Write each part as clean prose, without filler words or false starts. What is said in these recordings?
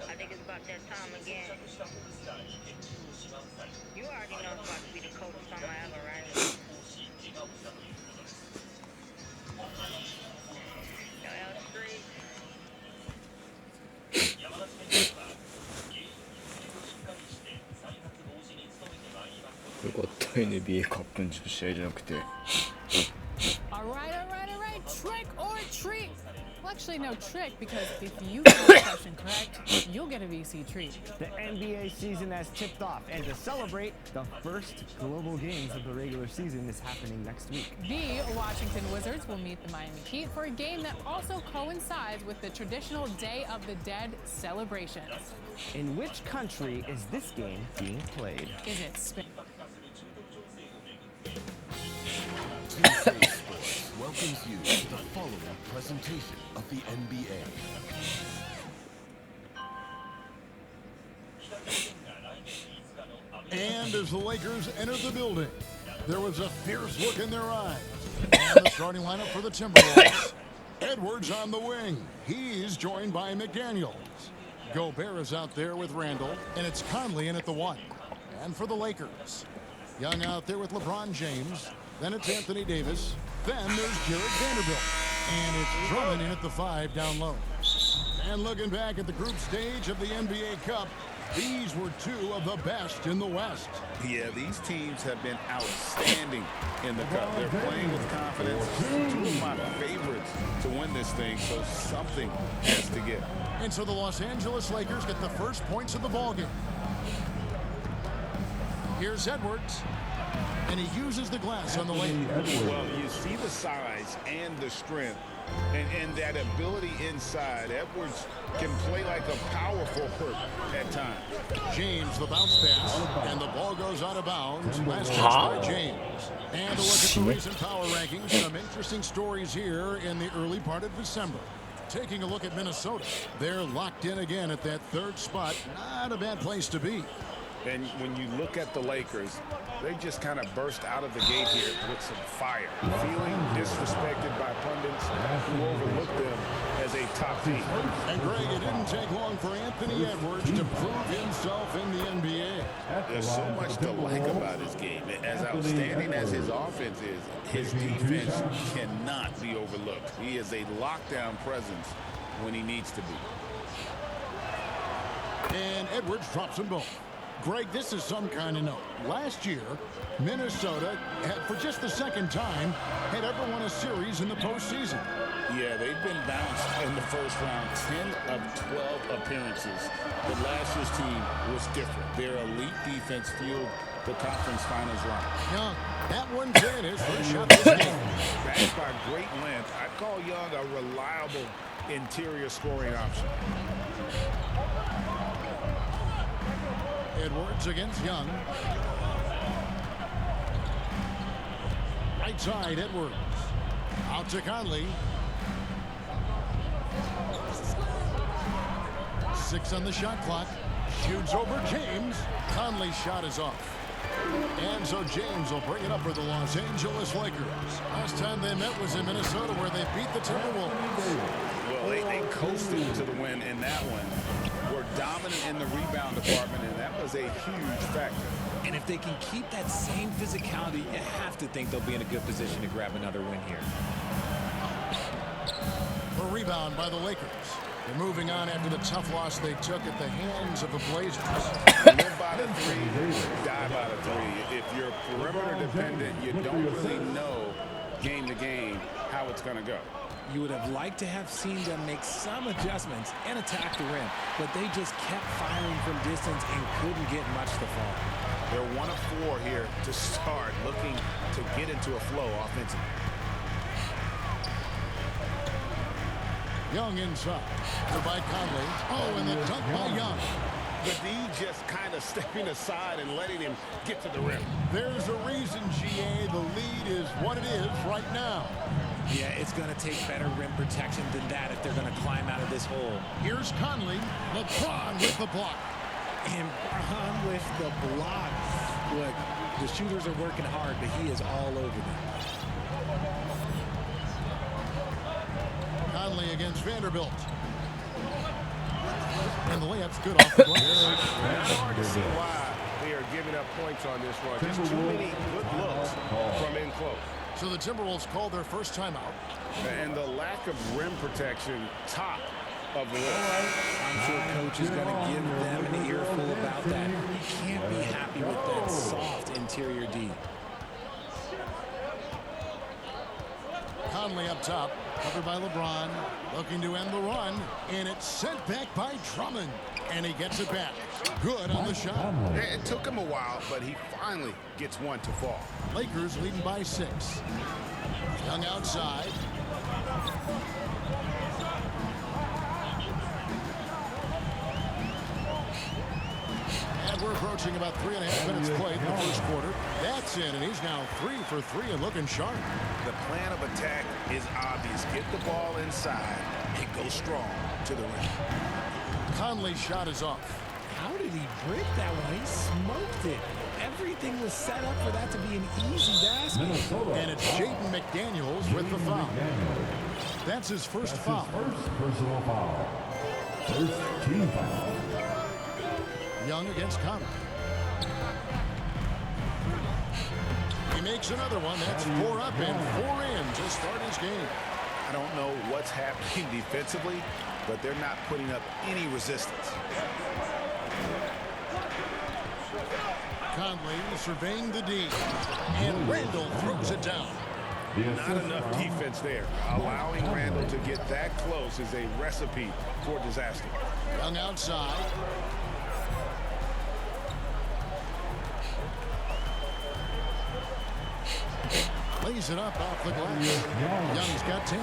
I think it's about that time again. You already know it's about to be the coldest summer ever, right? Yo, L3. よかった NBA カップの試合じゃなくて。Alright, trick or treat. Well, actually, no trick, because if you get the question correct, you'll get a VC treat. The NBA season has tipped off, and to celebrate, the first global games of the regular season is happening next week. The Washington Wizards will meet the Miami Heat for a game that also coincides with the traditional Day of the Dead celebrations. In which country is this game being played? Is it Spain? Sports welcomes you to the following presentation of the NBA. And as the Lakers entered the building, there was a fierce look in their eyes. And the starting lineup for the Timberwolves. Edwards on the wing. He's joined by McDaniels. Gobert is out there with Randall, and it's Conley in at the 1. And for the Lakers, Young out there with LeBron James. Then it's Anthony Davis. Then there's Jared Vanderbilt. And it's Drummond in at the 5 down low. And looking back at the group stage of the NBA Cup, these were two of the best in the West. Yeah, these teams have been outstanding in the Cup. They're playing with confidence. Two of my favorites to win this thing, so something has to give. And so the Los Angeles Lakers get the first points of the ballgame. Here's Edwards. And he uses the glass on the lane. Well, you see the size and the strength and that ability inside. Edwards can play like a power forward at times. James, the bounce pass, and the ball goes out of bounds. Last touch by James. And a look at the recent power rankings. Some interesting stories here in the early part of December. Taking a look at Minnesota. They're locked in again at that 3rd spot. Not a bad place to be. And when you look at the Lakers, they just kind of burst out of the gate here with some fire, feeling disrespected by pundits who overlook them as a top team. And Greg, it didn't take long for Anthony Edwards to prove himself in the NBA. There's so much to like about his game. As outstanding as his offense is, his defense cannot be overlooked. He is a lockdown presence when he needs to be. And Edwards drops them both. Greg, this is some kind of note. Last year, Minnesota, for just the 2nd time, had ever won a series in the postseason. Yeah, they've been bounced in the first round, 10 of 12 appearances. But last year's team was different. Their elite defense fueled the conference finals run. Young, that one's in his first shot this game. Backed by great length, I call Young a reliable interior scoring option. Edwards against Young. Right side, Edwards. Out to Conley. 6 on the shot clock. Shoots over James. Conley's shot is off. And so James will bring it up for the Los Angeles Lakers. Last time they met was in Minnesota, where they beat the Timberwolves. Well, they coasted to the win in that one. Were dominant in the rebound department, and that was a huge factor. And if they can keep that same physicality, you have to think they'll be in a good position to grab another win here. A rebound by the Lakers. They're moving on after the tough loss they took at the hands of the Blazers. Live by the 3, die by the 3. If you're perimeter dependent, you don't really know game to game how it's going to go. You would have liked to have seen them make some adjustments and attack the rim, but they just kept firing from distance and couldn't get much to fall. They're 1 of 4 here to start, looking to get into a flow offensively. Young inside. By Conley. Oh, and the dunk by Young. The D just kind of stepping aside and letting him get to the rim. There's a reason, GA, the lead is what it is right now. Yeah, it's going to take better rim protection than that if they're going to climb out of this hole. Here's Conley. LeBron with the block. And Braun with the block. Look, the shooters are working hard, but he is all over them. Conley against Vanderbilt. And the layup's good off the glass. It's hard to see why they are giving up points on this run. Just too many good looks from in close. So the Timberwolves called their first timeout. And the lack of rim protection, top of the list. I'm sure coach is going to give them an earful about that. He can't be happy with that soft interior D. Conley up top, covered by LeBron, looking to end the run, and it's sent back by Drummond, and he gets it back. Good on the shot. It took him a while, but he finally gets one to fall. Lakers leading by 6. Young outside. And we're approaching about 3.5 minutes played in the first quarter. That's in, and he's now 3 for 3 and looking sharp. The plan of attack is obvious. Get the ball inside and go strong to the rim. Conley's shot is off. How did he break that one? He smoked it. Everything was set up for that to be an easy basket. And it's Jaden McDaniels with the foul. That's his first foul. First personal foul. First team foul. Young against Conley. He makes another one. That's 4 up and 4 in to start his game. I don't know what's happening defensively, but they're not putting up any resistance. Conley surveying the D, and Randall throws it down. Not enough defense there. Allowing Randall to get that close is a recipe for disaster. Young outside. Lays it up off the glass. Young's got 10.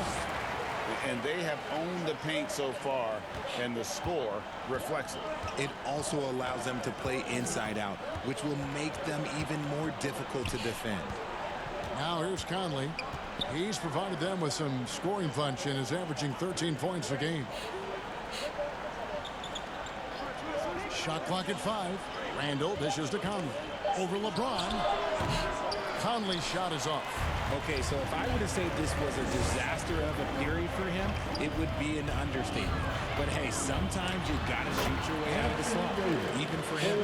And they have owned the paint so far, and the score reflects it. It also allows them to play inside out, which will make them even more difficult to defend. Now here's Conley. He's provided them with some scoring punch and is averaging 13 points a game. Shot clock at 5. Randall dishes to Conley. Over LeBron. Conley's shot is off. Okay, so if I were to say this was a disaster of a period for him, it would be an understatement. But hey, sometimes you got to shoot your way out of the slump, even for him.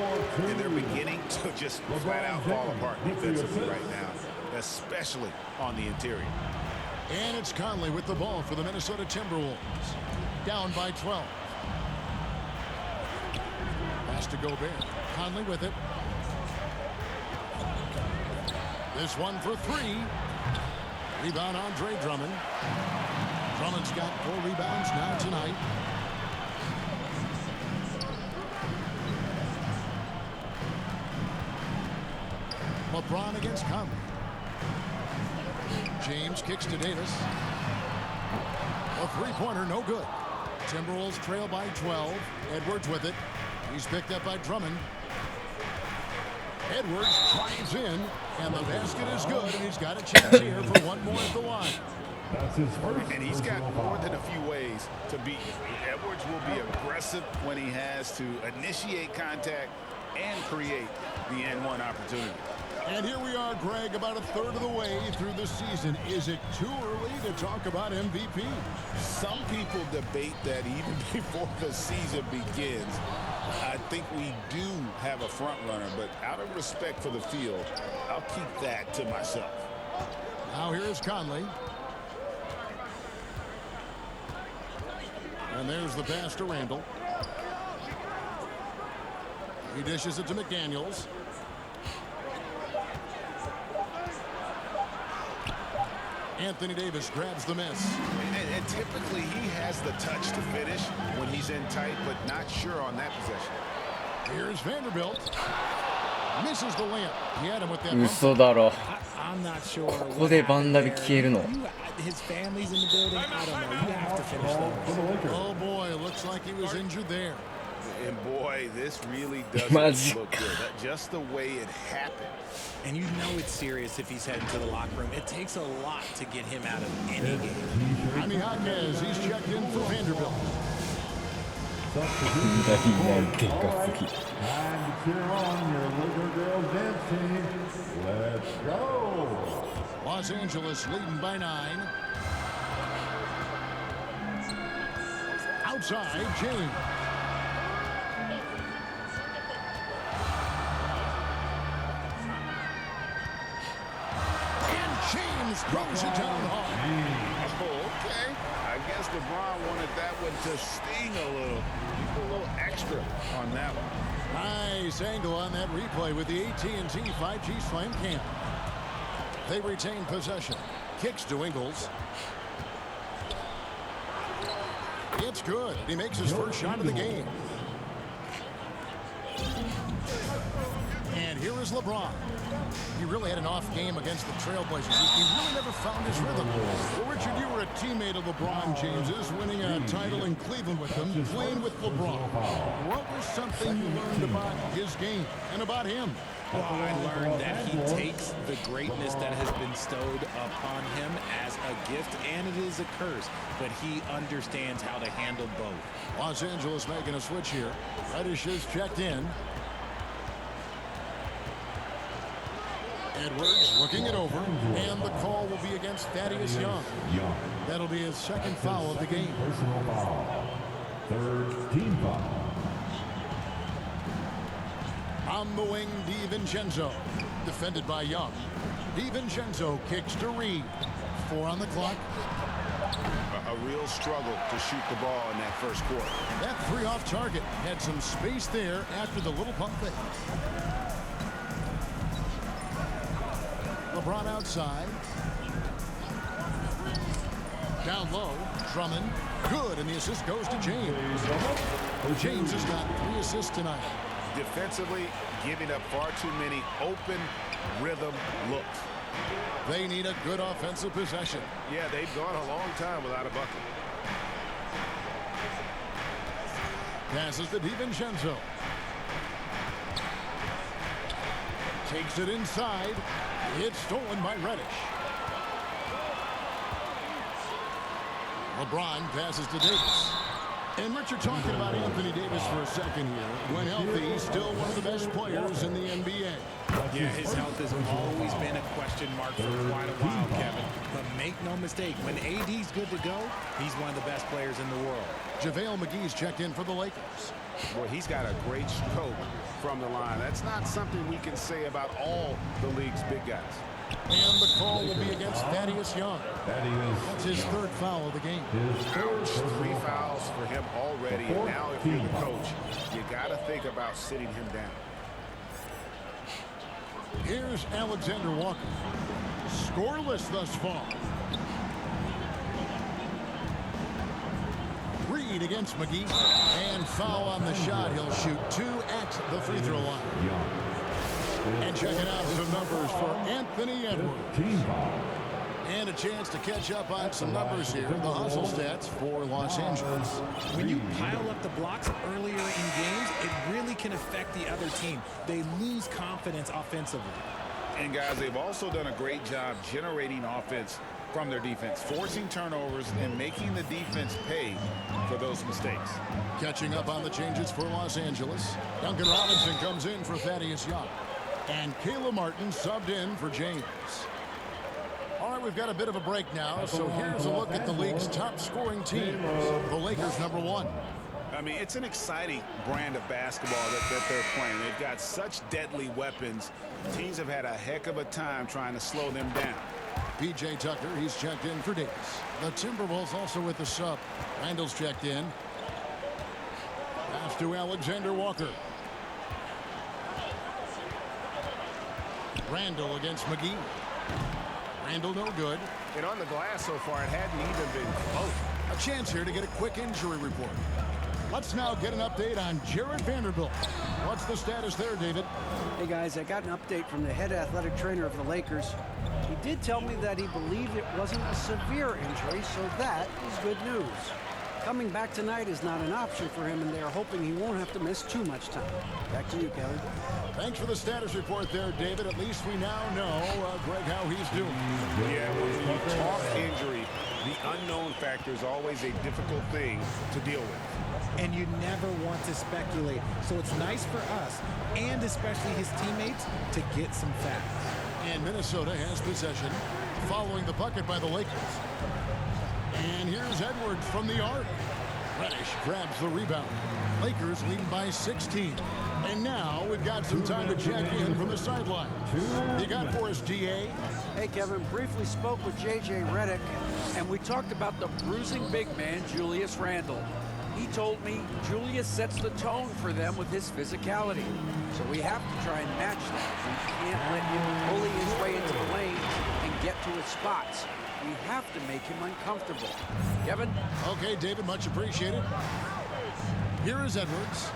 And they're beginning to just flat out fall apart defensively right now, especially on the interior. And it's Conley with the ball for the Minnesota Timberwolves. Down by 12. Pass to Gobert. Conley with it. This one for 3. Rebound Andre Drummond. Drummond's got 4 rebounds now tonight. LeBron against Conley. James kicks to Davis. A 3-pointer, no good. Timberwolves trail by 12. Edwards with it. He's picked up by Drummond. Edwards drives in, and the basket is good, and he's got a chance here for one more at the line. That's his first. And he's got more than a few ways to beat you. Edwards will be aggressive when he has to initiate contact and create the N1 opportunity. And here we are, Greg, about a third of the way through the season. Is it too early to talk about MVP? Some people debate that even before the season begins. I think we do have a front runner, but out of respect for the field, I'll keep that to myself. Now here's Conley. And there's the pass to Randall. He dishes it to McDaniels. Anthony Davis grabs the miss. And typically he has the touch to finish when he's in tight, but not sure on that possession. Here's Vanderbilt. Misses the layup. He had him with that. 嘘だろ。 I'm not sure. ここでバンダビ消えるの。 His family's in the building. I don't know. You have to finish those. Oh boy, looks like he was injured there. And boy, this really doesn't look good. Just the way it happened. And you know it's serious if he's heading to the locker room. It takes a lot to get him out of any game. Jaime Jaquez, he's checked in for Vanderbilt. And cheer on your little girls dance team. Let's go. Los Angeles leading by 9. Outside, James. guess LeBron wanted that one to sting a little. He put a little extra on that one. Nice angle on that replay with the AT&T 5G Slam Cam. They retain possession. Kicks to Ingles. It's good. He makes his first shot of the game. And here is LeBron. He really had an off game against the Trailblazers. He really never found his rhythm. Well, Richard, you were a teammate of LeBron James's, winning a title in Cleveland with him, playing with LeBron. What was something you learned about his game and about him? Well, I learned that he takes the greatness that has been bestowed upon him as a gift, and it is a curse, but he understands how to handle both. Los Angeles making a switch here. Reddish is checked in. Edwards looking it over, and the call will be against Thaddeus Young. That'll be his second foul of the game. Personal foul. Third team foul. On the wing, DiVincenzo. Defended by Young. DiVincenzo kicks to Reed. 4 on the clock. A real struggle to shoot the ball in that first quarter. That 3 off target. Had some space there after the little pump fake. LeBron outside. Down low. Drummond. Good, and the assist goes to James. James has got 3 assists tonight. Defensively, giving up far too many open rhythm looks. They need a good offensive possession. Yeah, they've gone a long time without a bucket. Passes to DiVincenzo. Takes it inside. It's stolen by Reddish. LeBron passes to Davis. And Richard, talking about Anthony Davis for a second here. When healthy, he's still one of the best players in the NBA. Yeah, his health has always been a question mark for quite a while, Kevin. But make no mistake, when AD's good to go, he's one of the best players in the world. JaVale McGee's checked in for the Lakers. Boy, he's got a great stroke from the line. That's not something we can say about all the league's big guys. And the call will be against Thaddeus Young. That's his 3rd foul of the game. Ouch, 3 fouls for him already. And now if you're the coach, you got to think about sitting him down. Here's Alexander Walker. Scoreless thus far. Reed against McGee. And foul on the shot. He'll shoot 2 at the free throw line. And checking out some numbers for Anthony Edwards. And a chance to catch up on some numbers here. The hustle stats for Los Angeles. When you pile up the blocks earlier in games, it really can affect the other team. They lose confidence offensively. And guys, they've also done a great job generating offense from their defense, forcing turnovers and making the defense pay for those mistakes. Catching up on the changes for Los Angeles. Duncan Robinson comes in for Thaddeus Young. And Caleb Martin subbed in for James. All right, we've got a bit of a break now, so here's a look at the league's top scoring teams. The Lakers, #1. I mean, it's an exciting brand of basketball that they're playing. They've got such deadly weapons. Teams have had a heck of a time trying to slow them down. P.J. Tucker, he's checked in for Davis. The Timberwolves also with the sub. Randall's checked in. Pass to Alexander Walker. Randall against McGee. Randall no good. And on the glass so far, it hadn't even been close. A chance here to get a quick injury report. Let's now get an update on Jared Vanderbilt. What's the status there, David? Hey guys, I got an update from the head athletic trainer of the Lakers. He did tell me that he believed it wasn't a severe injury, so that is good news. Coming back tonight is not an option for him, and they are hoping he won't have to miss too much time. Back to you, Kevin. Thanks for the status report there, David. At least we now know, Greg, how he's doing. Yeah, when you talk injury, the unknown factor is always a difficult thing to deal with. And you never want to speculate. So it's nice for us, and especially his teammates, to get some facts. And Minnesota has possession, following the bucket by the Lakers. And here's Edwards from the arc. Reddish grabs the rebound. Lakers lead by 16. And now we've got some time to check in from the sideline. You got for us, GA? Hey, Kevin, briefly spoke with J.J. Redick, and we talked about the bruising big man, Julius Randle. He told me Julius sets the tone for them with his physicality. So we have to try and match that. We can't let him bully his way into the lanes and get to his spots. We have to make him uncomfortable. Kevin? Okay, David, much appreciated. Here is Edwards,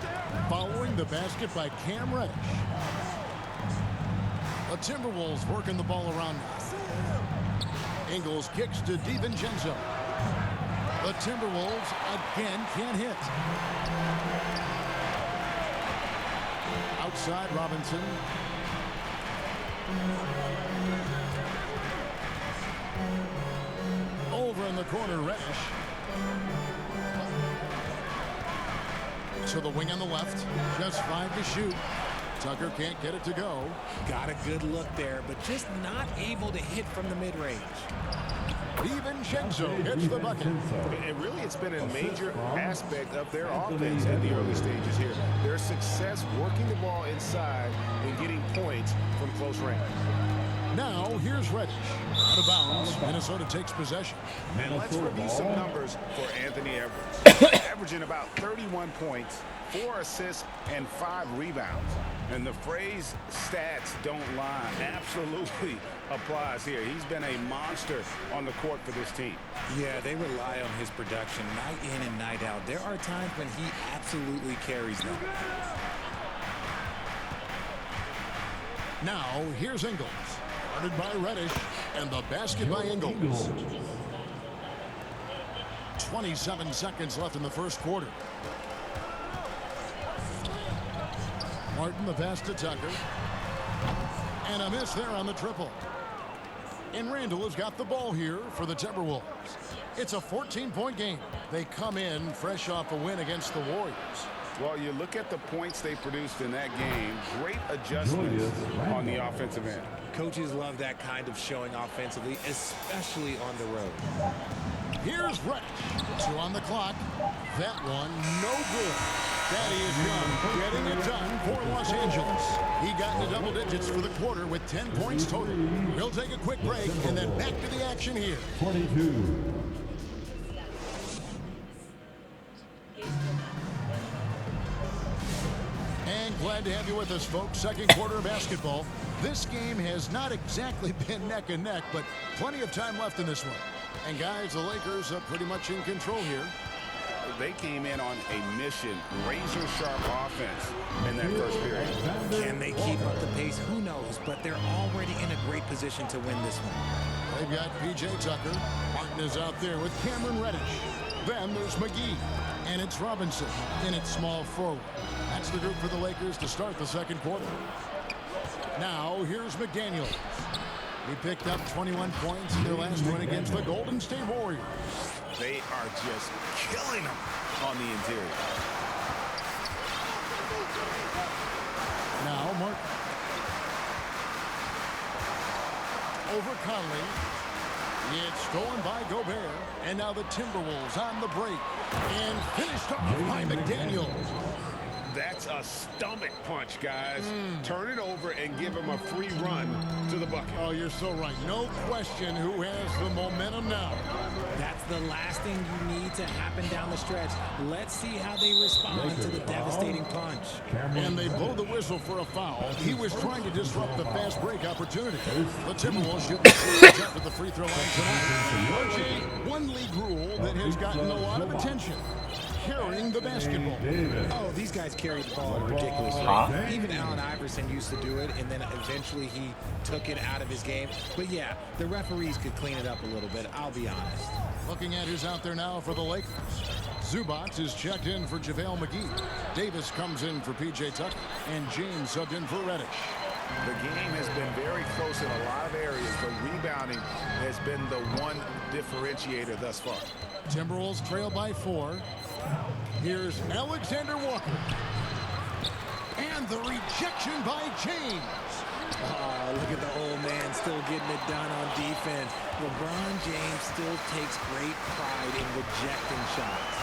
following the basket by Cam Reddish. The Timberwolves working the ball around now. Ingles kicks to DiVincenzo. The Timberwolves again can't hit. Outside Robinson. Over in the corner, Reddish. To the wing on the left. Just 5 to shoot. Tucker can't get it to go. Got a good look there, but just not able to hit from the mid-range. DiVincenzo hits the bucket. And really, it's been a major aspect of their offense at the early stages here. Their success working the ball inside and getting points from close range. Now, here's Reddish. Out of bounds, Minnesota takes possession. And let's review some numbers for Anthony Edwards. Averaging about 31 points, 4 assists, and 5 rebounds. And the phrase stats don't lie absolutely applies here. He's been a monster on the court for this team. Yeah, they rely on his production night in and night out. There are times when he absolutely carries them. Now, here's Ingles. Guarded by Reddish, and the basket by Ingles. 27 seconds left in the first quarter. Martin the pass to Tucker. And a miss there on the triple. And Randle has got the ball here for the Timberwolves. It's a 14-point game. They come in fresh off a win against the Warriors. Well, you look at the points they produced in that game. Great adjustments on the offensive end. Coaches love that kind of showing offensively, especially on the road. Here's Reddish. 2 on the clock. That one, no good. Daddy is Young getting it done for Los Angeles. He got into double digits for the quarter with 10 points total. We'll take a quick break and then back to the action here. 22. And glad to have you with us, folks. Second quarter of basketball. This game has not exactly been neck and neck, but plenty of time left in this one. And guys, the Lakers are pretty much in control here. They came in on a mission, razor-sharp offense in that first period. Can they keep up the pace? Who knows, but they're already in a great position to win this one. They've got P.J. Tucker. Martin is out there with Cameron Reddish. Then there's McGee. And it's Robinson in its small forward. That's the group for the Lakers to start the second quarter. Now, here's McDaniels. He picked up 21 points in their last win against the Golden State Warriors. They are just killing them on the interior. Now, Mark. Over Conley. It's stolen by Gobert. And now the Timberwolves on the break. And finished off by McDaniels. That's a stomach punch, guys. Turn it over and give him a free run to the bucket. Oh, you're so right. No question who has the momentum now. That's the last thing you need to happen down the stretch. Let's see how they respond to the devastating punch. And they blow the whistle for a foul. He was trying to disrupt the fast break opportunity. The Timberwolves shoot at the free throw line tonight. One league rule that has gotten a lot of attention. Carrying the basketball. Oh, these guys carry the ball ridiculously. Even Allen Iverson used to do it, and then eventually he took it out of his game. But yeah, the referees could clean it up a little bit, I'll be honest. Looking at who's out there now for the Lakers. Zubac is checked in for JaVale McGee. Davis comes in for P.J. Tucker. And James subbed in for Reddish. The game has been very close in a lot of areas, but rebounding has been the one differentiator thus far. Timberwolves trail by 4. Here's Alexander Walker. And the rejection by James. Oh, look at the old man still getting it done on defense. LeBron James still takes great pride in rejecting shots.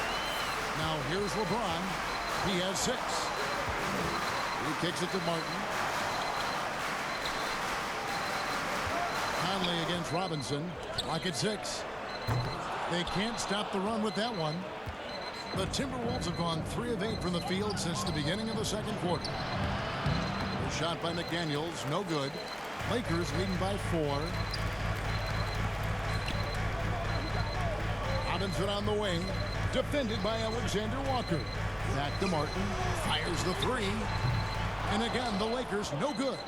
Now here's LeBron. He has 6. He kicks it to Martin. Conley against Robinson. Clock at 6. They can't stop the run with that one. The Timberwolves have gone 3 of 8 from the field since the beginning of the second quarter. The shot by McDaniels, no good. Lakers leading by 4. Robinson on the wing, defended by Alexander Walker. Back to Martin, fires the 3. And again, the Lakers, no good.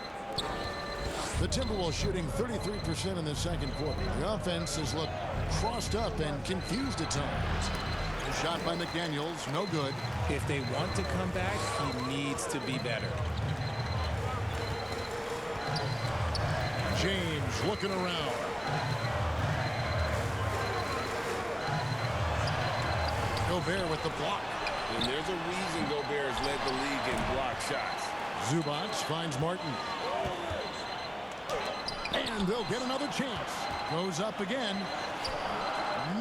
The Timberwolves shooting 33% in the second quarter. The offense has looked crossed up and confused at times. The shot by McDaniels, no good. If they want to come back, he needs to be better. James looking around. Gobert with the block. And there's a reason Gobert has led the league in block shots. Zubac finds Martin. And they'll get another chance. Goes up again.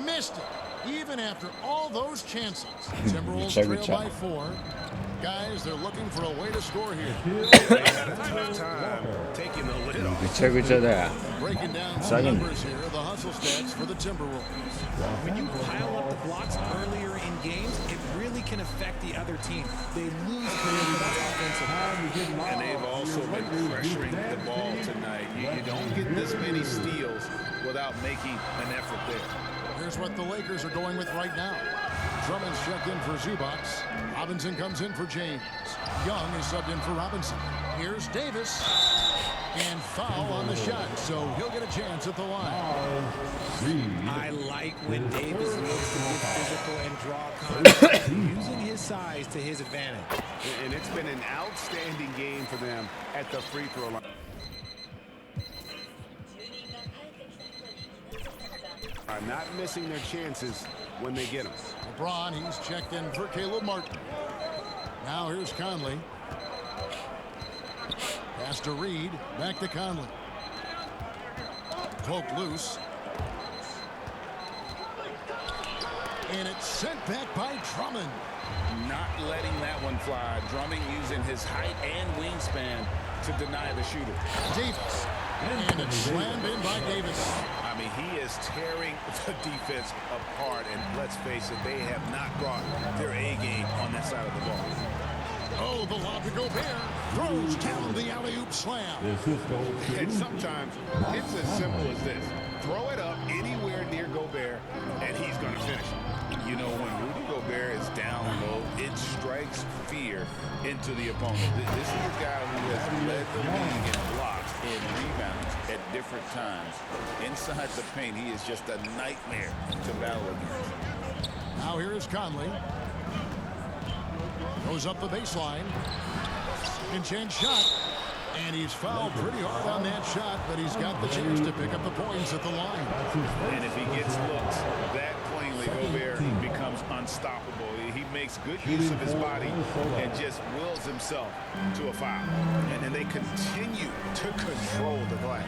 Missed it. Even after all those chances. Timberwolves trail by 4. Guys, they're looking for a way to score here. They had a tough time taking the lid off. Breaking down some numbers here, the hustle stats for the Timberwolves. When you pile up the blocks earlier in games, it really can affect the other team. They lose offensively. And they've also been pressuring the ball tonight. You don't get this many steals without making an effort there. Here's what the Lakers are going with right now. Drummond's checked in for Zubac. Robinson comes in for James. Young is subbed in for Robinson. Here's Davis. And foul on the shot, so he'll get a chance at the line. I like when Davis looks to get physical and draw contact, using his size to his advantage. And it's been an outstanding game for them at the free throw line. Are not missing their chances when they get them. LeBron, he's checked in for Caleb Martin. Now here's Conley. Pass to Reed, back to Conley. Cloak loose. And it's sent back by Drummond. Not letting that one fly. Drummond using his height and wingspan to deny the shooter. Davis. And it's slammed in by Davis. I mean, he is tearing the defense apart. And let's face it, they have not brought their A game on that side of the ball. Oh, the lob to Gobert. Throws down the alley-oop slam. And sometimes it's as simple as this. Throw it up anywhere near Gobert, and he's going to finish it. You know, when Rudy Gobert is down low, it strikes fear into the opponent. This is a guy who has led the league in blocks and rebounds at different times. Inside the paint, he is just a nightmare to battle against. Now here is Conley. Goes up the baseline. Second chance shot. And he's fouled pretty hard on that shot, but he's got the chance to pick up the points at the line. And if he gets looks that plainly, Gobert becomes unstoppable. He makes good use of his body and just wills himself to a foul. And then they continue to control the glass.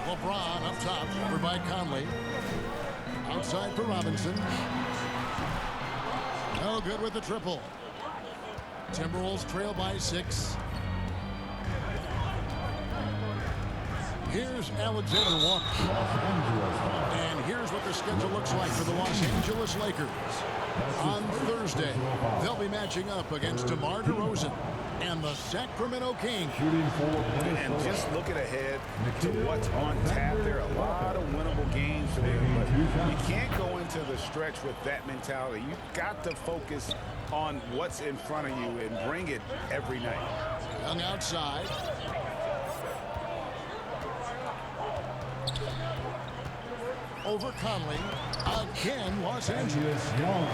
LeBron up top, covered by Conley. Outside for Robinson. No good with the triple. Timberwolves trail by 6. Here's Alexander Walker. And here's what the schedule looks like for the Los Angeles Lakers. On Thursday, they'll be matching up against DeMar DeRozan and the Sacramento Kings. And just looking ahead to what's on tap, there are a lot of winnable games for them. But you can't go into the stretch with that mentality. You've got to focus on what's in front of you and bring it every night. Young outside. Over Conley. Again, Los Angeles.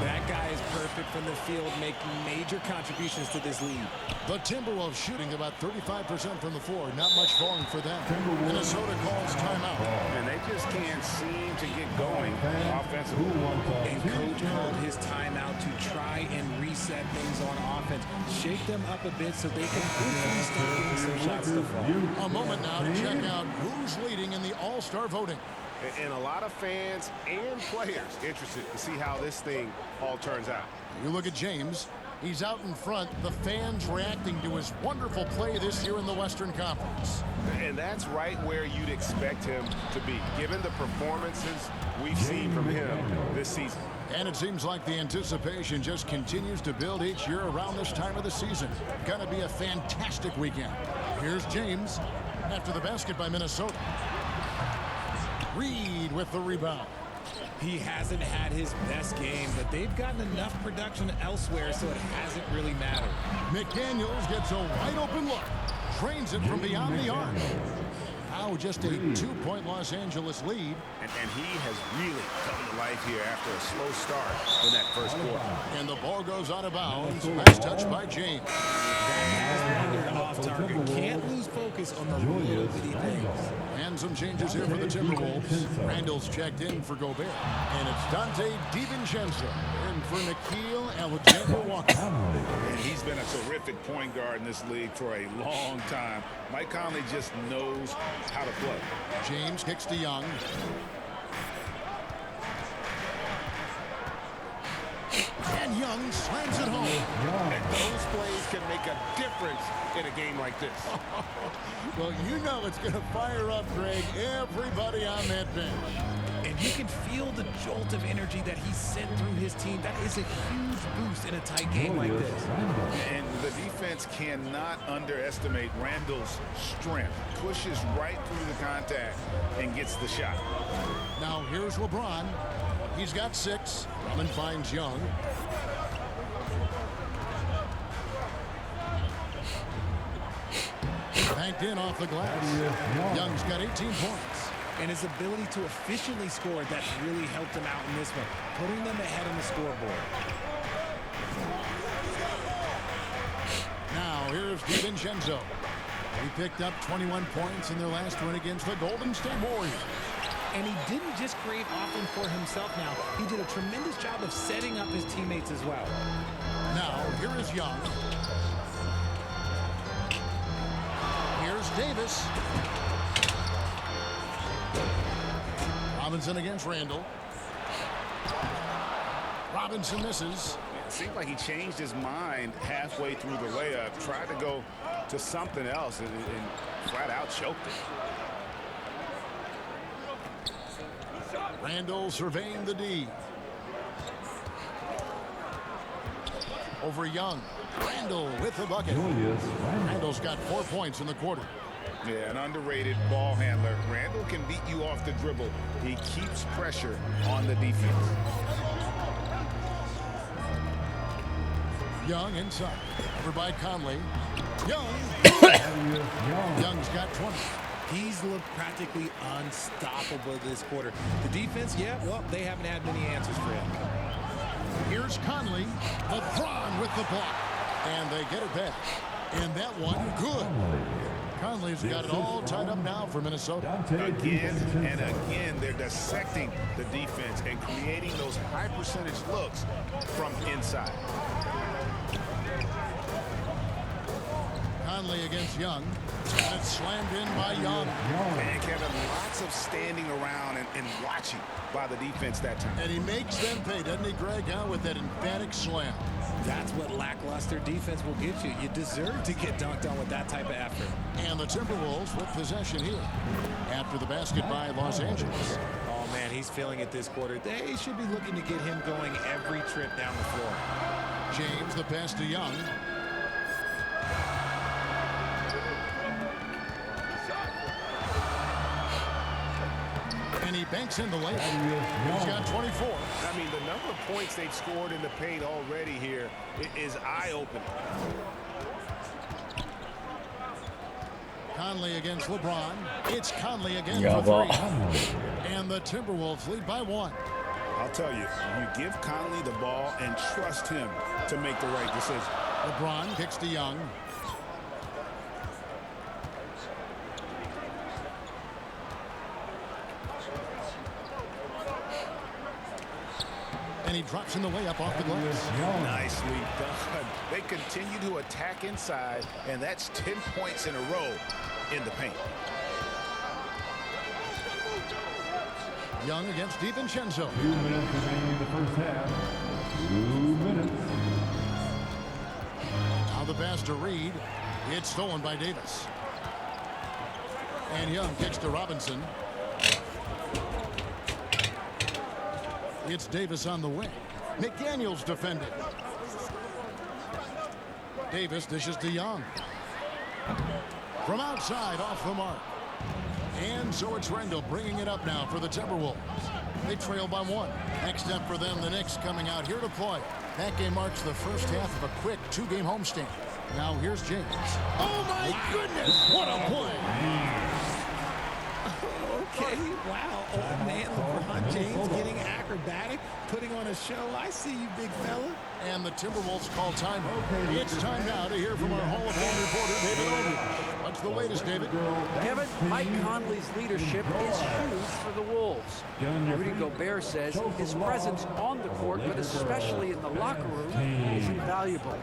That guy is perfect from the field, making major contributions to this league. The Timberwolves shooting about 35% from the floor. Not much falling for them. Minnesota calls timeout. And they just can't seem to get going offensively. And coach called his timeout to try and reset things on offense. Shake them up a bit so they can hopefully start getting some shots to fall. A moment now to check out who's leading in the All-Star voting. and a lot of fans and players interested to see how this thing all turns out. You look at James. He's out in front. The fans reacting to his wonderful play this year in the Western Conference. And that's right where you'd expect him to be, given the performances we've seen from him this season. And it seems like the anticipation just continues to build each year around this time of the season. Gonna be a fantastic weekend. Here's James after the basket by Minnesota. Reed with the rebound. He hasn't had his best game, but they've gotten enough production elsewhere, so it hasn't really mattered. McDaniels gets a wide open look. Trains it from beyond the arc. Now just a 2-point Los Angeles lead. And he has really come to life here after a slow start in that first quarter. And the ball goes out of bounds. Last touch by James. Off target. Can't lose focus on the little bitty things. And some changes here for the Timberwolves. Randall's checked in for Gobert. And it's Dante DiVincenzo in for Nickeil Alexander-Walker. And he's been a terrific point guard in this league for a long time. Mike Conley just knows how to play. James kicks to Young. And Young slams it home. And those plays can make a difference in a game like this. Well, you know it's going to fire up, Greg, everybody on that bench. And you can feel the jolt of energy that he sent through his team. That is a huge boost in a tight game like this. And the defense cannot underestimate Randall's strength. Pushes right through the contact and gets the shot. Now here's LeBron. He's got 6. Drummond finds Young. Banked in off the glass. Young's got 18 points. And his ability to efficiently score, that really helped him out in this one, putting them ahead on the scoreboard. Now here's DiVincenzo. He picked up 21 points in their last win against the Golden State Warriors. And he didn't just create offense for himself now. He did a tremendous job of setting up his teammates as well. Now, here is Young. Here's Davis. Robinson against Randall. Robinson misses. It seemed like he changed his mind halfway through the layup, tried to go to something else, and flat out choked it. Randall surveying the D. Over Young. Randall with the bucket. Randall's got 4 points in the quarter. Yeah, an underrated ball handler. Randall can beat you off the dribble. He keeps pressure on the defense. Young inside. Over by Conley. Young. Young's got 20. He's looked practically unstoppable this quarter. The defense, yeah, well, they haven't had many answers for him. Here's Conley. LeBron with the block. And they get it back. And that one, good. Conley's got it all tied up now for Minnesota. Again and again, they're dissecting the defense and creating those high percentage looks from inside. Conley against Young. And it's slammed in by Young. And Kevin, lots of standing around and watching by the defense that time. And he makes them pay, doesn't he, Greg, with that emphatic slam. That's what lackluster defense will get you. You deserve to get dunked on with that type of effort. And the Timberwolves with possession here after the basket by Los Angeles. Oh, man, he's feeling it this quarter. They should be looking to get him going every trip down the floor. James, the pass to Young. And he banks in the layup. He's got 24. I mean, the number of points they've scored in the paint already here is eye-opening. Conley against LeBron. It's Conley again for 3. And the Timberwolves lead by 1. I'll tell you, you give Conley the ball and trust him to make the right decision. LeBron kicks to Young. And he drops in the layup off the glass. Nicely done. They continue to attack inside, and that's 10 points in a row in the paint. Young against DiVincenzo. 2 minutes remaining in the first half. 2 minutes. Now the pass to Reed. It's stolen by Davis. And Young kicks to Robinson. It's Davis on the wing. McDaniels defended. Davis dishes to Young. From outside, off the mark. And so it's Rendell bringing it up now for the Timberwolves. They trail by 1. Next step for them, the Knicks coming out here to play. That game marks the first half of a quick 2-game homestand. Now here's James. Oh my goodness, what a play! Okay, wow. Old man LeBron James getting acrobatic, putting on a show. I see you, big fella. And the Timberwolves call timeout. It's time now to hear from our Hall of Fame reporter, David Aldridge. What's the latest, David? Kevin, Mike Conley's leadership is huge for the Wolves. Rudy Gobert says his presence on the court, but especially in the locker room, is invaluable.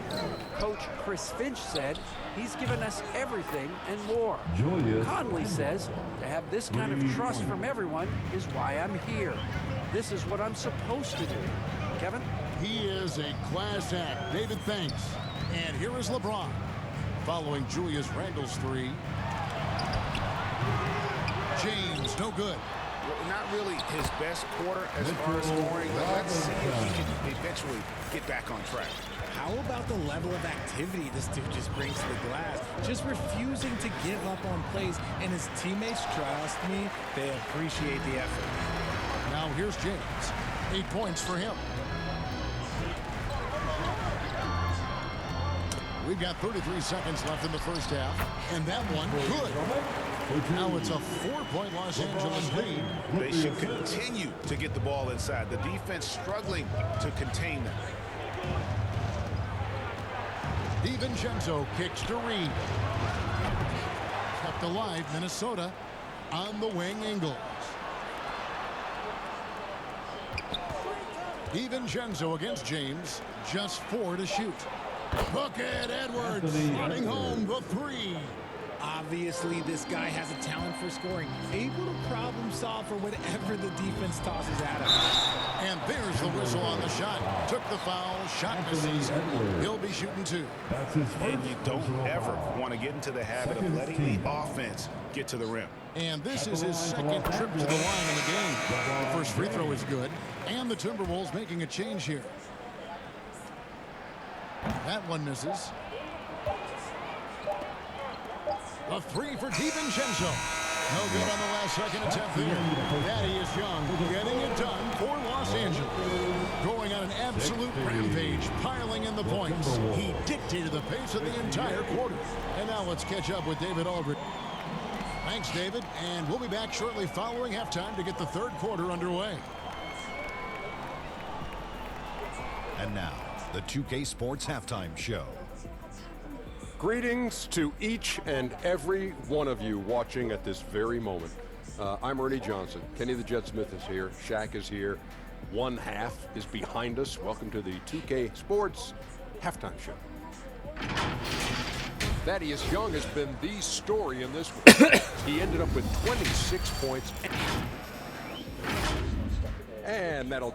Coach Chris Finch said he's given us everything and more. Conley says to have this kind of trust from everyone is why I'm here. This is what I'm supposed to do. Kevin? He is a class act. David, thanks. And here is LeBron. Following Julius Randle's 3. James, no good. Well, not really his best quarter as far as scoring, but let's see if he can eventually get back on track. How about the level of activity this dude just brings to the glass? Just refusing to give up on plays, and his teammates, trust me, they appreciate the effort. Now here's James. 8 points for him. We've got 33 seconds left in the first half, and that one good. Now it's a 4-point Los Angeles lead. They should continue to get the ball inside. The defense struggling to contain them. DiVincenzo kicks to Reed. Kept alive, Minnesota. On the wing, Ingles. DiVincenzo against James. Just 4 to shoot. Bucket Edwards running home the 3. Obviously, this guy has a talent for scoring, able to problem solve for whatever the defense tosses at him. And there's the whistle on the shot. Took the foul, shot misses. He'll be shooting 2. And you don't ever want to get into the habit of letting the offense get to the rim. And this is his second trip to the line in the game. The first free throw is good. And the Timberwolves making a change here. That one misses. A 3 for DiVincenzo. No good on the last second attempt there. Thaddeus Young getting it done for Los Angeles. Going on an absolute rampage, piling in the points. He dictated the pace of the entire quarter. And now let's catch up with David Aldridge. Thanks, David. And we'll be back shortly following halftime to get the third quarter underway. And now, the 2K Sports Halftime Show. Greetings to each and every one of you watching at this very moment. I'm Ernie Johnson. Kenny the Jet Smith is here. Shaq is here. One half is behind us. Welcome to the 2K Sports Halftime Show. Thaddeus Young has been the story in this one. He ended up with 26 points. And that'll...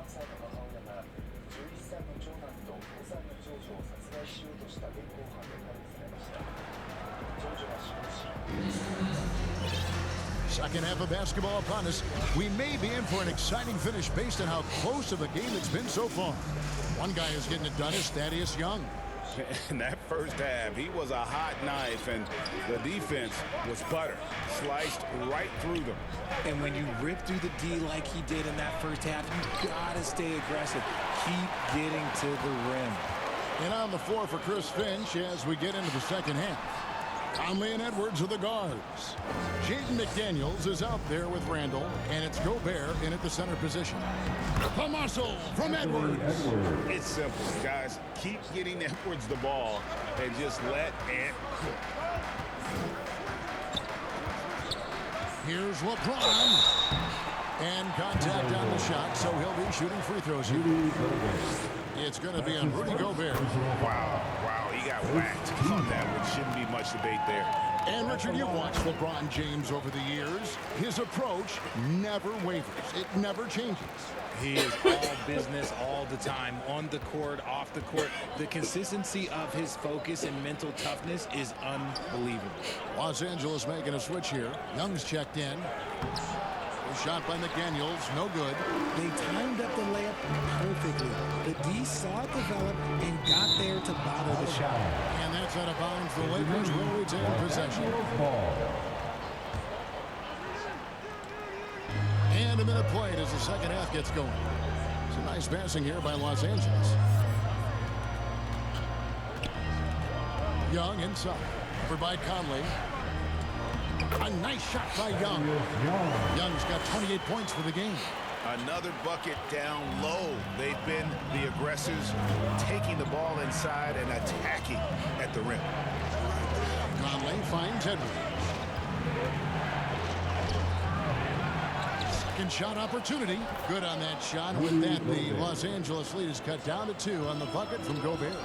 Second half of basketball upon us. We may be in for an exciting finish based on how close of a game it's been so far. One guy is getting it done is Thaddeus Young. In that first half, he was a hot knife, and the defense was butter. Sliced right through them. And when you rip through the D like he did in that first half, you gotta stay aggressive. Keep getting to the rim. And on the floor for Chris Finch as we get into the second half. Conley and Edwards are the guards. Jaden McDaniels is out there with Randle, and it's Gobert in at the center position. The muscle from Edwards. It's simple, guys. Keep getting Edwards the ball and just let it cook. Here's LeBron. And contact on the shot, so he'll be shooting free throws here. It's going to be on Rudy Gobert. Wow, he got whacked on that one. Shouldn't be much debate there. And Richard, you've watched LeBron James over the years. His approach never wavers. It never changes. He is all business all the time, on the court, off the court. The consistency of his focus and mental toughness is unbelievable. Los Angeles making a switch here. Young's checked in. Shot by McDaniels, no good. They timed up the layup perfectly. The D saw it develop and got there to bother the shot. And that's out of bounds. The Lakers will retain possession. And a minute played as the second half gets going. It's a nice passing here by Los Angeles. Young inside. Over by Conley. A nice shot by Young. Young's got 28 points for the game. Another bucket down low. They've been the aggressors, taking the ball inside and attacking at the rim. Conley finds Edwards. Second shot opportunity. Good on that shot. With that, the Los Angeles lead is cut down to 2 on the bucket from Gobert.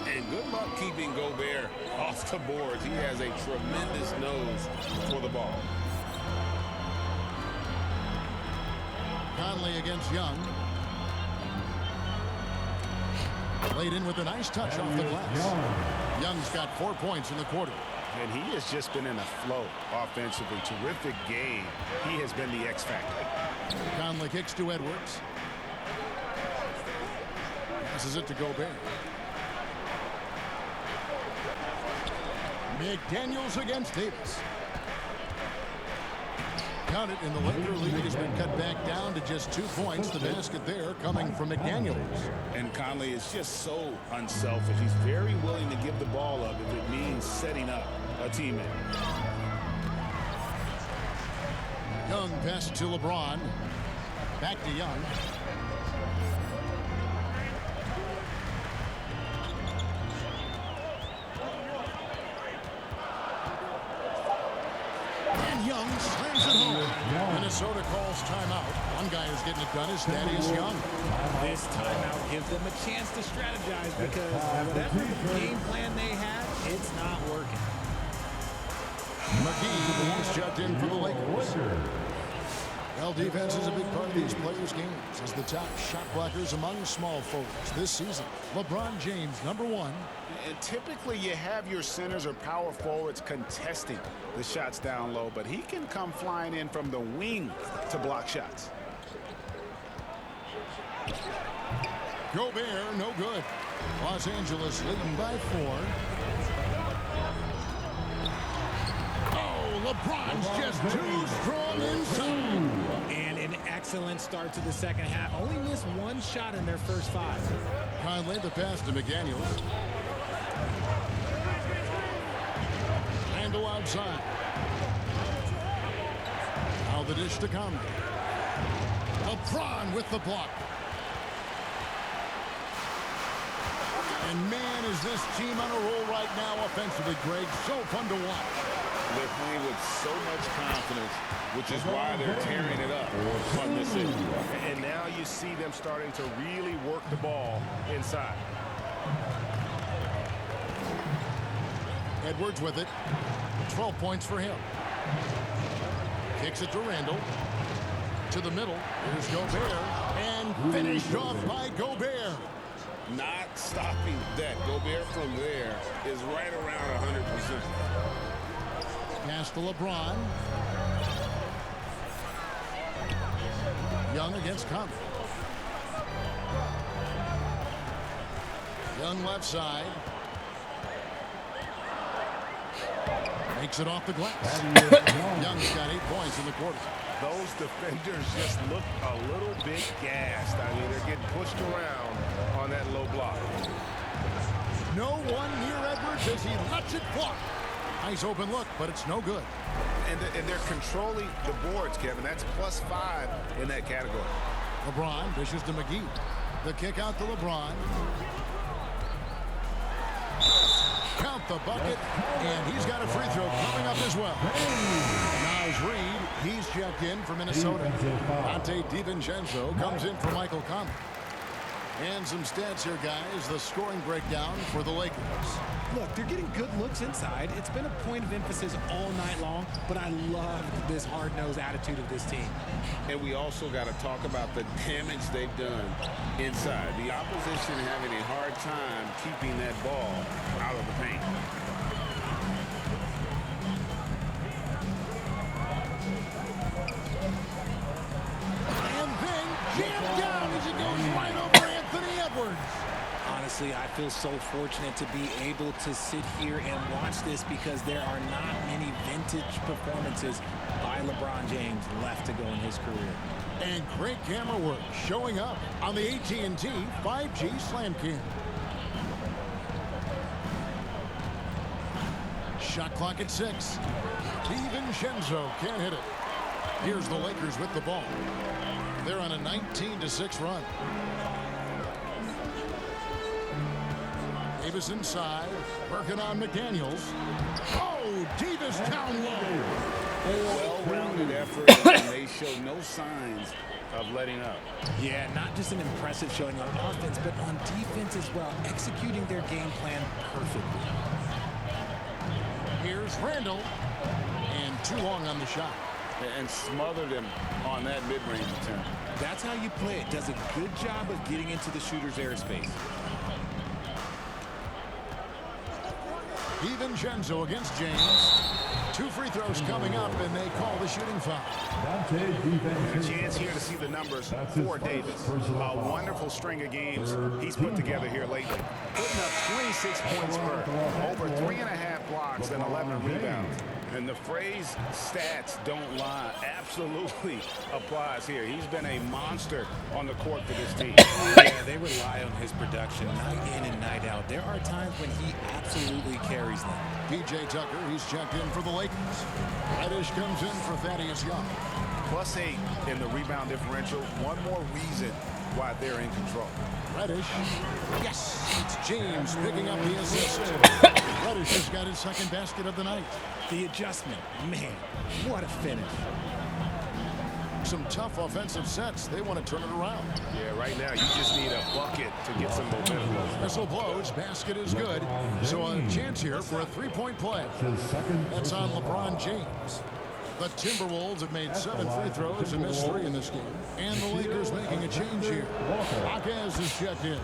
And good luck keeping Gobert off the boards. He has a tremendous nose for the ball. Conley against Young. Played in with a nice touch off the glass. Young's got 4 points in the quarter. And he has just been in a flow offensively. Terrific game. He has been the X factor. Conley kicks to Edwards. Passes it to Gobert. McDaniels against Davis. Count it, in the Laker lead has been cut back down to just 2 points. The basket there coming from McDaniels. And Conley is just so unselfish. He's very willing to give the ball up if it means setting up a teammate. Young passes to LeBron. Back to Young. Young slams it home. Minnesota calls timeout. One guy who's getting it done is Thaddeus Young. This timeout gives them a chance to strategize because whatever game plan they have, it's not working. McGee is checked in for the Lakers. Well, defense is a big part of these players' games as the top shot blockers among small forwards this season. LeBron James, #1. And typically you have your centers or power forwards contesting the shots down low, but he can come flying in from the wing to block shots. Gobert, no good. Los Angeles leading by 4. Oh, LeBron's just too strong inside. And an excellent start to the second half. Only missed 1 shot in their first 5. Conley the pass to McDaniels. Randall outside. Now the dish to Conley. LeBron with the block. And man, is this team on a roll right now offensively, Greg. So fun to watch. They're playing with so much confidence, which is why they're tearing it up on this end. And now you see them starting to really work the ball inside. Edwards with it. 12 points for him. Kicks it to Randall. To the middle. Here's Gobert. And finished off by Gobert. Not stopping that. Gobert from there is right around 100%. Pass to LeBron. Young against Conley. Young left side. Makes it off the glass. Young's got 8 points in the quarter. Those defenders just look a little bit gassed. I mean, they're getting pushed around on that low block. No one near Edwards as he lets it fly. Nice open look, but it's no good. And they're controlling the boards, Kevin. That's +5 in that category. LeBron dishes to McGee. The kick out to LeBron. Count the bucket, and he's got a free throw coming up as well. Naz Reid, he's checked in for Minnesota. Dante DiVincenzo comes in for Michael Conley. And some stats here, guys. The scoring breakdown for the Lakers. Look, they're getting good looks inside. It's been a point of emphasis all night long, but I love this hard-nosed attitude of this team. And we also got to talk about the damage they've done inside. The opposition having a hard time keeping that ball out of the paint. And then jammed down as it goes right over Anthony Edwards. Honestly, I feel so fortunate to be able to sit here and watch this because there are not many vintage performances by LeBron James left to go in his career. And great camera work showing up on the AT&T 5G Slam Cam. Shot clock at 6. DiVincenzo can't hit it. Here's the Lakers with the ball. They're on a 19-6 run. Davis inside, working on McDaniels. Oh, Davis down low. Well-rounded effort, and they show no signs of letting up. Yeah, not just an impressive showing on offense, but on defense as well, executing their game plan perfectly. Here's Randall, and too long on the shot. And smothered him on that mid-range attempt. That's how you play it. Does a good job of getting into the shooter's airspace. DiVincenzo against James. 2 free throws coming up, and they call the shooting foul. A chance here to see the numbers for Davis. A wonderful string of games he's put together here lately. Putting up 26 points per, over 3.5 blocks and 11 rebounds. And the phrase stats don't lie absolutely applies here. He's been a monster on the court for this team. Yeah, they rely on his production night in and night out. There are times when he absolutely carries them. P.J. Tucker, he's checked in for the Lakers. Reddish comes in for Thaddeus Young. +8 in the rebound differential. One more reason why they're in control. Reddish. Yes, it's James picking up the assist. Reddish has got his second basket of the night. The adjustment, man, what a finish. Some tough offensive sets. They want to turn it around. Yeah, right now you just need a bucket to get some momentum. Whistle blows. Basket is good. So a chance here for a three-point play. That's on LeBron James. The Timberwolves have made 7 free throws and missed 3 in this game. And the Lakers making a change here. Hawkins is checked in.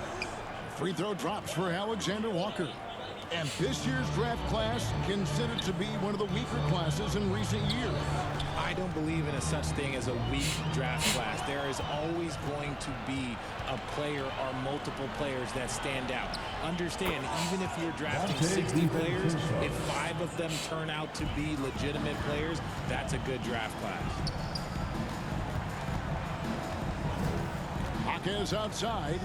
Free throw drops for Alexander Walker. And this year's draft class considered to be one of the weaker classes in recent years. I don't believe in a such thing as a weak draft class. There is always going to be a player or multiple players that stand out. Understand, even if you're drafting 60 players, if 5 of them turn out to be legitimate players, that's a good draft class. Hawkins outside.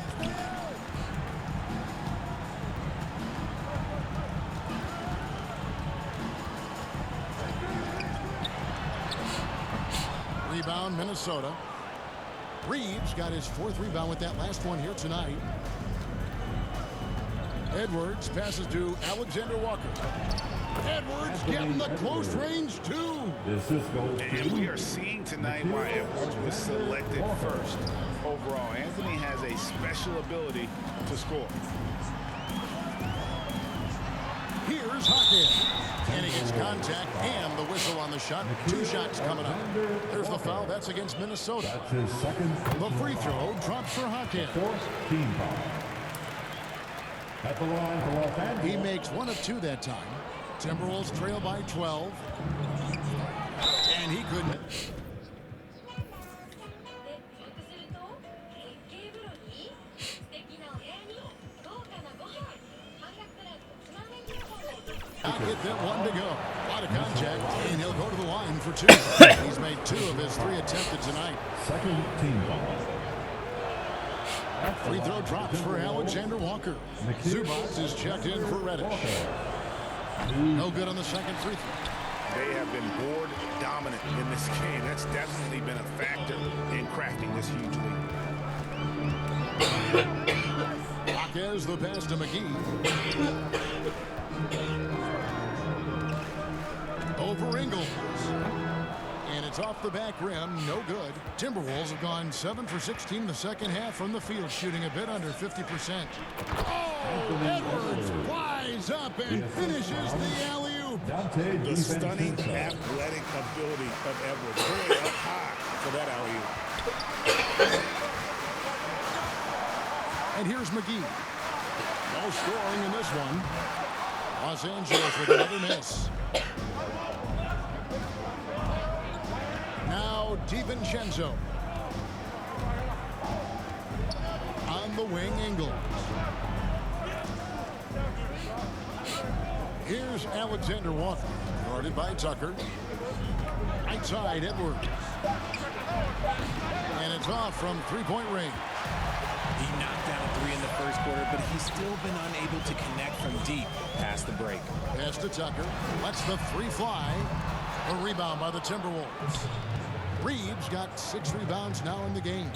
Rebound, Minnesota. Reeves got his 4th rebound with that last one here tonight. Edwards passes to Alexander Walker. Edwards getting the close range, too. And we are seeing tonight why Edwards was selected first. Overall, Anthony has a special ability to score. Here's Hawkins. And he gets contact and the whistle on the shot. 2 shots coming up. There's the foul. That's against Minnesota. That's his second. The free throw drops for Hawkins. 4th team foul. At the line for Los Angeles. He makes 1 of 2 that time. Timberwolves trail by 12. And he couldn't. I'll get that 1 to go. A lot of contact, and he'll go to the line for 2. He's made 2 of his 3 attempted tonight. Second team foul. Free throw drops for Alexander Walker. Zubac is checked in for Reddish. No good on the second free throw. They have been board dominant in this game. That's definitely been a factor in crafting this huge lead. Hawkins the pass to McGee. Over Ingles. And it's off the back rim, no good. Timberwolves have gone 7 for 16 in the second half from the field, shooting a bit under 50%. Oh, Edwards flies up and finishes the alley-oop. The stunning athletic ability of Edwards. Way up high for that alley-oop. And here's McGee. No scoring in this one. Los Angeles with another miss. Now DiVincenzo. On the wing, Ingles. Here's Alexander Walker, guarded by Tucker. Right side, Edwards. And it's off from three-point range. He knocked down 3 in the first quarter, but he's still been unable to connect from deep past the break. Pass to Tucker. Lets the three fly. A rebound by the Timberwolves. Reeves got 6 rebounds now in the game.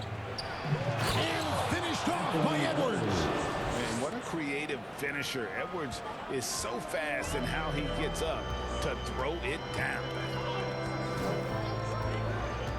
And finished off by Edwards. And what a creative finisher. Edwards is so fast in how he gets up to throw it down.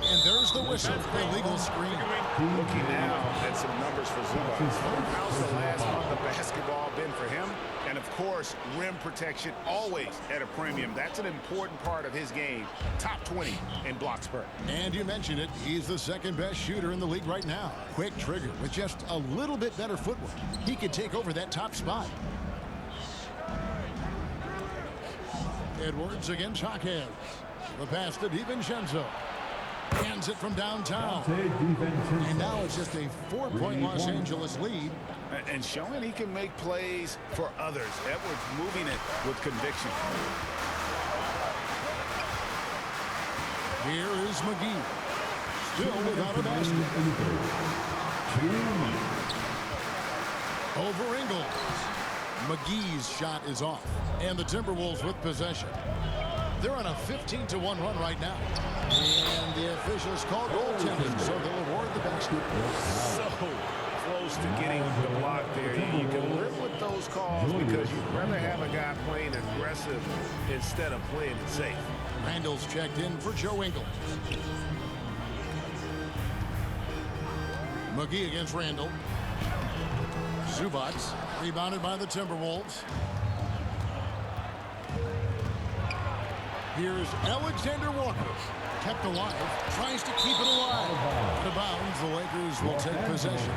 And there's the whistle. Illegal screen. Looking now at some numbers for Zubac. How's the last month of basketball been for him? And of course, rim protection always at a premium. That's an important part of his game. Top 20 in blocks per. And you mentioned it, he's the second best shooter in the league right now. Quick trigger with just a little bit better footwork. He could take over that top spot. Edwards against Jaquez. The pass to DiVincenzo. Hands it from downtown. And now it's just a 4-point Los Angeles lead. And showing he can make plays for others. Edwards moving it with conviction. Here is McGee. Still without a basket. Over Ingles. McGee's shot is off. And the Timberwolves with possession. They're on a 15-1 run right now. And the officials call goaltending, so they'll award the basket. So close to getting the block there. You can live with those calls because you'd rather have a guy playing aggressive instead of playing it safe. Randall's checked in for Joe Ingles. McGee against Randall. Zubac rebounded by the Timberwolves. Here's Alexander Walker. Kept alive. Tries to keep it alive. Out of bounds, the Lakers will take possession.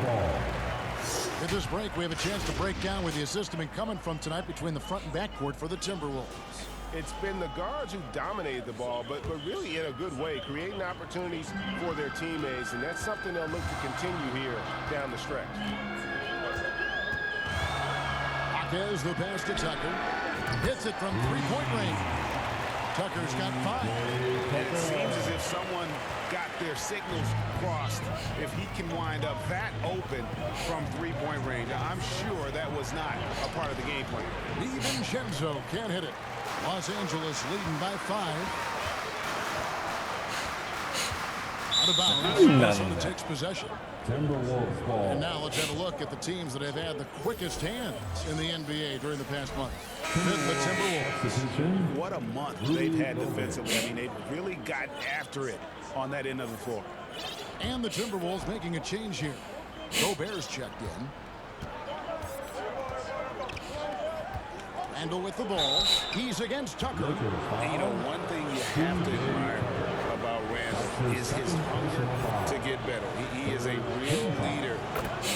At this break, we have a chance to break down where the assist has been coming from tonight between the front and backcourt for the Timberwolves. It's been the guards who dominated the ball, but really in a good way, creating opportunities for their teammates, and that's something they'll look to continue here down the stretch. There's the pass to Tucker. Hits it from three-point range. Tucker's got 5. And it seems as if someone got their signals crossed. If he can wind up that open from three-point range, I'm sure that was not a part of the game plan. DiVincenzo can't hit it. Los Angeles leading by 5. Out of bounds. Minnesota takes possession. Timberwolves ball. And now let's have a look at the teams that have had the quickest hands in the NBA during the past month. The Timberwolves. What a month they've had defensively. I mean, they've really gotten after it on that end of the floor. And the Timberwolves making a change here. Gobert's checked in. Randall with the ball. He's against Tucker. And you know, one thing you have to admire about Randall is his hunger to get better. He is a real leader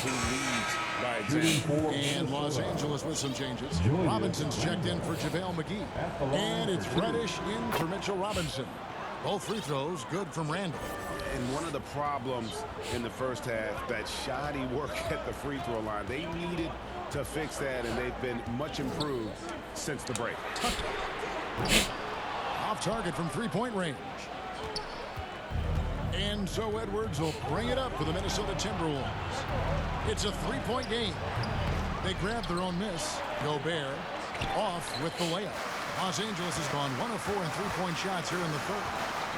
who leads by example. And Los Angeles with some changes. Robinson's checked in for JaVale McGee. And it's Reddish in for Mitchell Robinson. Both free throws good from Randall. And one of the problems in the first half, that shoddy work at the free throw line. They needed to fix that, and they've been much improved since the break. Off target from three-point range. And so Edwards will bring it up for the Minnesota Timberwolves. It's a three-point game. They grabbed their own miss. Gobert off with the layup. Los Angeles has gone 1 of 4 in three-point shots here in the third.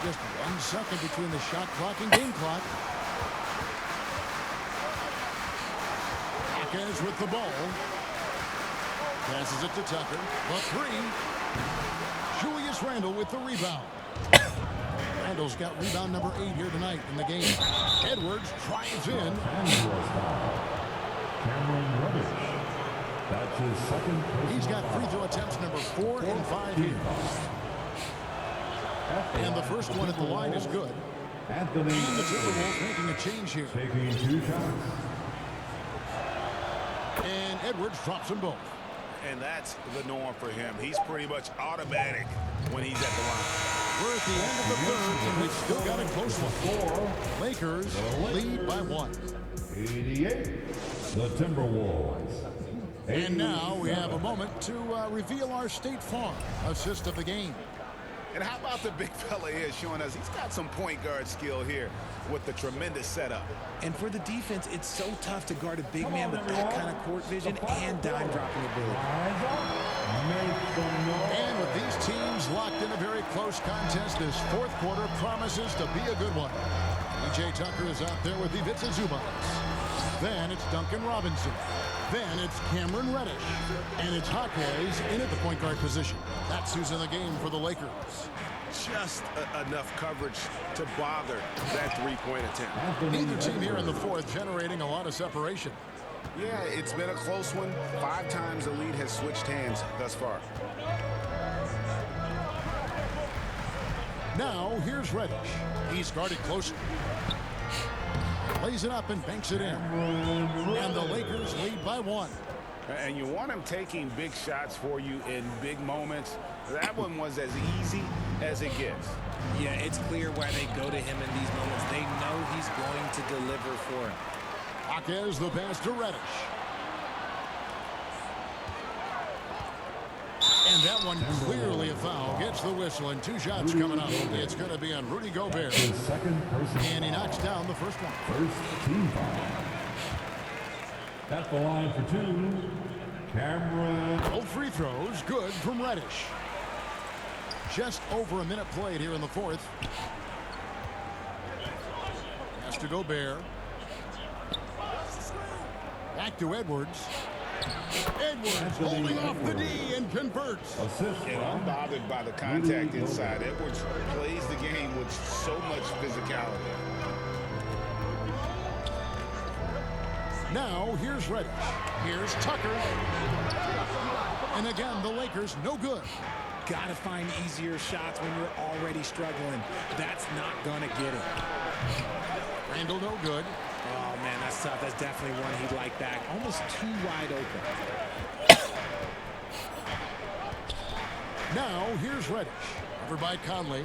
Just 1 second between the shot clock and game clock. Jaquez with the ball. Passes it to Tucker. The 3. Julius Randle with the rebound. Randall's got rebound number 8 here tonight in the game. Edwards drives in. Cameron Reddish. That's his second. He's got free throw attempts number 4 and 5 here. And the first one at the line is good. Anthony. And the Timberwolves making a change here. Taking 2 shots. And Edwards drops them both. And that's the norm for him. He's pretty much automatic when he's at the line. We're at the end of the third, and we've still got a close one. Lakers lead by 1. 88. The Timberwolves. And now we have a moment to reveal our State Farm assist of the game. And how about the big fella here showing us he's got some point guard skill here with the tremendous setup. And for the defense, it's so tough to guard a big man with that kind of court vision and dime dropping ability. And with these teams locked in a very close contest, this fourth quarter promises to be a good one. E.J. Tucker is out there with Ivica Zubac. Then it's Duncan Robinson. Then it's Cameron Reddish. And it's Jaquez in at the point guard position. That's who's in the game for the Lakers. Just enough coverage to bother that three-point attempt. Neither team here in the fourth generating a lot of separation. Yeah, it's been a close one. 5 times the lead has switched hands thus far. Now here's Reddish. He's guarded closely. Lays it up and banks it in. And the Lakers lead by 1. And you want him taking big shots for you in big moments. That one was as easy as it gets. Yeah, it's clear why they go to him in these moments. They know he's going to deliver for him. Jaquez the pass to Reddish. And that one clearly a foul. Gets the whistle and 2 shots coming up. It's going to be on Rudy Gobert. And he knocks down the first one. First team foul. At the line for 2, Cameron. Both free throws good from Reddish. Just over a minute played here in the fourth. Pass to Gobert. Back to Edwards. Edwards holding off the D and converts. And unbothered by the contact inside. Edwards plays the game with so much physicality. Now here's Reddish. Here's Tucker. And again, the Lakers no good. Got to find easier shots when you're already struggling. That's not going to get it. Randall no good. Oh, man, that's tough. That's definitely one he'd like back. Almost too wide open. Now here's Reddish. Covered by Conley.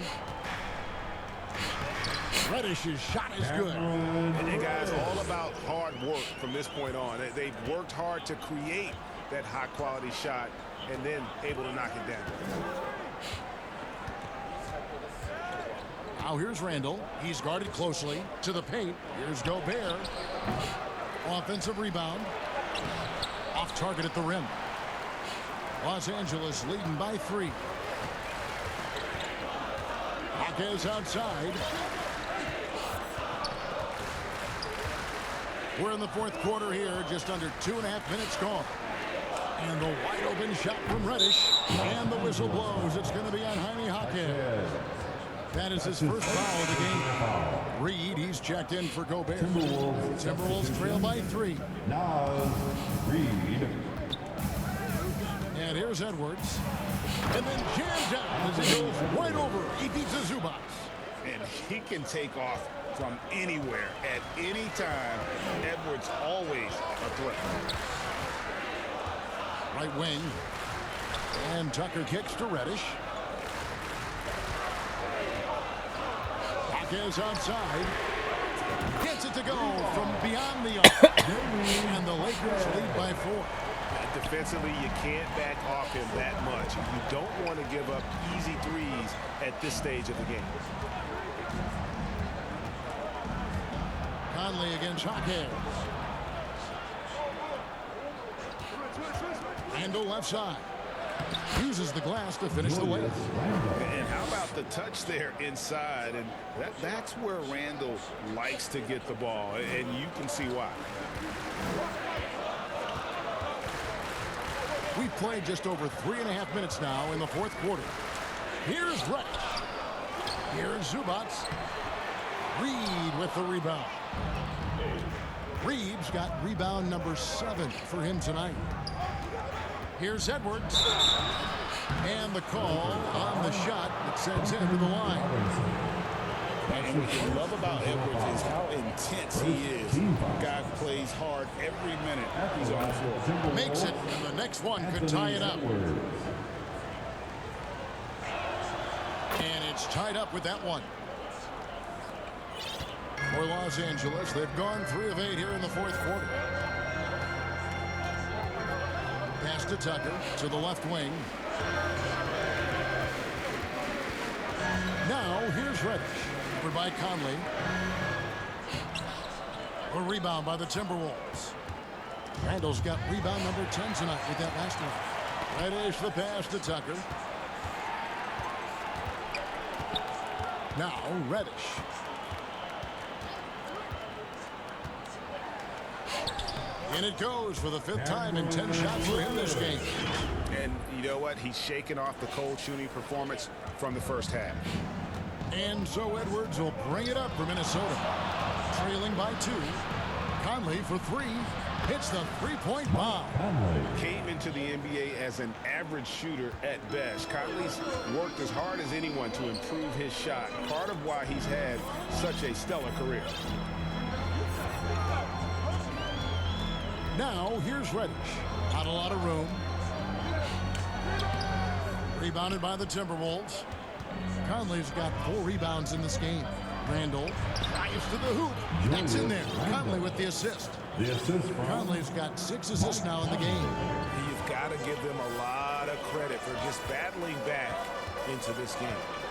Reddish's shot is good. And guys, all about hard work from this point on. They've worked hard to create that high-quality shot and then able to knock it down. Now here's Randall. He's guarded closely to the paint. Here's Gobert. Offensive rebound. Off target at the rim. Los Angeles leading by 3. Jaquez outside. We're in the fourth quarter here, just under 2.5 minutes gone. And the wide open shot from Reddish. And the whistle blows. It's going to be on Jaime Jaquez. That is his first foul of the game. Reed, he's checked in for Gobert. Timberwolves trail by 3. Now Reed. And here's Edwards. And then jammed down as he goes right over Ivica Zubac. And he can take off from anywhere at any time. Edwards always a threat. Right wing. And Tucker kicks to Reddish. Jaquez outside. Gets it to go from beyond the arc. And the Lakers lead by 4. Defensively, you can't back off him that much. You don't want to give up easy threes at this stage of the game. Conley against Jaquez. Randall left side. Uses the glass to finish the way. And how about the touch there inside? And that's where Randall likes to get the ball, and you can see why. We've played just over 3.5 minutes now in the fourth quarter. Here's Reddish. Here's Zubats. Reed with the rebound. Reeves got rebound number 7 for him tonight. Here's Edwards. And the call on the shot that sends him to the line. And what you love about Edwards is how intense he is. Guy plays hard every minute he's on the floor. Makes it, and the next one could tie it up. And it's tied up with that one. For Los Angeles, they've gone 3 of 8 here in the fourth quarter. Pass to Tucker to the left wing. Now here's Reddish. Over by Conley. A rebound by the Timberwolves. Randall's got rebound number 10 tonight with that last one. Reddish the pass to Tucker. Now Reddish. And it goes for the 5th time in 10 shots for him this game. And you know what? He's shaking off the cold shooting performance from the first half. And so Edwards will bring it up for Minnesota. Trailing by 2. Conley for 3. Hits the three-point bomb. Came into the NBA as an average shooter at best. Conley's worked as hard as anyone to improve his shot. Part of why he's had such a stellar career. Now here's Reddish. Not a lot of room. Rebounded by the Timberwolves. Conley's got 4 rebounds in this game. Randall drives to the hoop. That's in there. Conley with the assist. Conley's got 6 assists now in the game. You've got to give them a lot of credit for just battling back into this game.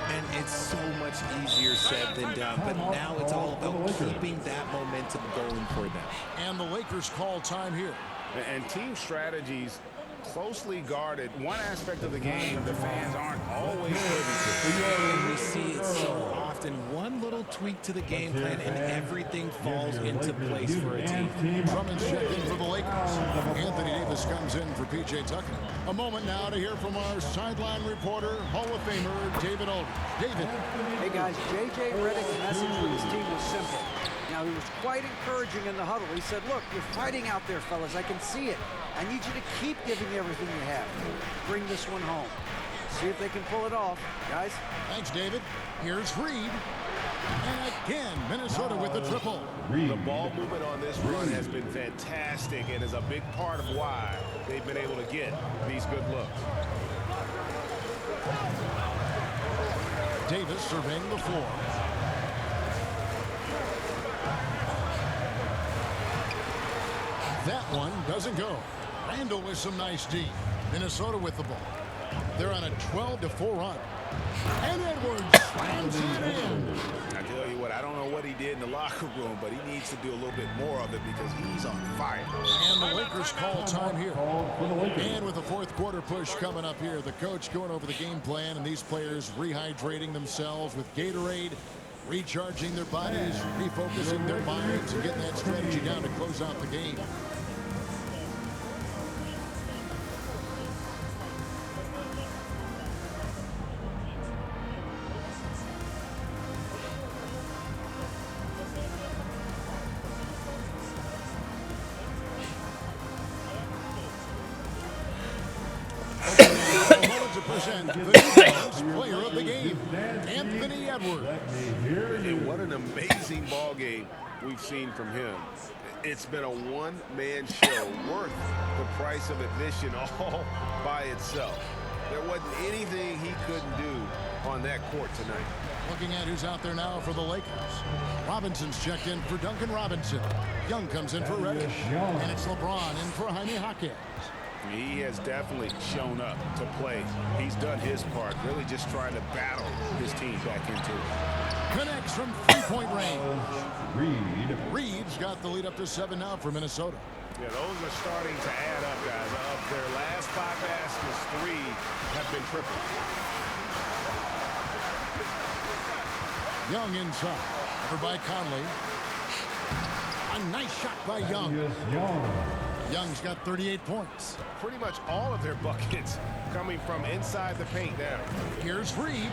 And it's so much easier said than done, but now it's all about keeping that momentum going for them. And the Lakers call time here. And team strategies closely guarded. One aspect of the game the fans aren't always privy to. And we see it so often. One little tweak to the game plan and everything falls into place for a team. Drummond's checked in for the Lakers. Anthony Davis comes in for P.J. Tucker. A moment now to hear from our sideline reporter, Hall of Famer David Aldridge. David. Hey guys, J.J. Redick's message for this team was simple. Now, he was quite encouraging in the huddle. He said, look, you're fighting out there, fellas. I can see it. I need you to keep giving everything you have. Bring this one home. See if they can pull it off, guys. Thanks, David. Here's Reed. And again, Minnesota with the triple. The ball movement on this run has been fantastic and is a big part of why they've been able to get these good looks. Davis surveying the floor. That one doesn't go. Randall with some nice D. Minnesota with the ball. They're on a 12-4 run. And Edwards slams it in. I tell you what, I don't know what he did in the locker room, but he needs to do a little bit more of it because he's on fire. And the Lakers call time here. And with the fourth quarter push coming up here, the coach going over the game plan and these players rehydrating themselves with Gatorade, recharging their bodies, refocusing their minds, and getting that strategy down to close out the game. Present the defense player of the game, Anthony Edwards. And what an amazing ball game we've seen from him. It's been a one-man show worth the price of admission all by itself. There wasn't anything he couldn't do on that court tonight. Looking at who's out there now for the Lakers. Robinson's checked in for Duncan Robinson. Young comes in for Reddish. And it's LeBron in for Jaime Jaquez. He has definitely shown up to play. He's done his part, really just trying to battle his team back into it. Connects from three-point range. Reed's got the lead up to 7 now for Minnesota. Yeah, those are starting to add up, guys. Of their last 5 baskets, 3 have been triple. Young inside. Over by Conley. A nice shot by Young. Young's got 38 points. Pretty much all of their buckets coming from inside the paint now. Here's Reed.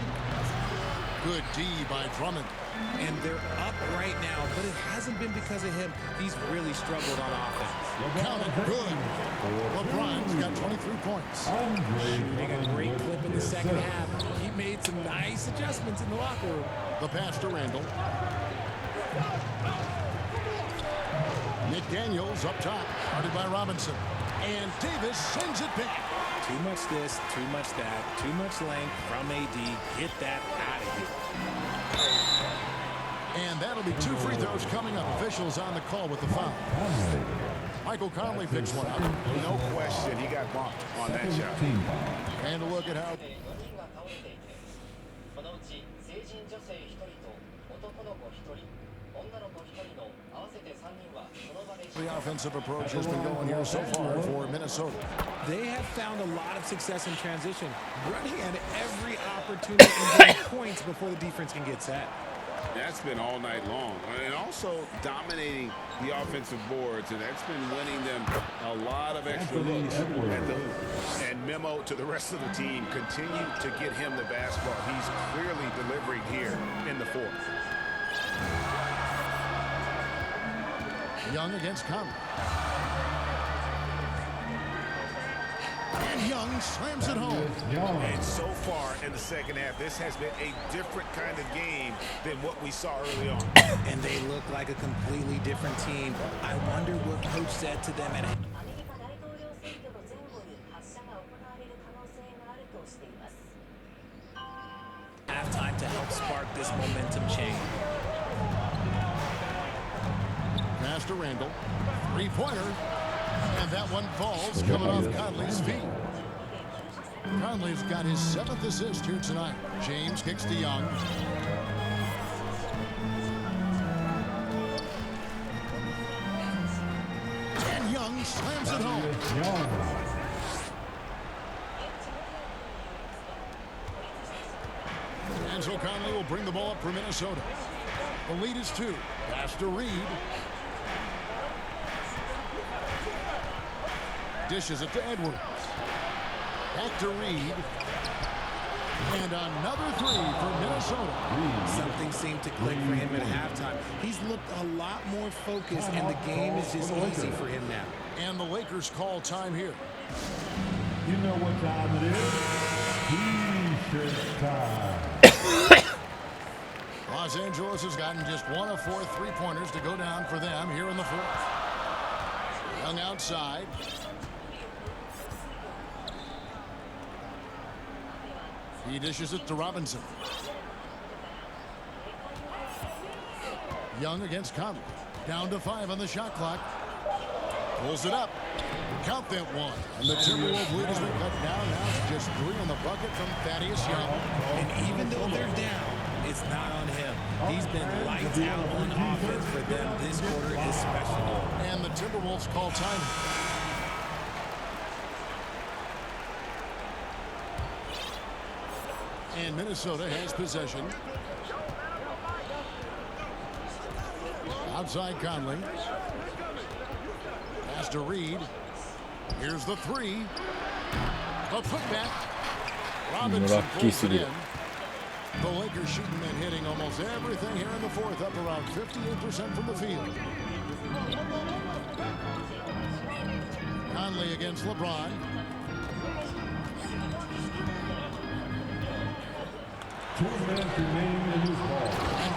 Good D by Drummond. And they're up right now, but it hasn't been because of him. He's really struggled on offense. Counted good. LeBron's got 23 points. Shooting a great clip in the second half. He made some nice adjustments in the locker room. The pass to Randall. McDaniels up top, guarded by Robinson. And Davis sends it back. Too much this, too much that, too much length from AD. Get that out of here. And that'll be 2 free throws coming up. Officials on the call with the foul. Michael Conley picks one up. No question, he got bumped on that shot. And a look at how the offensive approach has been going here so far for Minnesota. They have found a lot of success in transition, running at every opportunity and getting points before the defense can get set. That's been all night long. And also dominating the offensive boards, and that's been winning them a lot of extra looks at the hoop. And memo to the rest of the team, continue to get him the basketball. He's clearly delivering here in the fourth. Young against Conley. And Young slams it home. And so far in the second half, this has been a different kind of game than what we saw early on. And they look like a completely different team. I wonder what coach said to them at halftime to help spark this momentum change. Pass to Randall. Three-pointer. And that one falls, coming off Conley's feet. Conley's got his 7th assist here tonight. James kicks to Young. And Young slams it home. And so Conley will bring the ball up for Minnesota. The lead is 2. Pass to Reed. Dishes it to Edwards. Back to Reed. And another 3 for Minnesota. Something seemed to click for him at halftime. He's looked a lot more focused, and the game is just easy for him now. And the Lakers call time here. You know what time it is? T-shirt time. Los Angeles has gotten just 1 of 4 3-pointers to go down for them here in the fourth. Young outside. He dishes it to Robinson. Young against Conley. Down to 5 on the shot clock. Pulls it up. Count that one. And the Timberwolves lead as we cut down. Now it's just 3 on the bucket from Thaddeus Young. And even though they're down, it's not on him. He's been lights out on offense for them this quarter especially. And the Timberwolves call time. And Minnesota has possession. Outside Conley. Pass to Reed. Here's the 3. A putback. Robinson pulls it in. The Lakers shooting and hitting almost everything here in the fourth, up around 58% from the field. Conley against LeBron. And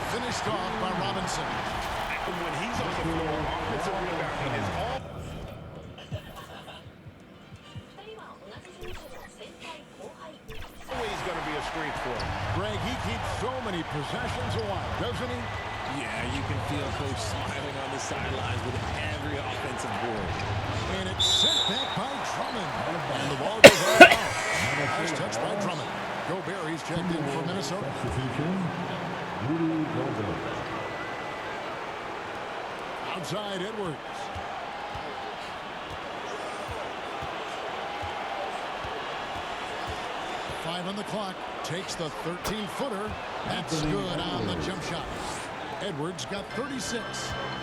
finished off by Robinson. When he's on the floor, offensive rebounding is all. Always going to be a strength for him. Greg, he keeps so many possessions alive, doesn't he? Yeah, you can feel Coach smiling on the sidelines with every offensive board. And it's sent back by Drummond. And the ball goes out. Nice touch by Drummond. Gobert, he's checked in for Minnesota. Outside Edwards. Five on the clock. Takes the 13-footer. That's good on the jump shot. Edwards got 36.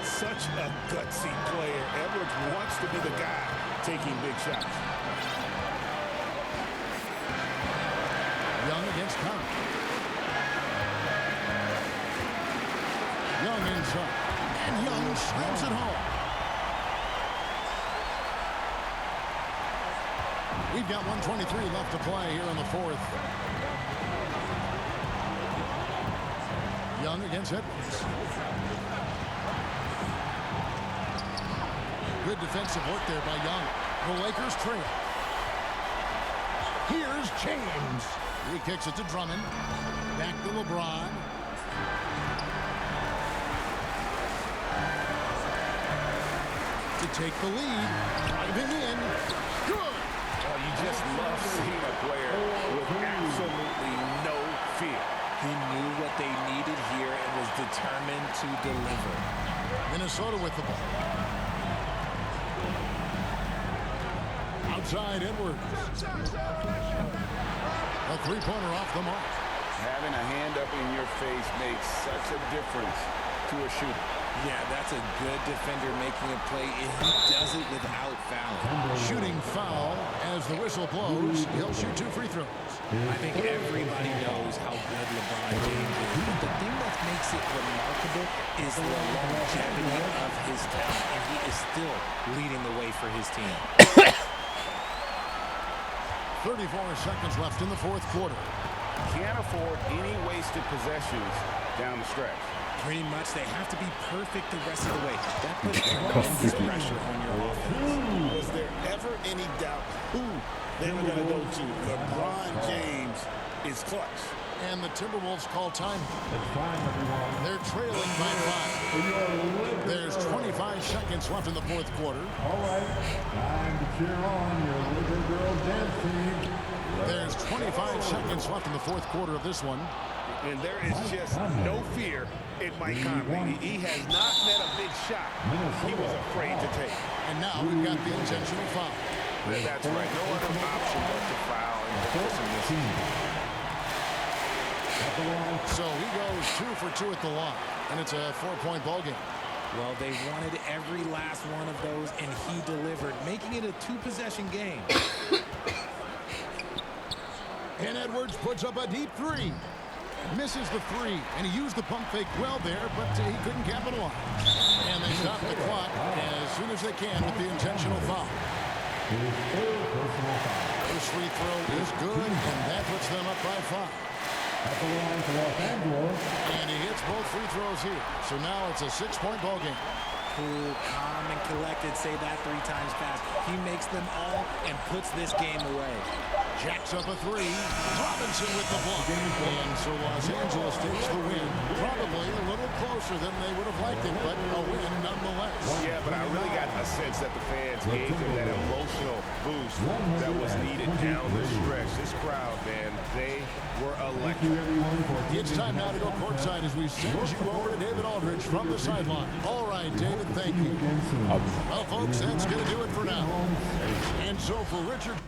Such a gutsy player. Edwards wants to be the guy taking big shots. Young against Conley. points up. And Young slams it home. We've got 1:23 left to play here in the fourth. Young against Edwards. Good defensive work there by Young. The Lakers trail. Here's James. He kicks it to Drummond. Back to LeBron. To take the lead. Driving in. Good. Well, you just love seeing a player with absolutely no fear. He knew what they needed here and was determined to deliver. Minnesota with the ball. Outside Edwards. A three-pointer off the mark. Having a hand up in your face makes such a difference to a shooter. Yeah, that's a good defender making a play, and he does it without fouling. Shooting foul as the whistle blows. He'll shoot 2 free throws. I think everybody knows how good LeBron James is, but the thing that makes it remarkable is the longevity of his talent, and he is still leading the way for his team. 34 seconds left in the fourth quarter. Can't afford any wasted possessions down the stretch. Pretty much, they have to be perfect the rest of the way. That puts tremendous pressure on your offense. Was there ever any doubt who they were going to go to? LeBron James is clutch. And the Timberwolves call time. They're trailing by 5. There's 25 seconds left in the fourth quarter. All right, time to cheer on your little girl dance team. There's 25 seconds left in the fourth quarter of this one. And there is just no fear in Mike Conley. He has not met a big shot he was afraid to take. And now we've got the intentional foul. That's right. No other option but to foul and forcing this. So he goes 2 for 2 at the line. And it's a 4-point ball game. Well, they wanted every last one of those, and he delivered, making it a 2-possession game. And Edwards puts up a deep 3. Misses the 3, and he used the pump fake well there, but he couldn't capitalize. And they stop the clock as soon as they can with the intentional foul. First free throw is good, and that puts them up by 5. At the line for Los Angeles. And he hits both free throws here. So now it's a 6-point ball game. Cool, calm, and collected. Say that 3 times fast. He makes them all and puts this game away. Jacks up a 3. Robinson with the block. And so Los Angeles takes the win. Probably a little closer than they would have liked it, but a win nonetheless. Yeah, but I really got a sense that the fans gave him that emotional boost that was needed down the stretch. This crowd, man, they were electric. It's time now to go courtside as we send you over to David Aldridge from the sideline. All right, David, thank you. Well, folks, that's going to do it for now. And so for Richard...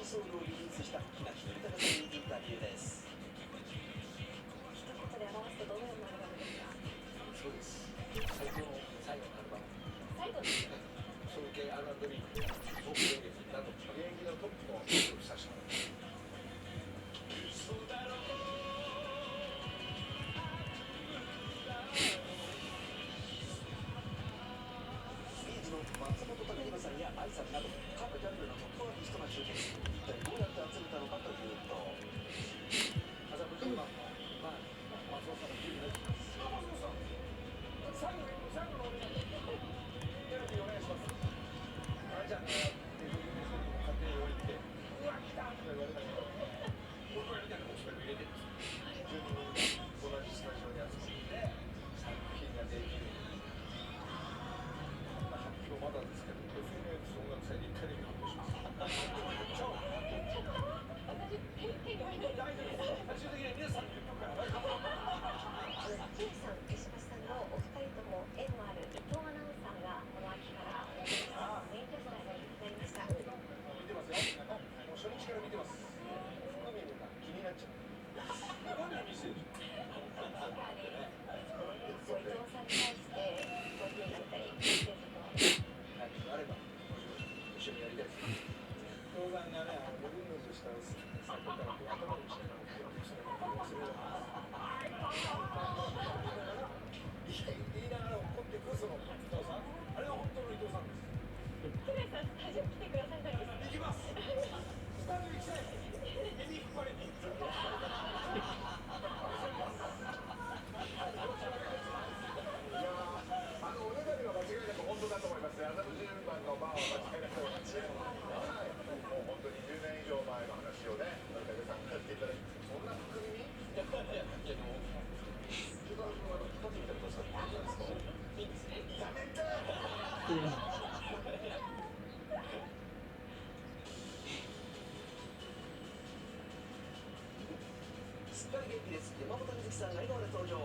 ソウルをリリースした木梨憲武さんにインタビューです。一言で表すとどのようなアルバムですか？そうです。最後のアルバム。最後です。総計 R&B、トークレゲエなど現役のトップを記録したしまう。松本隆弘さんや愛さんなど各ジャンルのトップアーティストが集結。一体どうやって集めたのかというと、麻布10番の松尾さんの10です。松尾さん、最後のお願い。テレビお願いします。あれじゃん、勝手に降りて、うわ、来たとか言われたけど、僕らみたいなものを入れてるんです。10人同じスタジオに集まって作品ができる。まだですけど、FNX 音楽祭で1回だけ発表します。大丈夫です。最終的に皆さんの曲から。秋吉さん、手島さんのお二人とも縁のある伊藤アナウンサーがこの秋からメインキャスターになりました。見てますよ。もう初日から見てます。福民が気になっちゃう。何見せる？伊藤さんに対してご意見だったり、あれば一緒にやりたいです。教団がね、ルールとした最初から頭にしてる言いながら怒ってくるその伊藤さん、あれは本当の伊藤さんです。クレイさん、スタジオ来てくださいたいです。行きます。スタジオ行きたい。エビ含まれていい。おねだりは間違いなく本当だと思います。麻布10番のバーは間違いなくもう本当に10年以上前の話をね、武さんからしていただいて、そんな含みにいやでも伊藤君は一つ見たことしたらいいじゃないですか。いいんですね。やめてすっかり元気です。山本美月さん、笑顔で登場。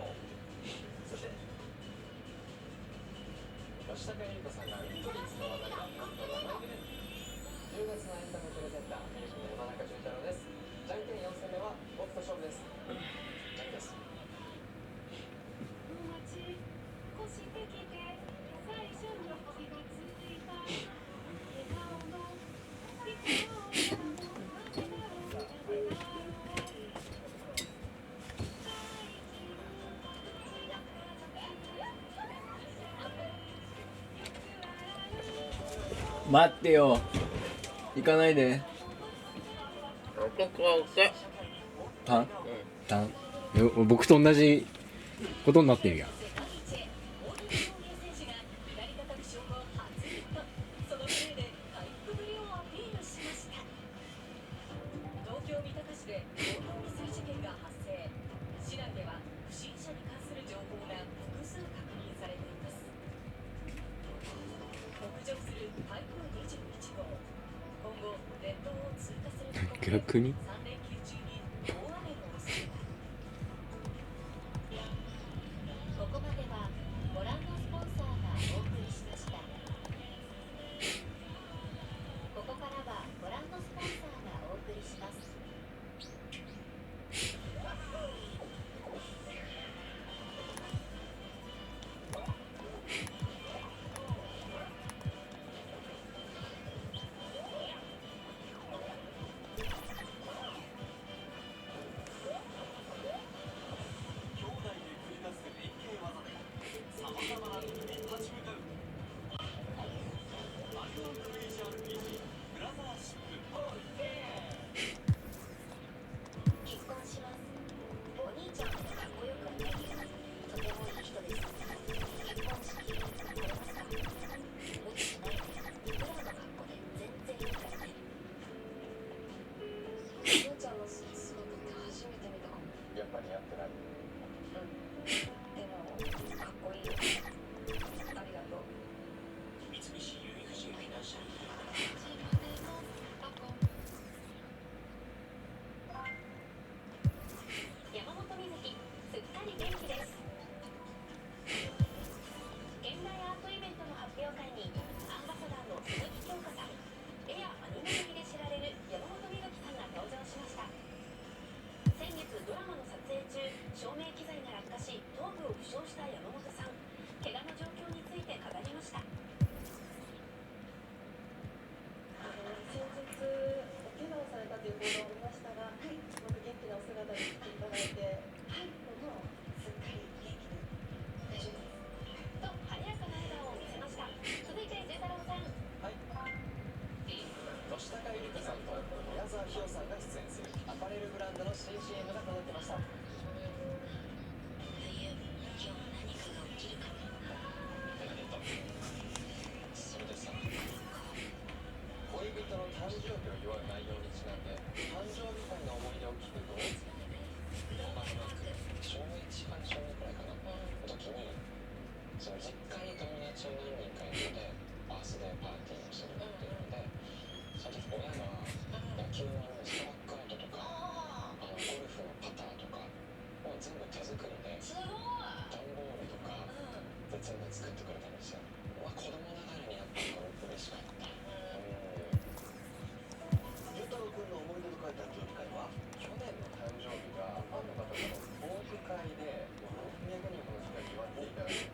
そして吉高由里子さんが1個に使われたなんと7位で10月のエンタメプレゼンター、山中俊太郎です。じゃんけん4戦目は僕と勝負です。じゃんけんです。待ってよ、行かないで。タン僕と同じことになってるやん。逆に宮沢ひよさんが出演するアパレルブランドの新 CM が届きました。それでさ、恋人の誕生日を祝う内容にちなんで誕生日会の思い出を聞くと、小1から小2くらいかなの時に、その実家に友達を何人か呼んでバースデーパーティーをするっていうので、その時親が野球のストラックアウトとかゴルフのパターとかを全部手作りで段ボールとか全部作ってくれたんですよ。子供ながらにやっぱり嬉しかった。ゆうたろうくんの思い出と書いた記念会は、去年の誕生日がファンの方とのトーク会で何百人もの人が祝っていただいて、す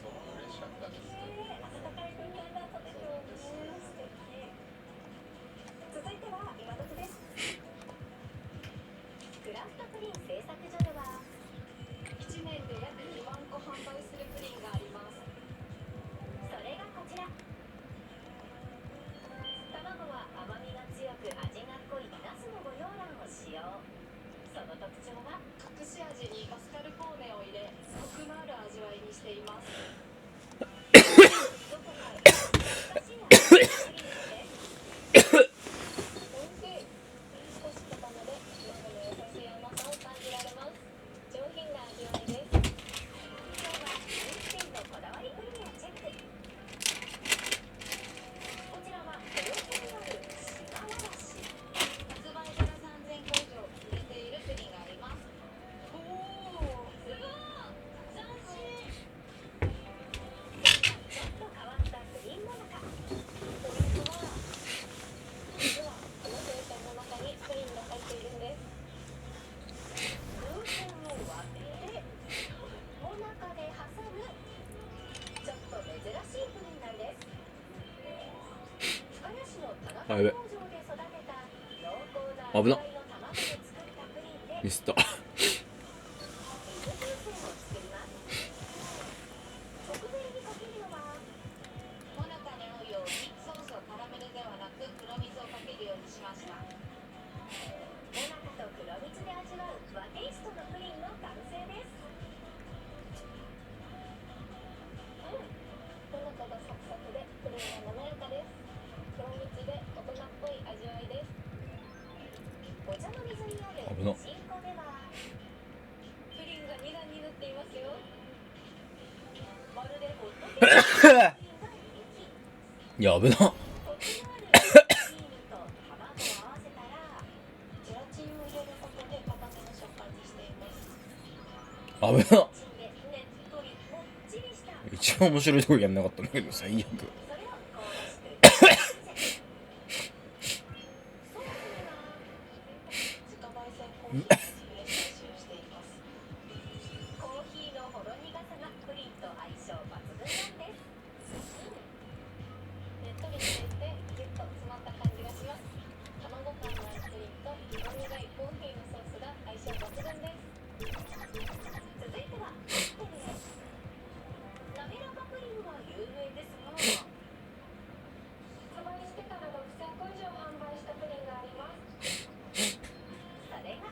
ごく嬉しかったです。温かい空間がとても素敵。続いては今時です。クラフトプリン製作所では1年で約2万個販売するプリンがあります。それがこちら。卵は甘みが強く味が濃いナスの御養卵を使用。その特徴は隠し味にマスカルポーネを入れ、コクのある味わいにしています。どこか難しい味わいのプリンです。おいしい。少し固めで卵の優しい甘さを感じられます。上品な味わいです。今日は人気店のこだわりプリンをチェック。こちらは豊洲にある島わらし。発売から3000個以上売れているプリンがあります。おお、すごい斬新。ちょっと変わったプリンもなか。ポイントは、実はこの風船の中にプリンが入っているんです。風船を割ってもなかで挟む、ちょっと珍しいプリンなんです。深谷市の田中工場で育てた濃厚な味わいの卵で作ったプリンでミスった。水風船を作ります。特別にかけるのは、もなかに合うようにソースをカラメルではなく黒蜜をかけるようにしました。もなかと黒蜜で味わう和テイストのプリンの完成です。もなかがサクサクでプリンが滑らかです。黒蜜で大人っぽい味わいです。お茶の水にある危な新子ではプリンが2段になっていますよ。まるでホットケーキのプリンが人気。やべな。コクのあるクリームと卵を合わせたらゼラチンを入れることで固めの食感にしています。危な。ゼラチンでねっとりもっちりした一番面白いとこやんなかったんだけど最悪。それを香ばしくソースには自家焙煎コーヒーで使用しています。コーヒーのほろ苦さがプリンと相性抜群なんです。ねっとりしていてギュッと詰まった感じがします。卵感のあるプリンとほろ苦いコーヒーのソースが相性抜群です。続いてはカクテルです。滑らかプリンは有名ですが、発売してから6000個以上販売したプリンがあります。それが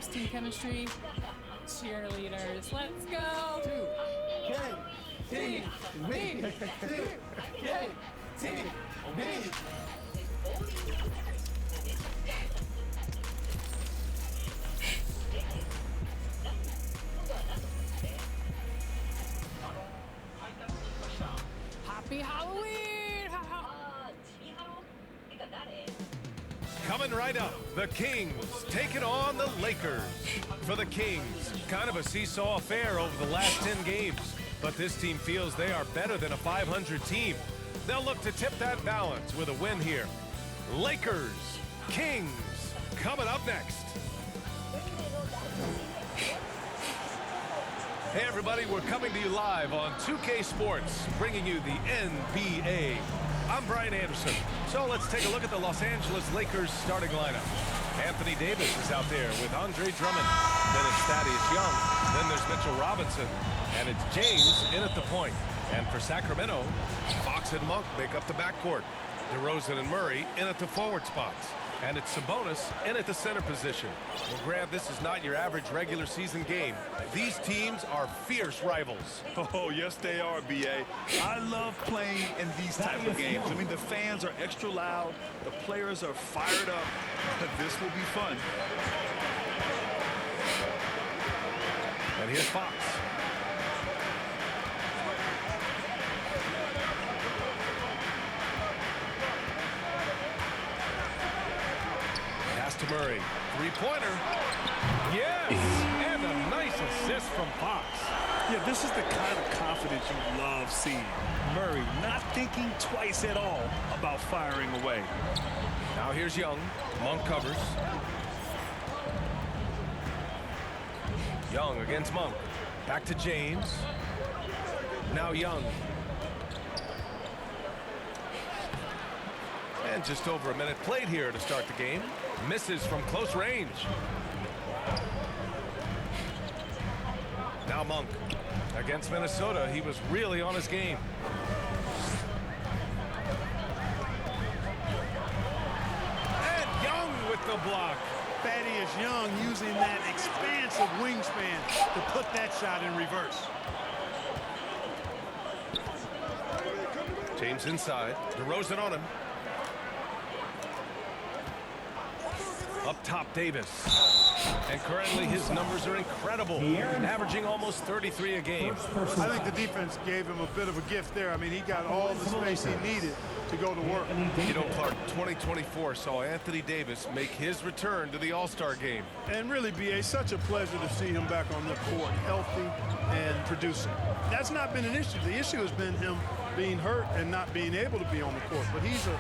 Fox team chemistry. Cheerleaders, let's go! Happy Halloween! Coming right up, the Kings taking on the Lakers. For the Kings, kind of a seesaw affair over the last 10 games. But this team feels they are better than a 500 team. They'll look to tip that balance with a win here. Lakers, Kings, coming up next. Hey everybody, we're coming to you live on 2K Sports, bringing you the NBA. I'm Brian Anderson. So let's take a look at the Los Angeles Lakers starting lineup. Anthony Davis is out there with Andre Drummond. Then it's Thaddeus Young. Then there's Mitchell Robinson. And it's James in at the point. And for Sacramento, Fox and Monk make up the backcourt. DeRozan and Murray in at the forward spots. And it's Sabonis in at the center position. Well, Grant, this is not your average regular season game. These teams are fierce rivals. Oh, yes, they are, B.A. I love playing in these type of games. I mean, the fans are extra loud. The players are fired up. This will be fun. And here's Fox. Pass to Murray. Three-pointer. Yes! And a nice assist from Fox. Yeah, this is the kind of confidence you love seeing. Murray not thinking twice at all about firing away. Now here's Young. Monk covers. Young against Monk. Back to James. Now Young. And just over a minute played here to start the game. Misses from close range. Now Monk. Against Minnesota, he was really on his game. And Young with the block. Thaddeus Young using that expansive wingspan to put that shot in reverse. James inside. DeRozan on him. Up top, Davis. And currently his numbers are incredible, averaging almost 33 a game. I think the defense gave him a bit of a gift there. I mean, he got all the space he needed to go to work. You know, Clark, 2024 saw Anthony Davis make his return to the All-Star game. And really, B.A., such a pleasure to see him back on the court, healthy and producing. That's not been an issue. The issue has been him being hurt and not being able to be on the court. But he's a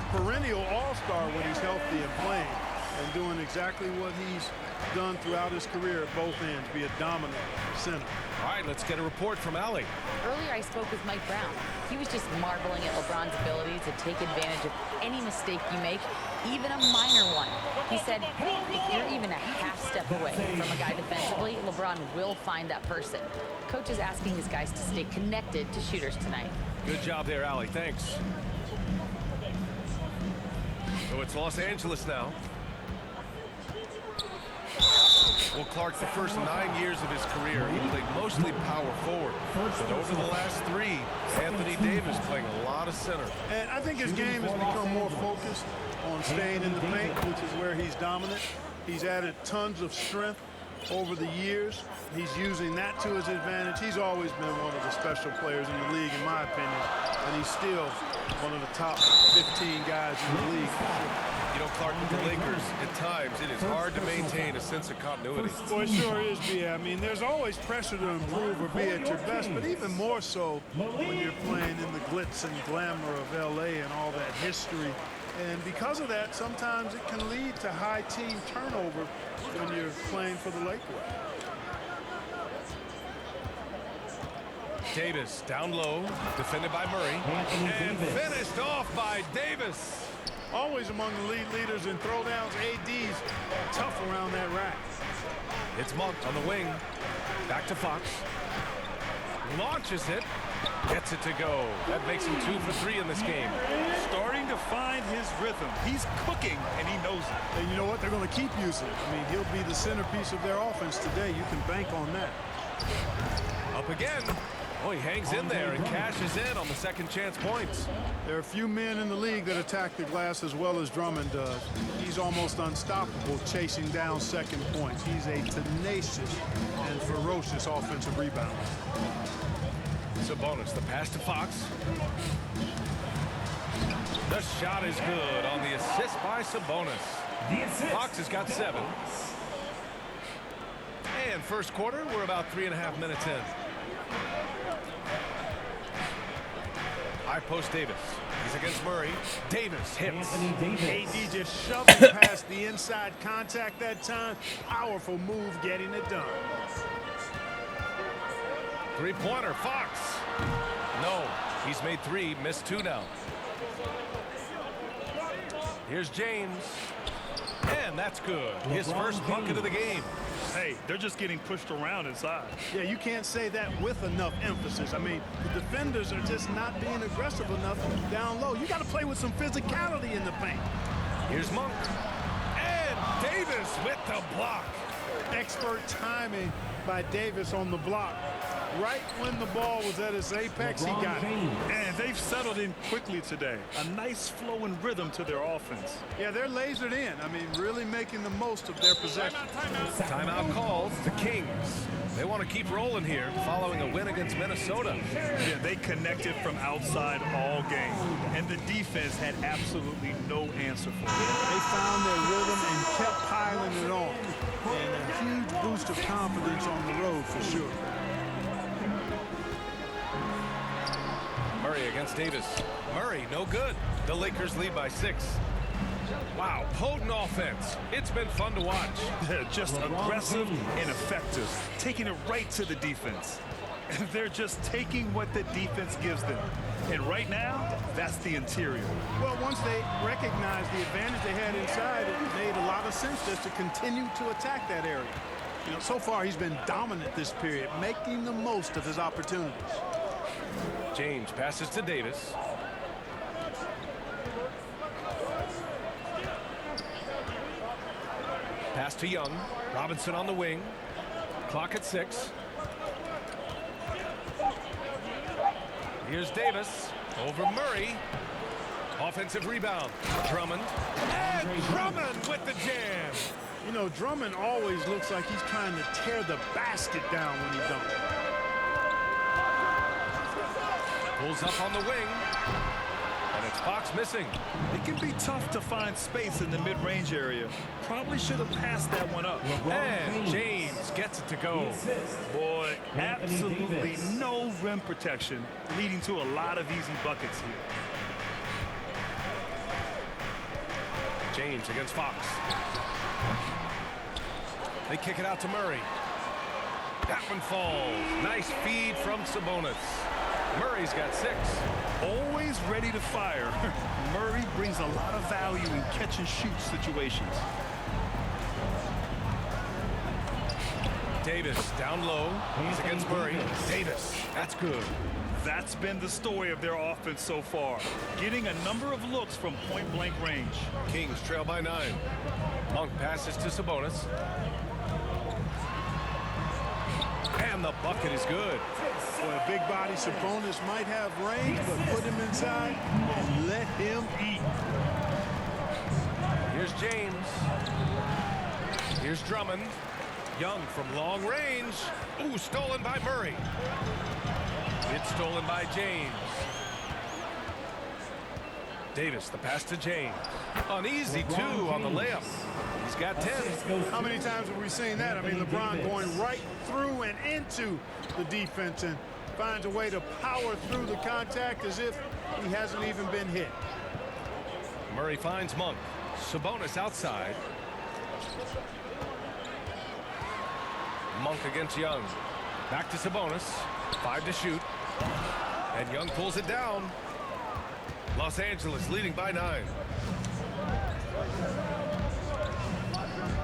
perennial All-Star when he's healthy and playing, and doing exactly what he's done throughout his career at both ends, be a dominant center. All right, let's get a report from Allie. Earlier, I spoke with Mike Brown. He was just marveling at LeBron's ability to take advantage of any mistake you make, even a minor one. He said, if you're even a half step away from a guy defensively, LeBron will find that person. Coach is asking his guys to stay connected to shooters tonight. Good job there, Allie. Thanks. So it's Los Angeles now. Well, Clark, the first 9 years of his career, he played mostly power forward. But over the last 3, Anthony Davis playing a lot of center. And I think his game has become more focused on staying in the paint, which is where he's dominant. He's added tons of strength over the years. He's using that to his advantage. He's always been one of the special players in the league, in my opinion. And he's still one of the top 15 guys in the league. You know, Clark, with the Lakers, at times it is hard to maintain a sense of continuity. Well, it sure is, B.A. I mean, there's always pressure to improve or be at your best, but even more so when you're playing in the glitz and glamour of L.A. and all that history. And because of that, sometimes it can lead to high team turnover when you're playing for the Lakers. Davis down low, defended by Murray, and finished off by Davis. Always among the lead leaders in throwdowns. AD's tough around that rack. It's Monk on the wing. Back to Fox. launches it, gets it to go. That makes him 2 for 3 in this game. Starting to find his rhythm. He's cooking, and he knows it. And you know what? They're going to keep using it. I mean, he'll be the centerpiece of their offense today. You can bank on that. Up again. Oh, he hangs in there and cashes in on the second chance points. There are a few men in the league that attack the glass as well as Drummond does. He's almost unstoppable chasing down second points. He's a tenacious and ferocious offensive rebounder. Sabonis, the pass to Fox. The shot is good on the assist by Sabonis. Fox has got 7. And first quarter, we're about 3.5 minutes in. High post Davis. He's against Murray. Davis hits. AD just shoving past the inside contact that time. Powerful move getting it done. Three-pointer, Fox. No, he's made 3, missed 2 now. Here's James. And that's good. His first bucket of the game. Hey, they're just getting pushed around inside. Yeah, you can't say that with enough emphasis. I mean, the defenders are just not being aggressive enough down low. You got to play with some physicality in the paint. Here's Monk. And Davis with the block. Expert timing by Davis on the block. Right when the ball was at its apex, he got it. And they've settled in quickly today. A nice flow and rhythm to their offense. Yeah, they're lasered in. I mean, really making the most of their possession. Timeout called. The Kings. They want to keep rolling here following a win against Minnesota. Yeah, they connected from outside all game. And the defense had absolutely no answer for it. They found their rhythm and kept piling it on. And a huge boost of confidence on the road for sure. Murray against Davis. Murray, no good. The Lakers lead by 6. Wow, potent offense. It's been fun to watch. Just aggressive and effective, taking it right to the defense. And they're just taking what the defense gives them. And right now, that's the interior. Well, once they recognized the advantage they had inside, it made a lot of sense just to continue to attack that area. You know, so far he's been dominant this period, making the most of his opportunities. James passes to Davis. Pass to Young. Robinson on the wing. Clock at 6. Here's Davis over Murray. Offensive rebound. Drummond. And Drummond with the jam. You know, Drummond always looks like he's trying to tear the basket down when he dunks. Pulls up on the wing. And it's Fox missing. It can be tough to find space in the mid-range area. Probably should have passed that one up. And James gets it to go. Boy, absolutely no rim protection, leading to a lot of easy buckets here. James against Fox. They kick it out to Murray. That one falls. Nice feed from Sabonis. Murray's got 6. Always ready to fire. Murray brings a lot of value in catch-and-shoot situations. Davis down low. He's against Murray. Davis. That's good. That's been the story of their offense so far. Getting a number of looks from point-blank range. Kings trail by 9. Monk passes to Sabonis. And the bucket is good. Boy, a big body Sabonis might have range, but put him inside and let him eat. Here's James. Here's Drummond. Young from long range. Ooh, stolen by Murray. It's stolen by James. Davis, the pass to James. An easy 2 on the layup. He's got 10. How many times have we seen that? I mean, LeBron going right through and into the defense and finds a way to power through the contact as if he hasn't even been hit. Murray finds Monk. Sabonis outside. Monk against Young. Back to Sabonis. 5 to shoot. And Young pulls it down. Los Angeles leading by 9.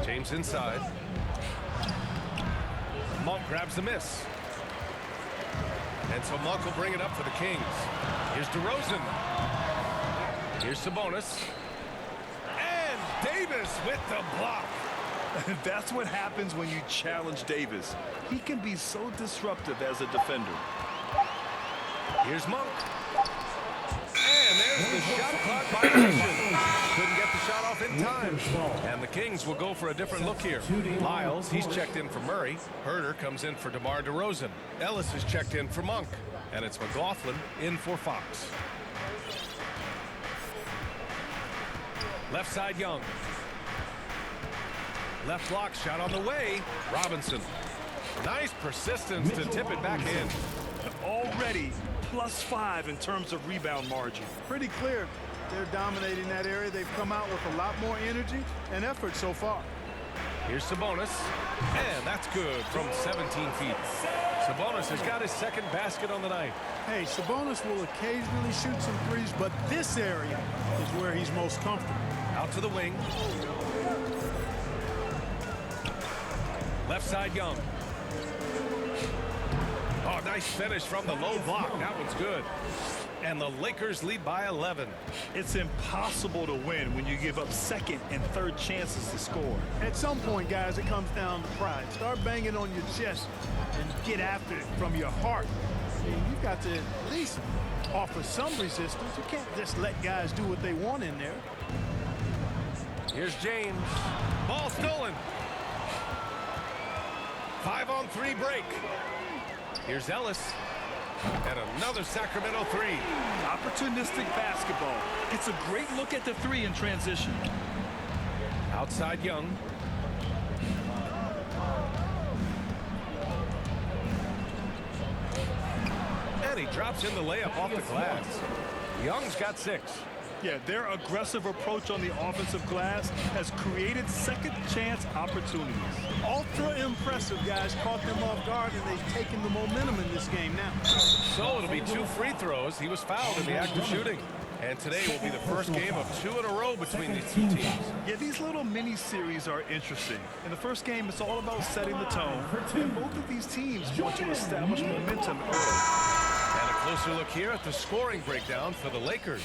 James inside. Monk grabs the miss. And so Monk will bring it up for the Kings. Here's DeRozan. Here's Sabonis. And Davis with the block. That's what happens when you challenge Davis. He can be so disruptive as a defender. Here's Monk. And there's the shot clock violation. Couldn't get the shot off in time. And the Kings will go for a different look here. Lyles, he's checked in for Murray. Herter comes in for DeMar DeRozan. Ellis is checked in for Monk. And it's McLaughlin in for Fox. Left side, Young. Left block shot on the way. Robinson. Nice persistence to tip it back in. Already +5 in terms of rebound margin. Pretty clear. They're dominating that area. They've come out with a lot more energy and effort so far. Here's Sabonis. And that's good from 17 feet. Sabonis has got his second basket on the night. Hey, Sabonis will occasionally shoot some threes, but this area is where he's most comfortable. Out to the wing. Left side, Young. Oh, nice finish from the low block. That one's good. And the Lakers lead by 11. It's impossible to win when you give up second and third chances to score. At some point, guys, it comes down to pride. Start banging on your chest and get after it from your heart. You've got to at least offer some resistance. You can't just let guys do what they want in there. Here's James. Ball stolen. 5-on-3 break. Here's Ellis. And another Sacramento three. Opportunistic basketball. It's a great look at the three in transition. Outside Young. And he drops in the layup off the glass. Young's got 6. Yeah, their aggressive approach on the offensive glass has created second chance opportunities. Ultra impressive, guys. Caught them off guard, and they've taken the momentum in this game now. So it'll be 2 free throws. He was fouled in the act of shooting. And today will be the first game of 2 in a row between these two teams. Yeah, these little mini-series are interesting. In the first game, it's all about setting the tone. And both of these teams want to establish momentum early. And a closer look here at the scoring breakdown for the Lakers.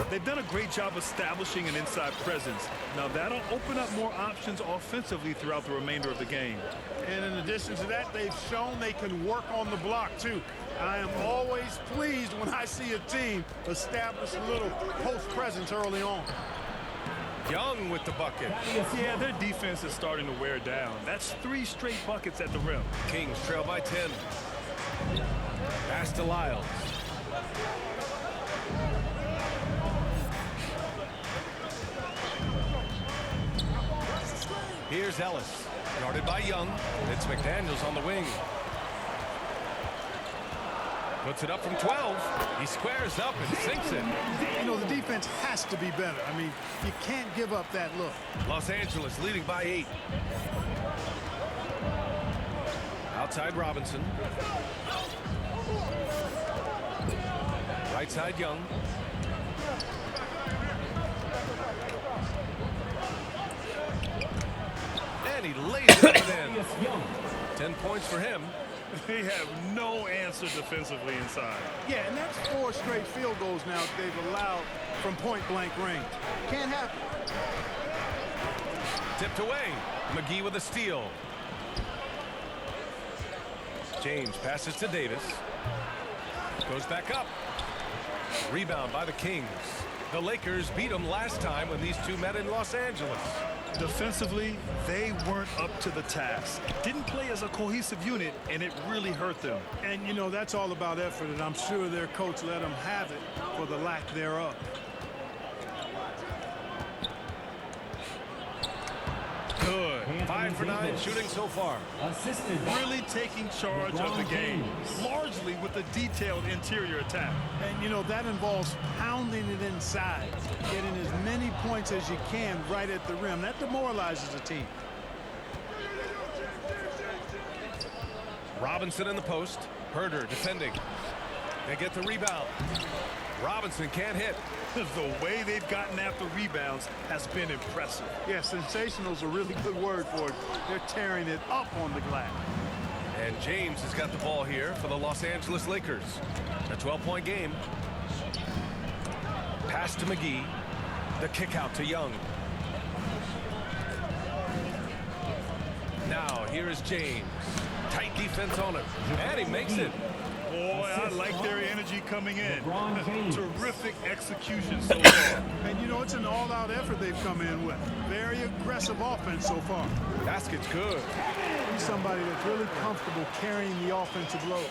They've done a great job establishing an inside presence. Now that'll open up more options offensively throughout the remainder of the game. And in addition to that, they've shown they can work on the block too. I am always pleased when I see a team establish a little post presence early on. Young with the bucket. Yeah, their defense is starting to wear down. That's 3 straight buckets at the rim. Kings trail by 10. Pass to Lyles. Here's Ellis, guarded by Young. It's McDaniels on the wing. Puts it up from 12. He squares up and sinks it. You know, the defense has to be better. I mean, you can't give up that look. Los Angeles leading by 8. Outside Robinson. Right side Young. And he lays it up and in. 10 points for him. They have no answer defensively inside. Yeah, and that's 4 straight field goals now they've allowed from point-blank range. Can't happen. Tipped away. McGee with a steal. James passes to Davis. Goes back up. Rebound by the Kings. The Lakers beat them last time when these two met in Los Angeles. Defensively, they weren't up to the task. Didn't play as a cohesive unit, and it really hurt them. And, you know, that's all about effort, and I'm sure their coach let them have it for the lack thereof. Good. 5 for 9 shooting so far. Really taking charge of the game, largely with a detailed interior attack. And, you know, that involves pounding it inside, getting as many points as you can right at the rim. That demoralizes a team. Robinson in the post. Herter defending. They get the rebound. Robinson can't hit. The way they've gotten after rebounds has been impressive. Yeah, sensational is a really good word for it. They're tearing it up on the glass. And James has got the ball here for the Los Angeles Lakers. A 12-point game. Pass to McGee. The kick out to Young. Now here is James. Tight defense on him. And he makes it. Boy, I like their energy coming in. Terrific execution so far. And you know, it's an all-out effort they've come in with. Very aggressive offense so far. Basket's good. He's somebody that's really comfortable carrying the offensive load.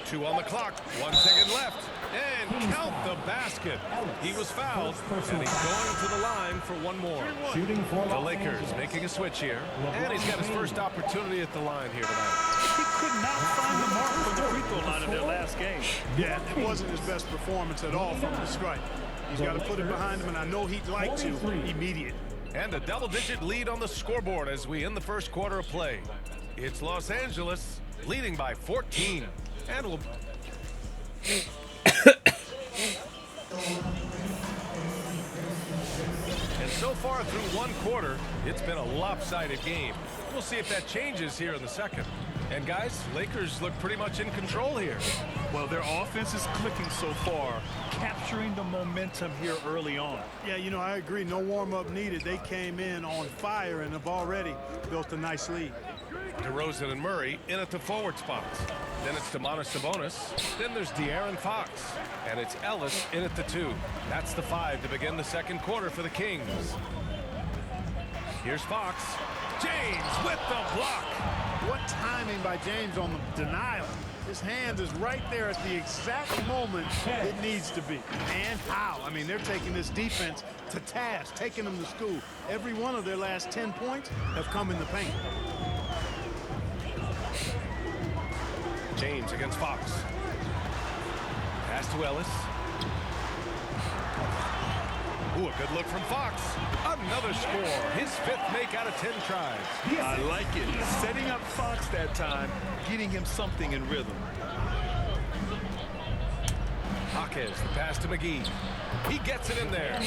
2 on the clock. 1 second left. And count the basket. He was fouled, and he's going to the line for one more. The Lakers making a switch here. And he's got his first opportunity at the line here tonight. He could not find the mark from the free throw line in their last game. Yeah, it wasn't his best performance at all from the stripe. He's got to put it behind him, and I know he'd like to immediate. And a double-digit lead on the scoreboard as we end the first quarter of play. It's Los Angeles leading by 14. And we'll... And so far through one quarter, it's been a lopsided game. We'll see if that changes here in the second. And guys, Lakers look pretty much in control here. Well, their offense is clicking so far, capturing the momentum here early on. Yeah, you know, I agree. No warm-up needed. They came in on fire and have already built a nice lead. DeRozan and Murray in at the forward spots. Then it's Domantas Sabonis. Then there's De'Aaron Fox. And it's Ellis in at the 2. That's the 5 to begin the second quarter for the Kings. Here's Fox. James with the block. What timing by James on the denial. His hand is right there at the exact moment it needs to be. And how? I mean, they're taking this defense to task, taking them to school. Every one of their last 10 points have come in the paint. James against Fox. Pass to Ellis. Ooh, a good look from Fox. Another score. His 5th make out of 10 tries. I like it. Setting up Fox that time, getting him something in rhythm. Jaquez, the pass to McGee. He gets it in there.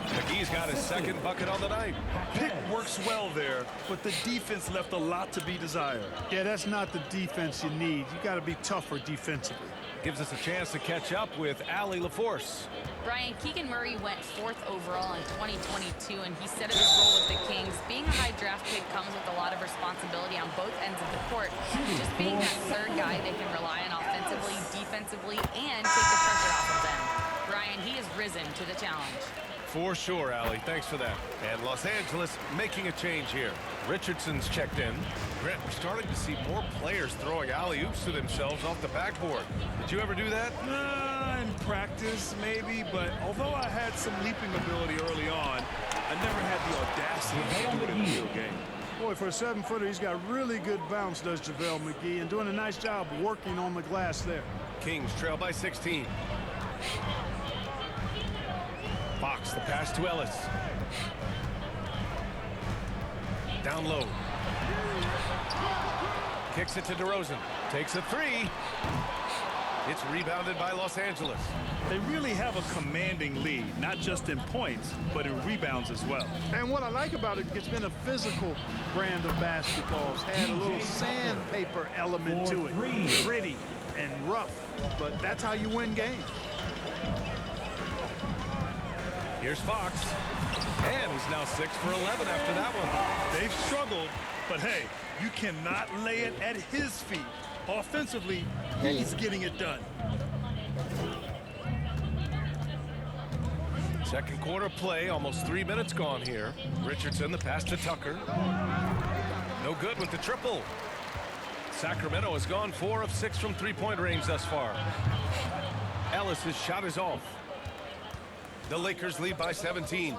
McGee's got his 2nd bucket on the night. Pick works well there, but the defense left a lot to be desired. Yeah, that's not the defense you need. You got to be tougher defensively. Gives us a chance to catch up with Allie LaForce. Brian, Keegan Murray went 4th overall in 2022, and he said of his role with the Kings, being a high draft pick comes with a lot of responsibility on both ends of the court. Just being that 3rd guy they can rely on offensively, defensively, and take the pressure off of them. Brian, he has risen to the challenge. For sure, Allie. Thanks for that. And Los Angeles making a change here. Richardson's checked in. Grant, we're starting to see more players throwing alley-oops to themselves off the backboard. Did you ever do that? In practice, maybe, but although I had some leaping ability early on, I never had the audacity to do it in the real game. Boy, for a 7-footer, he's got really good bounce, does JaVale McGee, and doing a nice job working on the glass there. Kings trail by 16. Fox, the pass to Ellis. Down low. Kicks it to DeRozan. Takes a 3. It's rebounded by Los Angeles. They really have a commanding lead, not just in points, but in rebounds as well. And what I like about it, it's been a physical brand of basketball. It's had a little sandpaper element to it. Gritty and rough, but that's how you win games. Here's Fox. And he's now 6 for 11 after that one. They've struggled, but hey, you cannot lay it at his feet. Offensively, he's getting it done. Second quarter play, almost 3 minutes gone here. Richardson, the pass to Tucker. No good with the triple. Sacramento has gone 4 of 6 from 3-point range thus far. Ellis' shot is off. The Lakers lead by 17.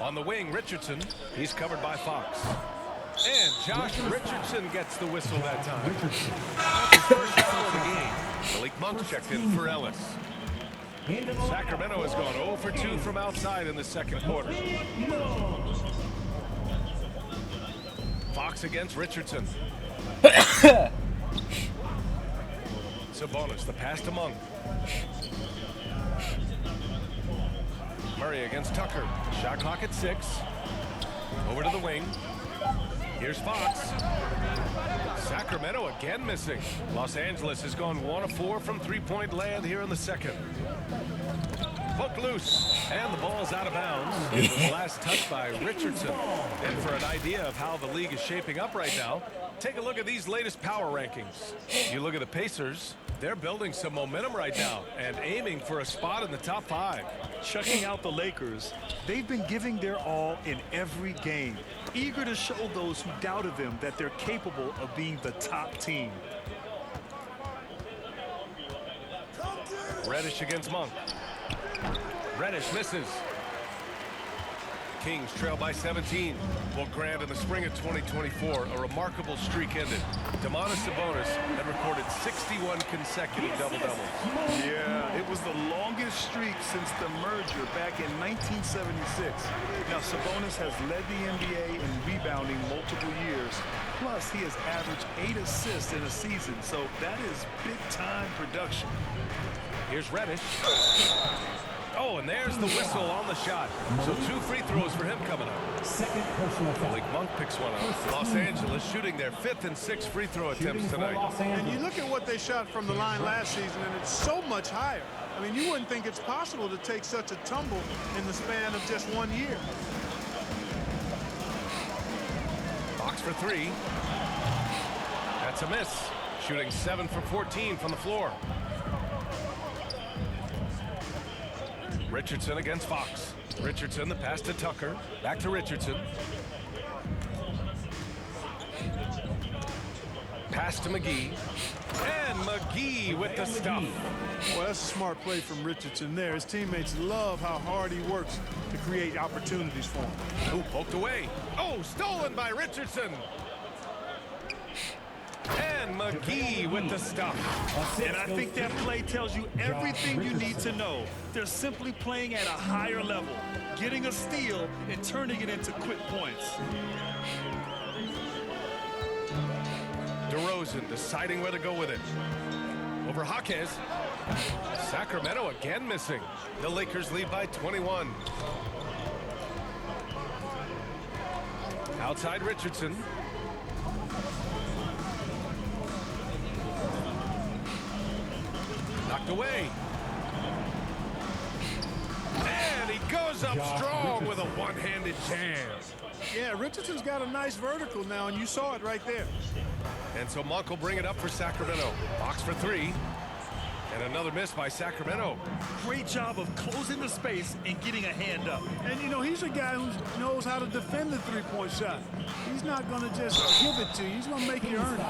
On the wing, Richardson. He's covered by Fox. And Josh Richardson gets the whistle that time. That's his first foul of the game. Malik Monk's checked in for Ellis. Sacramento has gone 0 for 2 from outside in the second quarter. Fox against Richardson. Sabonis, the pass to Monk. Murray against Tucker. Shot clock at 6. Over to the wing. Here's Fox. Sacramento again missing. Los Angeles has gone 1 of 4 from three-point land here in the second. Poked loose, and the ball's out of bounds. It was last touched by Richardson. And for an idea of how the league is shaping up right now, take a look at these latest power rankings. You look at the Pacers, they're building some momentum right now and aiming for a spot in the top 5. Checking out the Lakers, they've been giving their all in every game, eager to show those who doubted them that they're capable of being the top team. Reddish against Monk. Reddish misses. Kings trail by 17. Well, Grant, in the spring of 2024, a remarkable streak ended. Domantas Sabonis had recorded 61 consecutive double-doubles. Yeah, it was the longest streak since the merger back in 1976. Now, Sabonis has led the NBA in rebounding multiple years. Plus, he has averaged 8 assists in a season, so that is big-time production. Here's Reddish. Oh, and there's the whistle on the shot. So 2 free throws for him coming up. Second personal foul. Malik Monk picks one up. Los Angeles shooting their 5th and 6th free throw attempts tonight. And you look at what they shot from the line last season, and it's so much higher. I mean, you wouldn't think it's possible to take such a tumble in the span of just 1 year. Fox for 3. That's a miss. Shooting 7 for 14 from the floor. Richardson against Fox. Richardson, the pass to Tucker. Back to Richardson. Pass to McGee. And McGee with the stuff. Well, that's a smart play from Richardson there. His teammates love how hard he works to create opportunities for him. Ooh, poked away. Oh, stolen by Richardson. And McGee with the stuff. And I think that play tells you everything you need to know. They're simply playing at a higher level, getting a steal and turning it into quick points. DeRozan deciding where to go with it. Over Jaquez. Sacramento again missing. The Lakers lead by 21. Outside Richardson. Knocked away. And he goes up strong with a one-handed jam. Yeah, Richardson's got a nice vertical now, and you saw it right there. And so Monk will bring it up for Sacramento. Box for 3. And another miss by Sacramento. Great job of closing the space and getting a hand up. And, you know, he's a guy who knows how to defend the three-point shot. He's not going to just give it to you. He's going to make you earn it.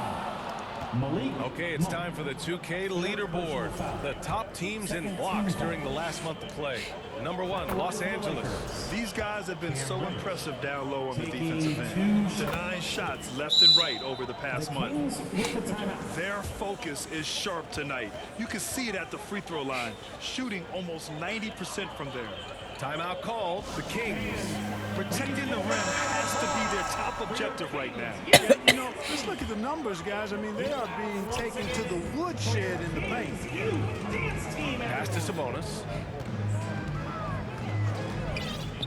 Okay, it's time for the 2K leaderboard. The top teams in blocks during the last month of play. Number 1, Los Angeles. These guys have been so impressive down low on the defensive end. Denying shots left and right over the past month. Their focus is sharp tonight. You can see it at the free throw line, shooting almost 90% from there. Timeout called. The Kings. Protecting the rim has to be their top objective right now. Yeah, you know, just look at the numbers, guys. I mean, they are being taken to the woodshed in the paint. Pass to Sabonis.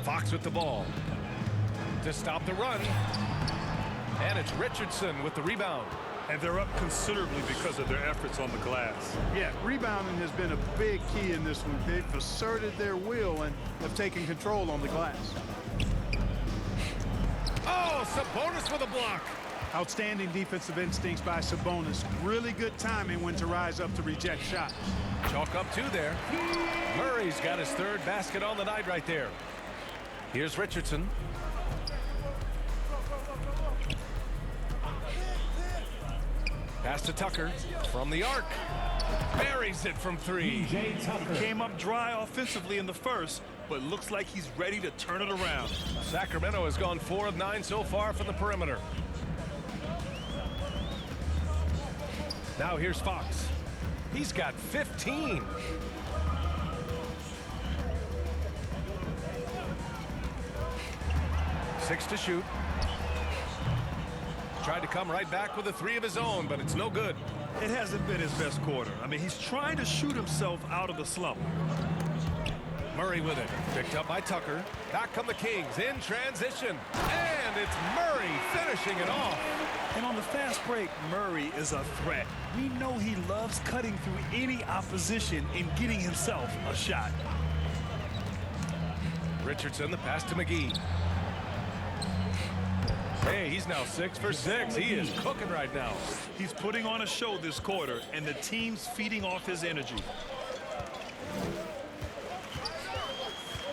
Fox with the ball. To stop the run. And it's Richardson with the rebound. And they're up considerably because of their efforts on the glass. Yeah, rebounding has been a big key in this one. They've asserted their will and have taken control on the glass. Oh, Sabonis with a block. Outstanding defensive instincts by Sabonis. Really good timing when to rise up to reject shots. Chalk up 2 there. Murray's got his 3rd basket on the night right there. Here's Richardson. Pass to Tucker from the arc. Buries it from 3. He came up dry offensively in the first, but looks like he's ready to turn it around. Sacramento has gone 4 of 9 so far from the perimeter. Now here's Fox. He's got 15. Six to shoot. Tried to come right back with a 3 of his own, but it's no good. It hasn't been his best quarter. I mean, he's trying to shoot himself out of the slump. Murray with it. Picked up by Tucker. Back come the Kings in transition. And And it's Murray finishing it off. And on the fast break, Murray is a threat. We know he loves cutting through any opposition and getting himself a shot. Richardson, the pass to McGee. Hey, he's now 6 for 6. He is cooking right now. He's putting on a show this quarter, and the team's feeding off his energy.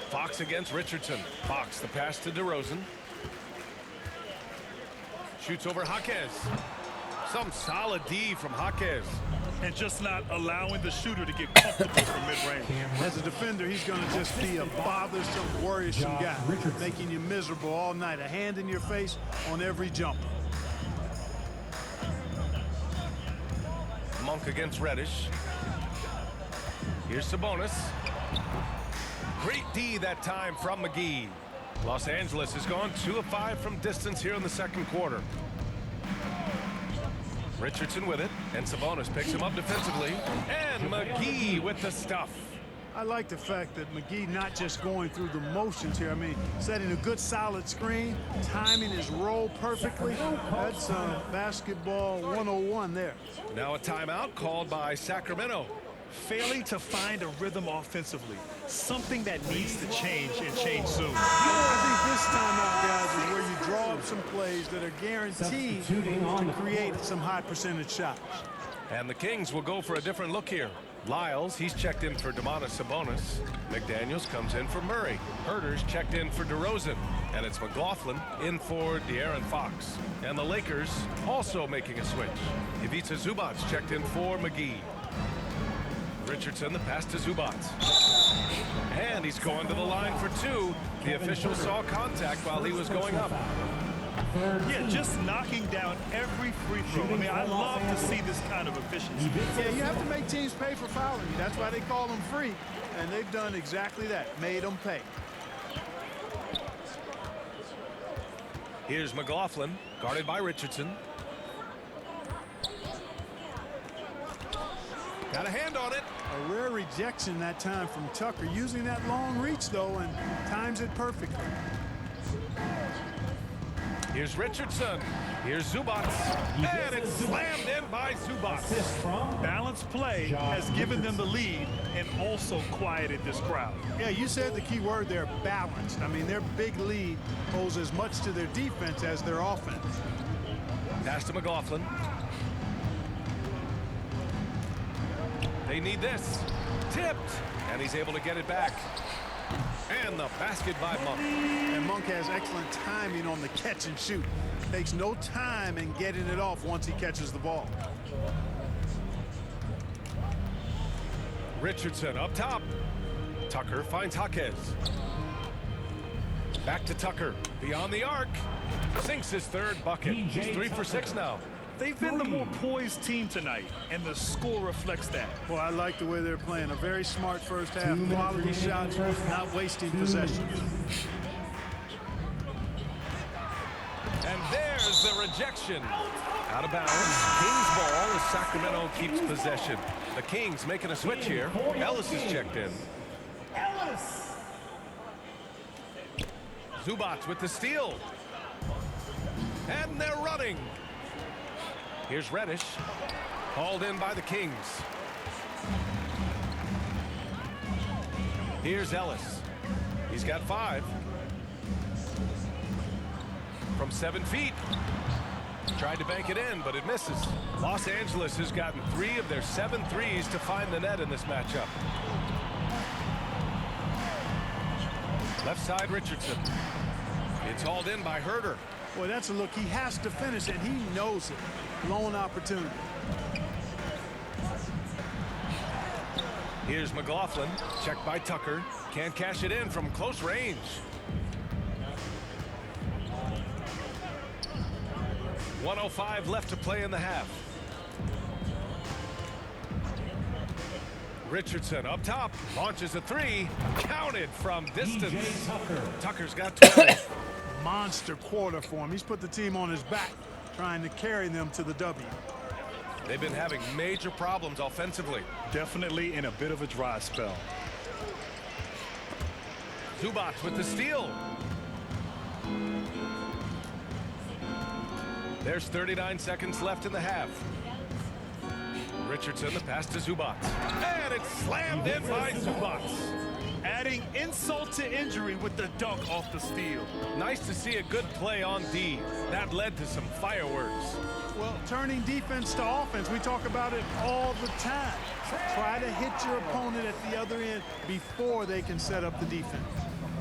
Fox against Richardson. Fox, the pass to DeRozan. Shoots over Jaquez. Some solid D from Jaquez. And just not allowing the shooter to get comfortable from mid-range. As a defender, he's going to just be a bothersome, worrisome guy, making you miserable all night. A hand in your face on every jumper. Monk against Reddish. Here's Sabonis. Great D that time from McGee. Los Angeles has gone 2 of 5 from distance here in the second quarter. Richardson with it, and Sabonis picks him up defensively. And McGee with the stuff. I like the fact that McGee not just going through the motions here. I mean, setting a good solid screen, timing his roll perfectly. That's basketball 101 there. Now a timeout called by Sacramento. Failing to find a rhythm offensively. Something that needs to change and change soon. I think this timeout, guys, is where you draw up some plays that are guaranteed to create some high percentage shots. And the Kings will go for a different look here. Lyles, he's checked in for Domantas Sabonis. McDaniels comes in for Murray. Herter's checked in for DeRozan. And it's McLaughlin in for De'Aaron Fox. And the Lakers also making a switch. Ivica Zubac checked in for McGee. Richardson, the pass to Zubac. And he's going to the line for 2. The official saw contact while he was going up. Yeah, just knocking down every free throw. I mean, I love to see this kind of efficiency. Yeah, you have to make teams pay for fouling you. That's why they call them free. And they've done exactly that, made them pay. Here's McLaughlin, guarded by Richardson. Got a hand on it. A rare rejection that time from Tucker. Using that long reach, though, and times it perfectly. Here's Richardson. Here's Zubac. And it's slammed in by Zubac. Balanced play has given them the lead and also quieted this crowd. Yeah, you said the key word there, balanced. I mean, their big lead owes as much to their defense as their offense. Pass to McLaughlin. They need this. Tipped. And he's able to get it back. And the basket by Monk. And Monk has excellent timing on the catch and shoot. Takes no time in getting it off once he catches the ball. Richardson up top. Tucker finds Jaquez. Back to Tucker. Beyond the arc. Sinks his 3rd bucket. He's 3 for 6 now. They've been the more poised team tonight, and the score reflects that. Well, I like the way they're playing. A very smart first half. Quality shots, not wasting possessions. And there's the rejection. Out of bounds. Kings ball as Sacramento keeps possession. The Kings making a switch here. Ellis is checked in. Zubac with the steal. And they're running. Here's Reddish. Hauled in by the Kings. Here's Ellis. He's got 5. From 7 feet. Tried to bank it in, but it misses. Los Angeles has gotten 3 of their 7 threes to find the net in this matchup. Left side, Richardson. It's hauled in by Herter. Boy, that's a look. He has to finish it. He knows it. Lone opportunity. Here's McLaughlin. Checked by Tucker. Can't cash it in from close range. .105 left to play in the half. Richardson up top. Launches a 3. Counted from distance. Tucker's got 12. Monster quarter for him. He's put the team on his back, trying to carry them to the W. They've been having major problems offensively. Definitely in a bit of a dry spell. Zubac with the steal. There's 39 seconds left in the half. Richardson, the pass to Zubac. And it's slammed in by Zubac. Adding insult to injury with the dunk off the steal. Nice to see a good play on D. That led to some fireworks. Well, turning defense to offense, we talk about it all the time. Try to hit your opponent at the other end before they can set up the defense.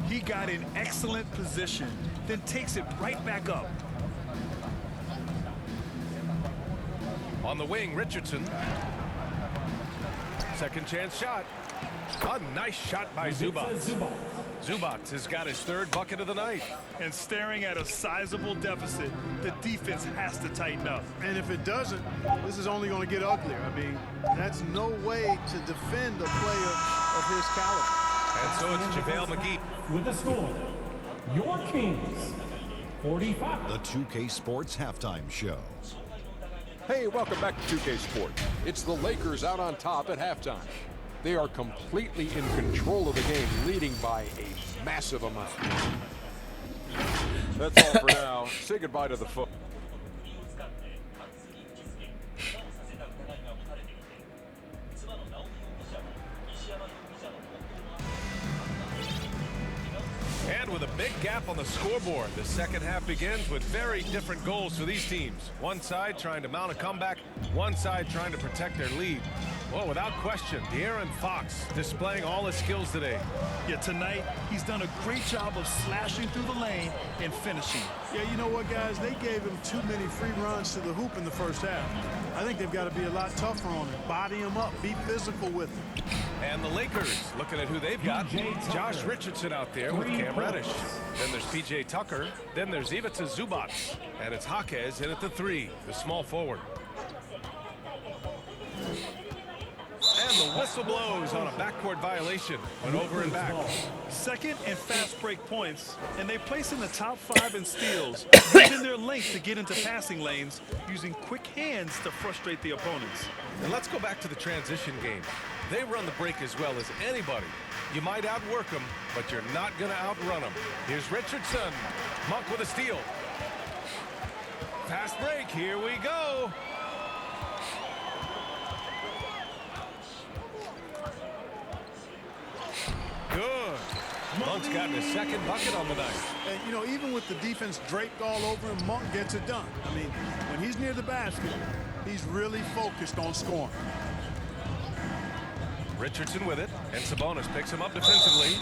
He got in excellent position, then takes it right back up. On the wing, Richardson. Second chance shot. A nice shot by Zubac. Zubac has got his third bucket of the night. And staring at a sizable deficit, the defense has to tighten up. And if it doesn't, this is only going to get uglier. I mean, that's no way to defend a player of his caliber. And so it's JaVale McGee. With the score, your Kings, 45. The 2K Sports Halftime Show. Hey, welcome back to 2K Sports. It's the Lakers out on top at halftime. They are completely in control of the game, leading by a massive amount. That's all for now. Say goodbye to the folks. And with a big gap on the scoreboard, the second half begins with very different goals for these teams. One side trying to mount a comeback, one side trying to protect their lead. Well, without question, De'Aaron Fox displaying all his skills today. Yeah, tonight, he's done a great job of slashing through the lane and finishing. Yeah, you know what, guys? They gave him too many free runs to the hoop in the first half. I think they've got to be a lot tougher on him. Body him up. Be physical with him. And the Lakers, looking at who they've got. Josh Richardson out there with Cam Reddish. Then there's P.J. Tucker. Then there's Ivica Zubac. And it's Jaquez in at the 3, the small forward. And the whistle blows on a backcourt violation. Went over and back. Second and fast break points, and they place in the top 5 in steals, using their length to get into passing lanes, using quick hands to frustrate the opponents. And let's go back to the transition game. They run the break as well as anybody. You might outwork them, but you're not going to outrun them. Here's Richardson. Monk with a steal. Fast break. Here we go. Good. Monk's gotten his second bucket on the night. And, you know, even with the defense draped all over him, Monk gets it done. I mean, when he's near the basket, he's really focused on scoring. Richardson with it, and Sabonis picks him up defensively.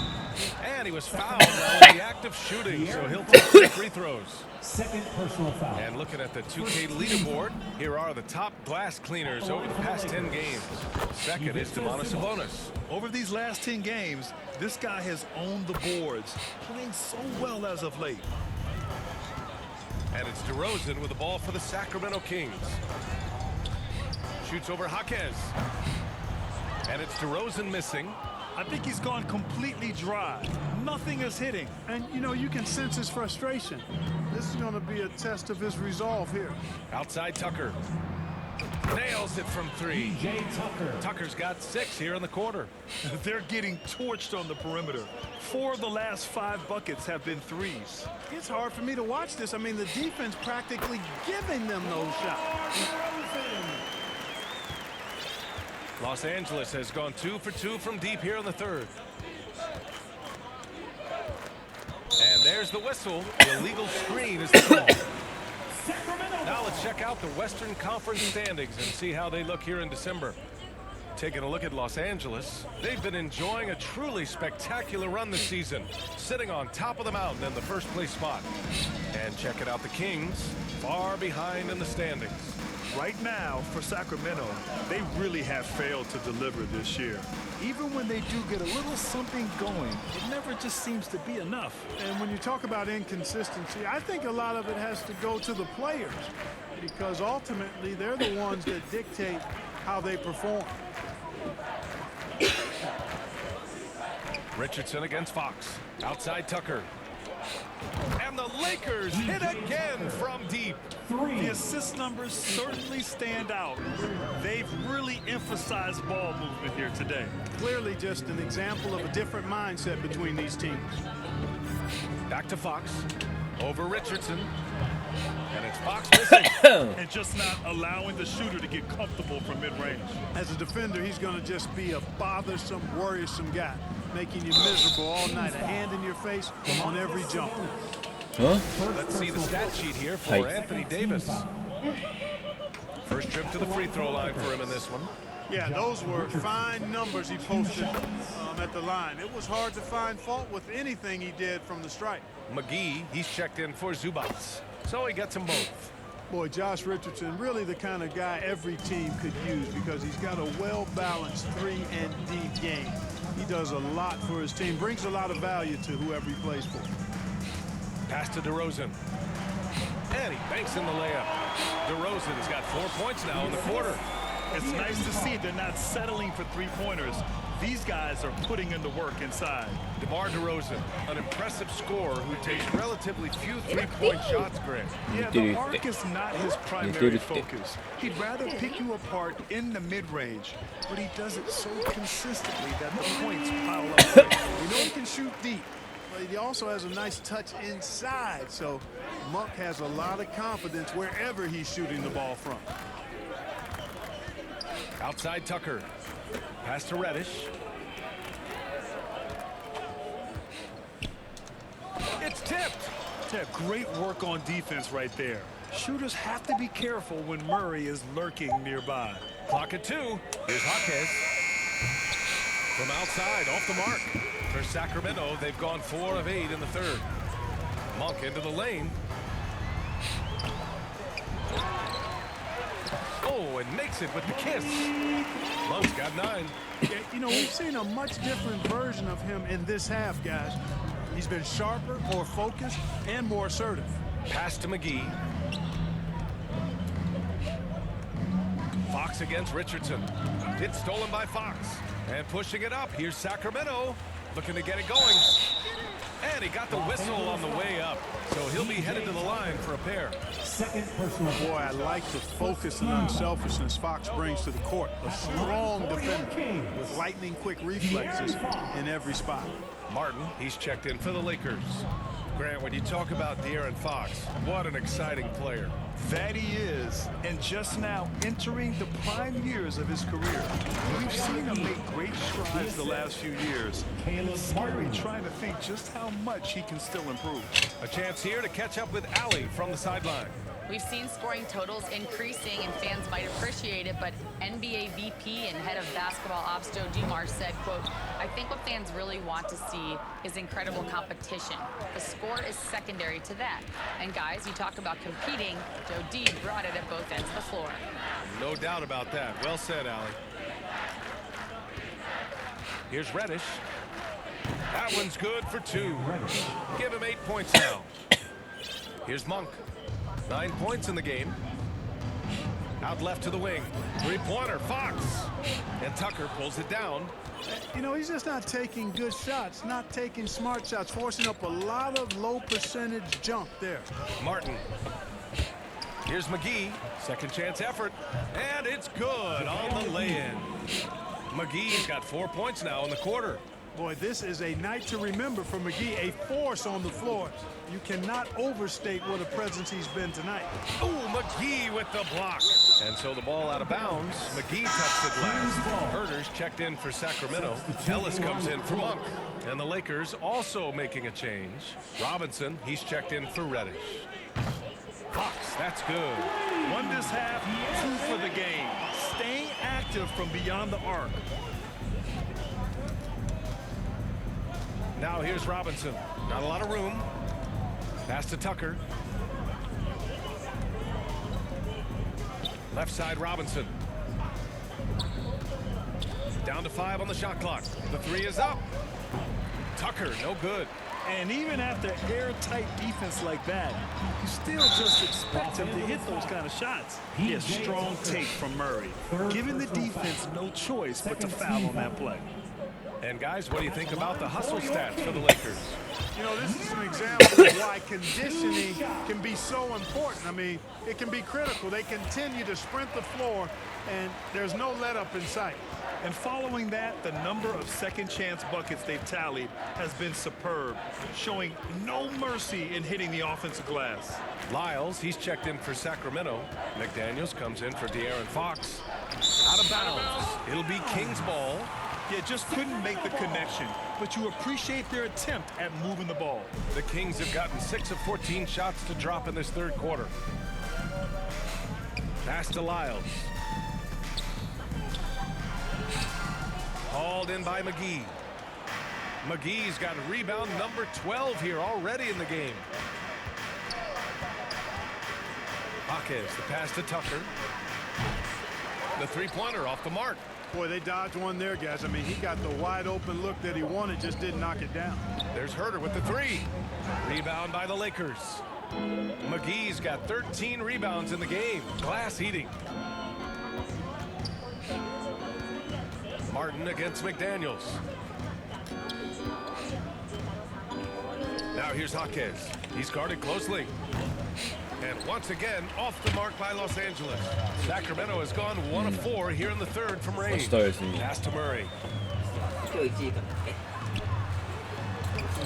And he was fouled while in the act of shooting, so he'll take 3 free throws. Second personal foul. And looking at the 2K leaderboard, here are the top glass cleaners over the past 10 games. Second is Domantas Sabonis. Over these last 10 games, this guy has owned the boards, playing so well as of late. And it's DeRozan with the ball for the Sacramento Kings. Shoots over Jaquez. And it's DeRozan missing. I think he's gone completely dry. Nothing is hitting. And, you know, you can sense his frustration. This is going to be a test of his resolve here. Outside Tucker. Nails it from 3. Tucker's got 6 here in the quarter. They're getting torched on the perimeter. 4 of the last 5 buckets have been threes. It's hard for me to watch this. I mean, the defense practically giving them those shots. Los Angeles has gone 2 for 2 from deep here in the third. And there's the whistle. The illegal screen is the call. Now let's check out the Western Conference standings and see how they look here in December. Taking a look at Los Angeles, they've been enjoying a truly spectacular run this season, sitting on top of the mountain in the first place spot. And checking out the Kings, far behind in the standings. Right now, for Sacramento, they really have failed to deliver this year. Even when they do get a little something going, it never just seems to be enough. And when you talk about inconsistency, I think a lot of it has to go to the players, because ultimately they're the ones that dictate how they perform. Richardson against Fox. Outside Tucker. And the Lakers hit again from deep. The assist numbers certainly stand out. They've really emphasized ball movement here today. Clearly just an example of a different mindset between these teams. Back to Fox. Over Richardson. And it's Fox missing. And just not allowing the shooter to get comfortable from mid-range. As a defender, he's going to just be a bothersome, worrisome guy, making you miserable all night. A hand in your face on every jump. Huh? Let's see the stat sheet here for Anthony Davis. First trip to the free throw line for him in this one. Yeah, those were fine numbers he posted at the line. It was hard to find fault with anything he did from the stripe. McGee, he's checked in for Zubats. So he gets them both. Boy, Josh Richardson, really the kind of guy every team could use because he's got a well-balanced 3-and-D game. He does a lot for his team, brings a lot of value to whoever he plays for. Pass to DeRozan. And he banks in the layup. DeRozan's got 4 points now in the quarter. It's nice to see they're not settling for three-pointers. These guys are putting in the work inside. DeMar DeRozan, an impressive scorer who takes relatively few three-point shots, Greg. Yeah, the arc is not his primary focus. He'd rather pick you apart in the mid-range, but he does it so consistently that the points pile up quick. We know he can shoot deep, but he also has a nice touch inside, so Monk has a lot of confidence wherever he's shooting the ball from. Outside Tucker. Pass to Reddish. It's tipped. Yeah, great work on defense right there. Shooters have to be careful when Murray is lurking nearby. Clock at 2. Here's Jaquez. From outside, off the mark. For Sacramento, they've gone 4 of 8 in the third. Monk into the lane. Oh, and makes it with the kiss. Monk's got 9. Yeah, you know, we've seen a much different version of him in this half, guys. He's been sharper, more focused, and more assertive. Pass to McGee. Fox against Richardson. It's stolen by Fox. And pushing it up. Here's Sacramento. Looking to get it going. And he got the whistle on the way up. So he'll be headed to the line for a pair. Second personal. Boy, I like the focus and unselfishness Fox brings to the court. A strong defender with lightning-quick reflexes in every spot. Martin, he's checked in for the Lakers. Grant, when you talk about De'Aaron Fox, what an exciting player. That he is, and just now entering the prime years of his career. We've seen him make great strides the last few years. It's scary trying to think just how much he can still improve. A chance here to catch up with Allie from the sideline. We've seen scoring totals increasing, and fans might appreciate it, but NBA VP and head of basketball ops Joe Dumars said, quote, "I think what fans really want to see is incredible competition. The score is secondary to that. And guys, you talk about competing, Joe D brought it at both ends of the floor." No doubt about that. Well said, Allie. Here's Reddish. That one's good for 2. Give him 8 points now. Here's Monk. 9 points in the game. Out left to the wing. Three-pointer, Fox. And Tucker pulls it down. You know, he's just not taking good shots, not taking smart shots, forcing up a lot of low percentage jump there. Martin. Here's McGee. Second chance effort. And it's good on the lay-in. McGee's got 4 points now in the quarter. Boy, this is a night to remember for McGee, a force on the floor. You cannot overstate what a presence he's been tonight. Oh, McGee with the block. And so the ball out of bounds. McGee touched it last. Herter's checked in for Sacramento. Ellis comes in for Monk. And the Lakers also making a change. Robinson, he's checked in for Reddish. Fox, that's good. Won this half, 2 for the game. Staying active from beyond the arc. Now here's Robinson. Not a lot of room. Pass to Tucker. Left side Robinson. Down to 5 on the shot clock. The 3 is up. Tucker, no good. And even after airtight defense like that, you still just expect him to hit those kind of shots. He has strong take from Murray, giving the defense no choice but to foul on that play. And guys, what do you think about the hustle stats for the Lakers? You know, this is an example of why conditioning can be so important. I mean, it can be critical. They continue to sprint the floor, and there's no let up in sight. And following that, the number of second chance buckets they've tallied has been superb, showing no mercy in hitting the offensive glass. Lyles, he's checked in for Sacramento. McDaniels comes in for De'Aaron Fox. Out of bounds. It'll be King's ball. Yeah, just couldn't make the connection, but you appreciate their attempt at moving the ball. The Kings have gotten 6 of 14 shots to drop in this third quarter. Pass to Lyles. Hauled in by McGee. McGee's got rebound number 12 here already in the game. Hawkins, the pass to Tucker. The three-pointer off the mark. Boy, they dodged one there, guys. I mean, he got the wide open look that he wanted, just didn't knock it down. There's Herter with the three. Rebound by the Lakers. McGee's got 13 rebounds in the game. Glass eating. Martin against McDaniels. Now here's Hawkins. He's guarded closely. And once again, off the mark by Los Angeles. Sacramento has gone 1 of 4 here in the third from range. Pass to Murray.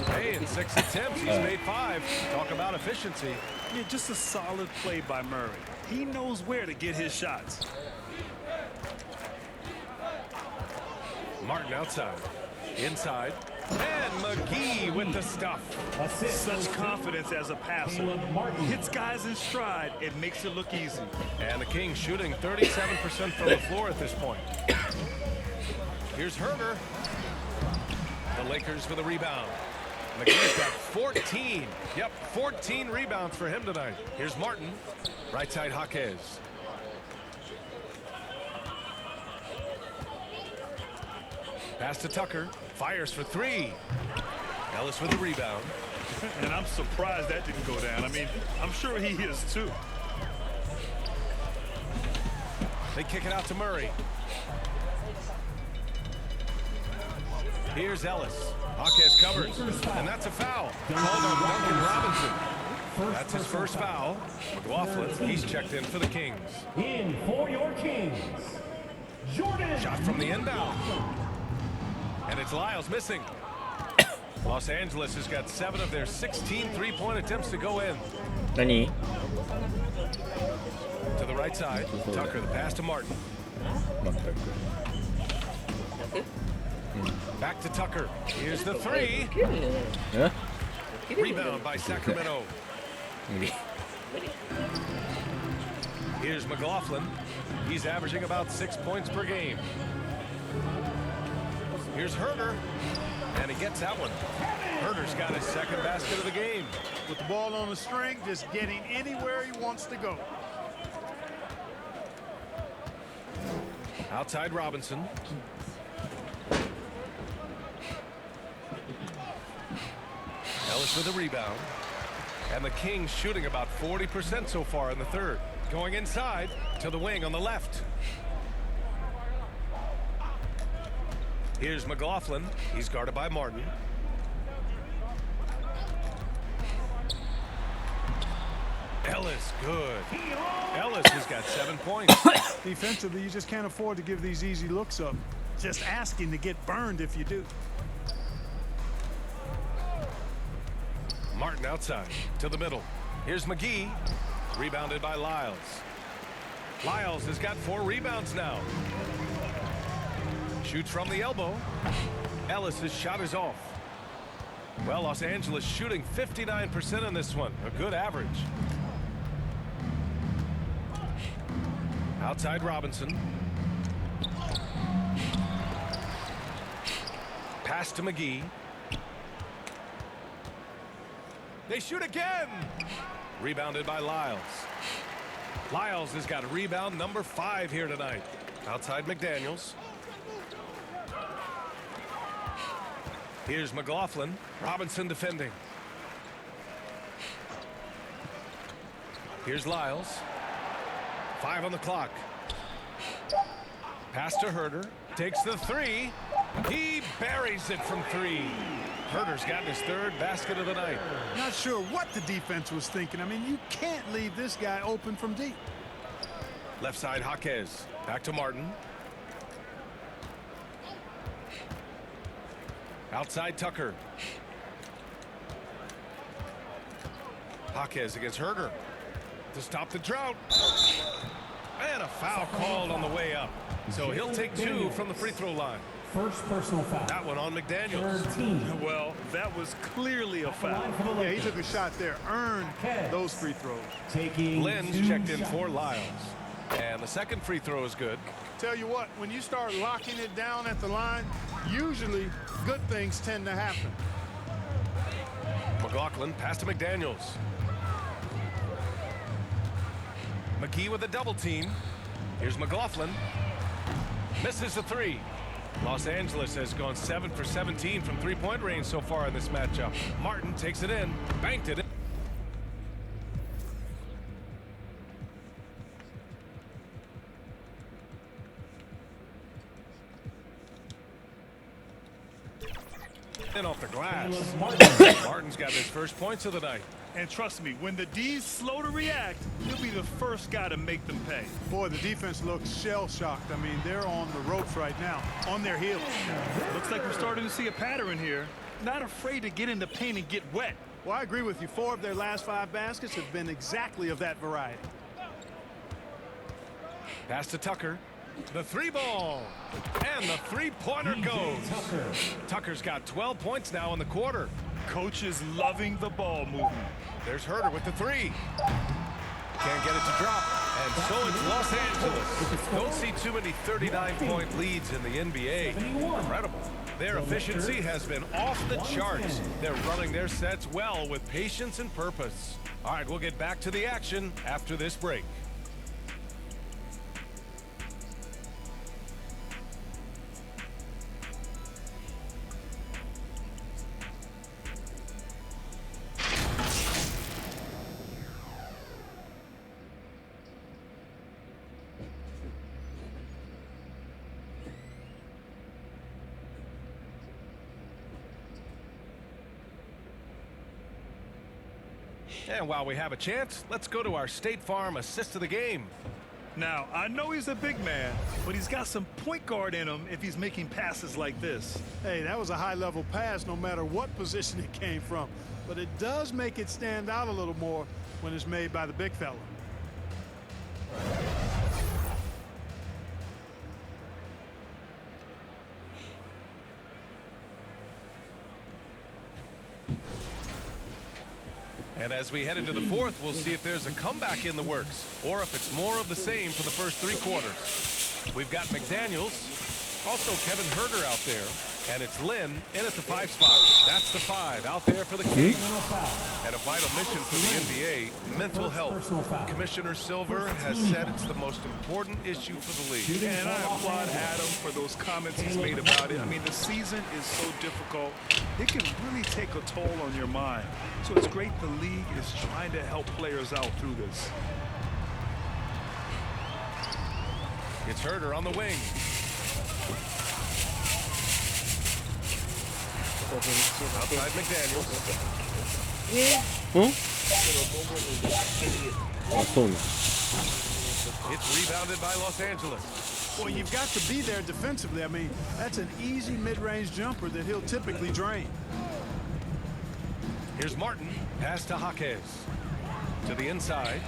Hey, in 6 attempts, he's made 5. Talk about efficiency. Yeah, just a solid play by Murray. He knows where to get his shots. Martin outside. Inside. And McGee with the stuff. Such confidence as a passer. Hits guys in stride. It makes it look easy. And the Kings shooting 37% from the floor at this point. Here's Herter. The Lakers for the rebound. McGee's got 14. Yep, 14 rebounds for him tonight. Here's Martin. Right side Hawkins. Pass to Tucker. Fires for 3. Ellis with the rebound. And I'm surprised that didn't go down. I mean, I'm sure he is too. They kick it out to Murray. Here's Ellis. Hawkins covers. And that's a foul. Called on Duncan Robinson. That's his first foul. McLaughlin, he's checked in for the Kings. In for your Kings, Jordan. Shot from the inbound. And it's Lyles missing. Los Angeles has got 7 of their 16 three-point attempts to go in. Nani? To the right side. Tucker, the pass to Martin. Back to Tucker. Here's the 3. Huh? Rebound by Sacramento. Here's McLaughlin. He's averaging about 6 points per game. Here's Herter, and he gets that one. Herter's got his second basket of the game. With the ball on the string, just getting anywhere he wants to go. Outside Robinson. Ellis with a rebound. And the Kings shooting about 40% so far in the third. Going inside to the wing on the left. Here's McLaughlin. He's guarded by Martin. Ellis, good. Ellis has got 7 points. Defensively, you just can't afford to give these easy looks up. Just asking to get burned if you do. Martin outside to the middle. Here's McGee. Rebounded by Lyles. Lyles has got 4 rebounds now. Shoots from the elbow. Ellis' shot is off. Well, Los Angeles shooting 59% in this one. A good average. Outside Robinson. Pass to McGee. They shoot again. Rebounded by Lyles. Lyles has got rebound number 5 here tonight. Outside McDaniels. Here's McLaughlin. Robinson defending. Here's Lyles. 5 on the clock. Pass to Herter. Takes the 3. He buries it from 3. Herter's gotten his 3rd basket of the night. Not sure what the defense was thinking. I mean, you can't leave this guy open from deep. Left side Hawkins. Back to Martin. Outside Tucker. Jaquez against Herder to stop the drought. And a foul called on the way up. So he'll take 2 from the free throw line. First personal foul. That one on McDaniels. Well, that was clearly a foul. Yeah, he took a shot there. Earned those free throws. Lynn's checked in for Lyles. And the second free throw is good. Tell you what, when you start locking it down at the line, usually good things tend to happen. McLaughlin pass to McDaniels. McKee with a double team. Here's McLaughlin. Misses the 3. Los Angeles has gone 7 for 17 from three-point range so far in this matchup. Martin takes it in, banked it in. And off the glass. Martin's got his first points of the night. And trust me, when the D's slow to react, he'll be the first guy to make them pay. Boy, the defense looks shell-shocked. I mean, they're on the ropes right now, on their heels. Looks like we're starting to see a pattern here. Not afraid to get in the paint and get wet. Well, I agree with you. 4 of their last 5 baskets have been exactly of that variety. Pass to Tucker. The 3-ball. And the 3-pointer goes. Tucker's got 12 points now in the quarter. Coach is loving the ball movement. There's Herder with the 3. Can't get it to drop. And so it's Los Angeles. Don't see too many 39-point leads in the NBA. Incredible. Their efficiency has been off the charts. They're running their sets well with patience and purpose. All right, we'll get back to the action after this break. And while we have a chance, let's go to our State Farm assist of the game. Now, I know he's a big man, but he's got some point guard in him if he's making passes like this. Hey, that was a high-level pass no matter what position it came from. But it does make it stand out a little more when it's made by the big fella. And as we head into the 4th, we'll see if there's a comeback in the works or if it's more of the same for the first 3 quarters. We've got McDaniels, also Kevin Herder out there, and it's Lynn in at the 5 spot. That's the 5 out there for the Kings. And a vital mission for the NBA, mental health. Commissioner Silver has said it's the most important issue for the league. And I applaud Adam for those comments he's made about it. I mean, the season is so difficult. It can really take a toll on your mind. So it's great the league is trying to help players out through this. It's Herder on the wing. Outside McDaniels. It's rebounded by Los Angeles. Well, you've got to be there defensively. I mean, that's an easy mid-range jumper that he'll typically drain. Here's Martin. Pass to Jaquez. To the inside.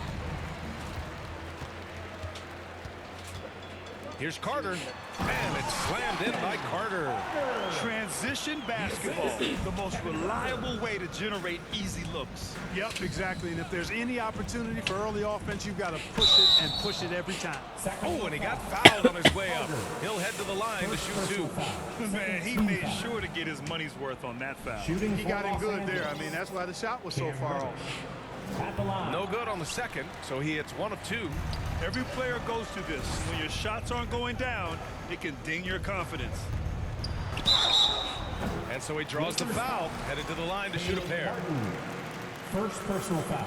Here's Carter. And it's slammed in by Carter. Transition basketball, the most reliable way to generate easy looks. Yep, exactly. And if there's any opportunity for early offense, you've got to push it and push it every time. Oh, and he got fouled on his way up. He'll head to the line to shoot 2. Man, he made sure to get his money's worth on that foul. He got in good there. I mean, that's why the shot was so far off. No good on the second, so he hits 1 of 2. Every player goes through this. When your shots aren't going down, it can ding your confidence. And so he draws the foul, headed to the line to shoot a pair. First personal foul.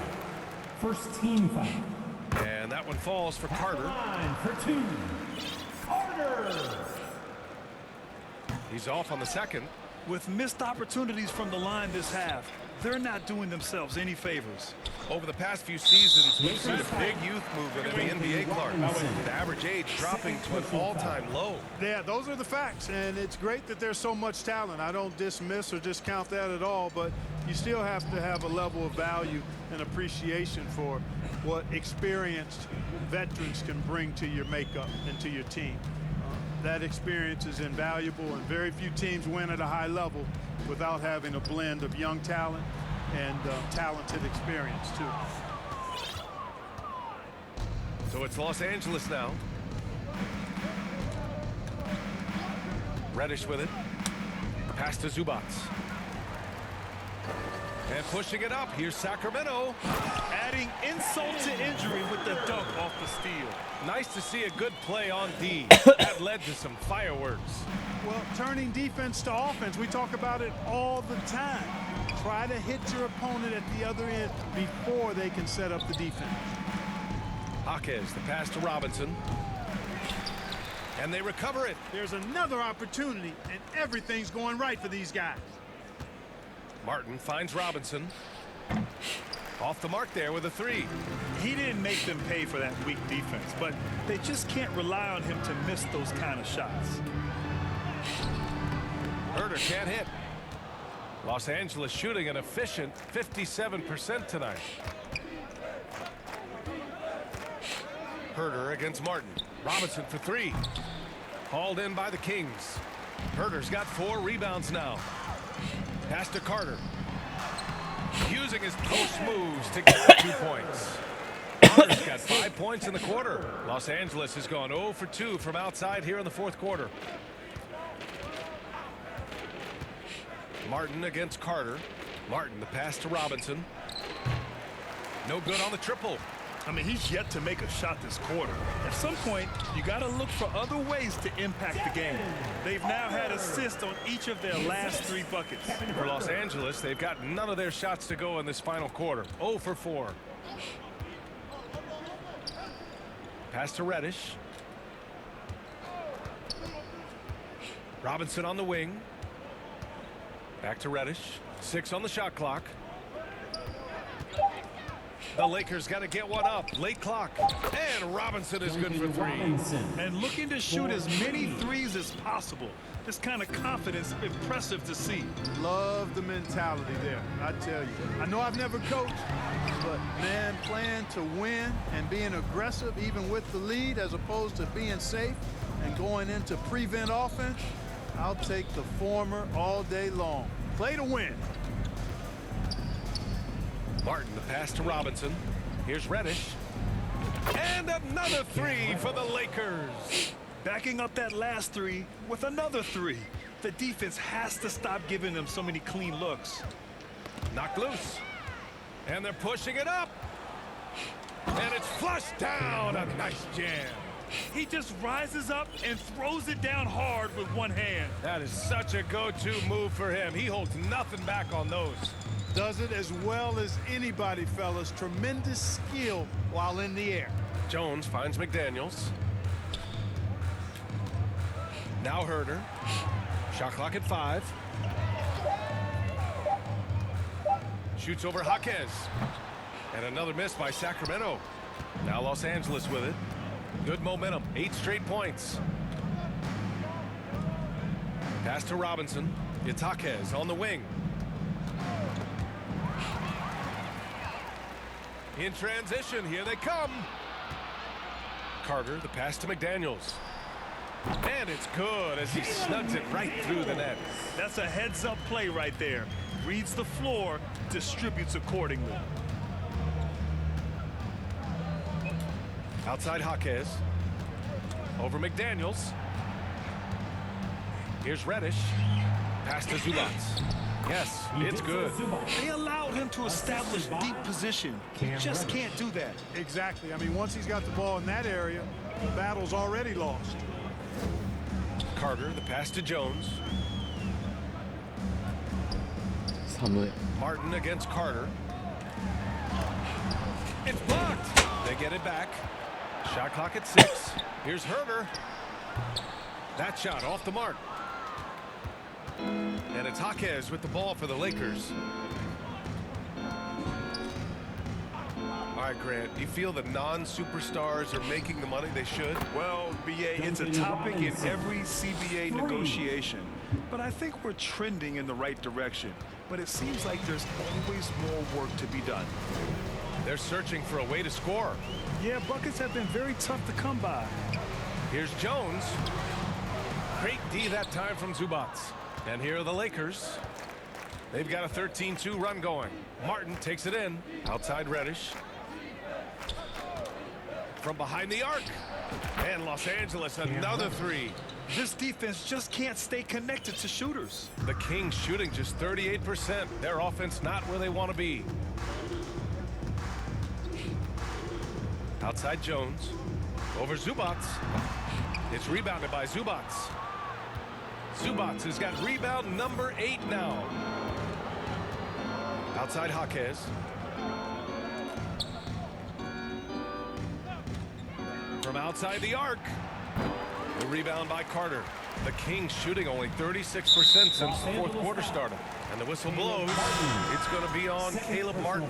First team foul. And that one falls for Carter. Line for 2. Carter. He's off on the second. With missed opportunities from the line this half, they're not doing themselves any favors. Over the past few seasons, we've seen a big youth movement in the NBA, Clark. The average age dropping to an all-time low. Yeah, those are the facts, and it's great that there's so much talent. I don't dismiss or discount that at all, but you still have to have a level of value and appreciation for what experienced veterans can bring to your makeup and to your team. That experience is invaluable, and very few teams win at a high level without having a blend of young talent and talented experience too. So it's Los Angeles now. Reddish with it. Pass to Zubats. And pushing it up. Here's Sacramento. Adding insult to injury with the dunk off the steal. Nice to see a good play on D. That led to some fireworks. Well, turning defense to offense, we talk about it all the time. Try to hit your opponent at the other end before they can set up the defense. Jaquez, the pass to Robinson. And they recover it. There's another opportunity, and everything's going right for these guys. Martin finds Robinson. Off the mark there with a three. He didn't make them pay for that weak defense, but they just can't rely on him to miss those kind of shots. Herder can't hit. Los Angeles shooting an efficient 57% tonight. Herder against Martin. Robinson for three. Hauled in by the Kings. Herder's got 4 rebounds now. Pass to Carter. Using his post moves to get 2 points. Carter's got 5 points in the quarter. Los Angeles has gone 0 for 2 from outside here in the fourth quarter. Martin against Carter. Martin, the pass to Robinson. No good on the triple. I mean, he's yet to make a shot this quarter. At some point, you got to look for other ways to impact the game. They've now had assists on each of their last 3 buckets. For Los Angeles, they've got none of their shots to go in this final quarter. 0 for 4. Pass to Reddish. Robinson on the wing. Back to Reddish. 6 on the shot clock. The Lakers got to get one up. Late clock. And Robinson is good for 3. And looking to shoot as many threes as possible. This kind of confidence, impressive to see. Love the mentality there, I tell you. I know I've never coached, but man, playing to win and being aggressive even with the lead as opposed to being safe and going into prevent offense, I'll take the former all day long. Play to win. Martin, the pass to Robinson. Here's Reddish. And another 3 for the Lakers. Backing up that last 3 with another 3. The defense has to stop giving them so many clean looks. Knocked loose. And they're pushing it up. And it's flushed down. A nice jam. He just rises up and throws it down hard with one hand. That is such a go-to move for him. He holds nothing back on those. Does it as well as anybody, fellas. Tremendous skill while in the air. Jones finds McDaniels. Now Herder. Shot clock at 5. Shoots over Jaquez. And another miss by Sacramento. Now Los Angeles with it. Good momentum. 8 straight points. Pass to Robinson. It's Jaquez on the wing. In transition, here they come. Carter, the pass to McDaniels. And it's good as he snugs it right through the net. That's a heads-up play right there. Reads the floor, distributes accordingly. Outside Jaquez. Over McDaniels. Here's Reddish. Pass to Zubats. Yes, it's good. They allowed him to establish deep position. He just can't do that. Exactly. I mean, once he's got the ball in that area, the battle's already lost. Carter, the pass to Jones. 寒い Martin against Carter. It's blocked. They get it back. Shot clock at 6. Here's Herder. That shot off the mark. And it's Jaquez with the ball for the Lakers. All right, Grant, do you feel the non-superstars are making the money they should? Well, BA, it's a topic in every CBA negotiation. But I think we're trending in the right direction. But it seems like there's always more work to be done. They're searching for a way to score. Yeah, buckets have been very tough to come by. Here's Jones. Great D that time from Zubac. And here are the Lakers. They've got a 13-2 run going. Martin takes it in. Outside Reddish. From behind the arc. And Los Angeles, another three. This defense just can't stay connected to shooters. The Kings shooting just 38%. Their offense not where they want to be. Outside Jones. Over Zubac. It's rebounded by Zubac. Zubac has got rebound number 8 now. Outside Jaquez. From outside the arc. The rebound by Carter. The Kings shooting only 36% since the fourth quarter started. And the whistle blows. It's going to be on Caleb Martin.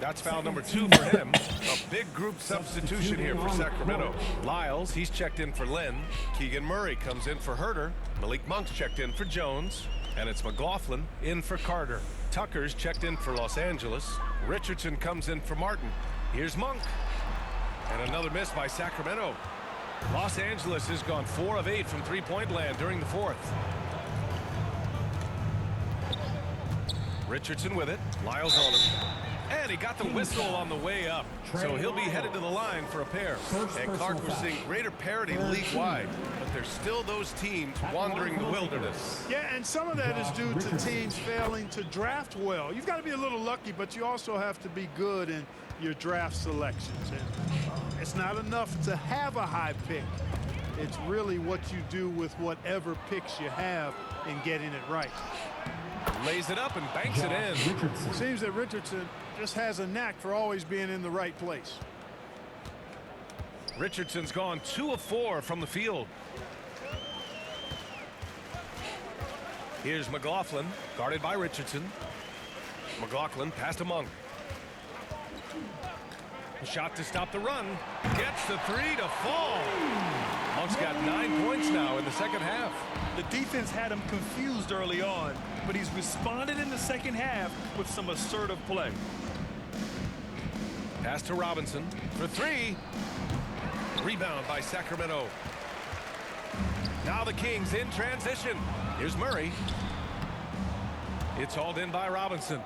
That's foul number 2 for him. A big group substitution here for Sacramento. Lyles, he's checked in for Lynn. Keegan Murray comes in for Herter. Malik Monk's checked in for Jones. And it's McLaughlin in for Carter. Tucker's checked in for Los Angeles. Richardson comes in for Martin. Here's Monk. And another miss by Sacramento. Los Angeles has gone 4 of 8 from three-point land during the fourth. Richardson with it. Lyles on him. And he got the whistle on the way up. So he'll be headed to the line for a pair. And Clark, we're seeing greater parity league-wide. But there's still those teams wandering the wilderness. Yeah, and some of that is due to teams failing to draft well. You've got to be a little lucky, but you also have to be good in your draft selections. And it's not enough to have a high pick. It's really what you do with whatever picks you have in getting it right. Lays it up and banks it in. It seems that Richardson just has a knack for always being in the right place. Richardson's gone 2 of 4 from the field. Here's McLaughlin, guarded by Richardson. McLaughlin pass to Monk. A shot to stop the run. Gets the 3 to fall. Monk's got 9 points now in the second half. The defense had him confused early on, but he's responded in the second half with some assertive play. Pass to Robinson for 3. Rebound by Sacramento. Now the Kings in transition. Here's Murray. It's hauled in by Robinson.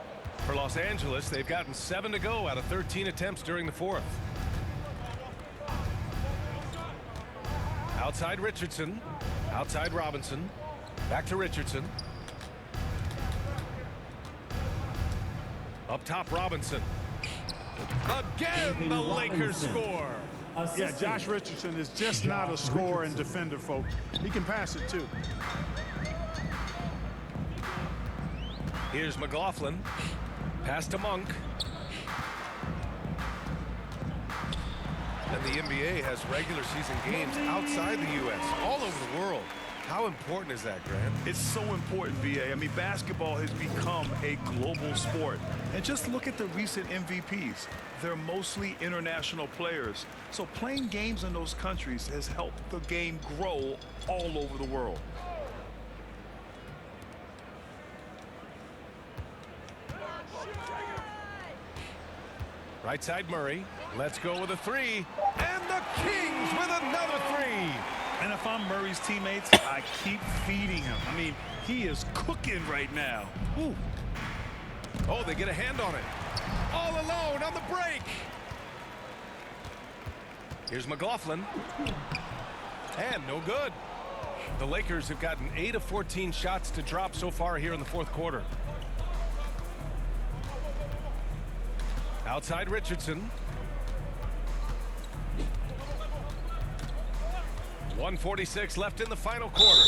For Los Angeles, they've gotten 7 to go out of 13 attempts during the fourth. Outside Richardson. Outside Robinson. Back to Richardson. Up top, Robinson. Again, the Lakers score. Yeah, Josh Richardson is just not a scorer and defender, folks. He can pass it, too. Here's McLaughlin. Pass to Monk. And the NBA has regular season games outside the U.S., all over the world. How important is that, Grant? It's so important, BA. I mean, basketball has become a global sport. And just look at the recent MVPs. They're mostly international players. So playing games in those countries has helped the game grow all over the world. Right side Murray. Let's go with a 3. And the Kings with another 3. And if I'm Murray's teammates, I keep feeding him. I mean, he is cooking right now. Ooh. Oh, they get a hand on it. All alone on the break. Here's McLaughlin. And no good. The Lakers have gotten 8 of 14 shots to drop so far here in the fourth quarter. Outside Richardson. 1:46 left in the final quarter.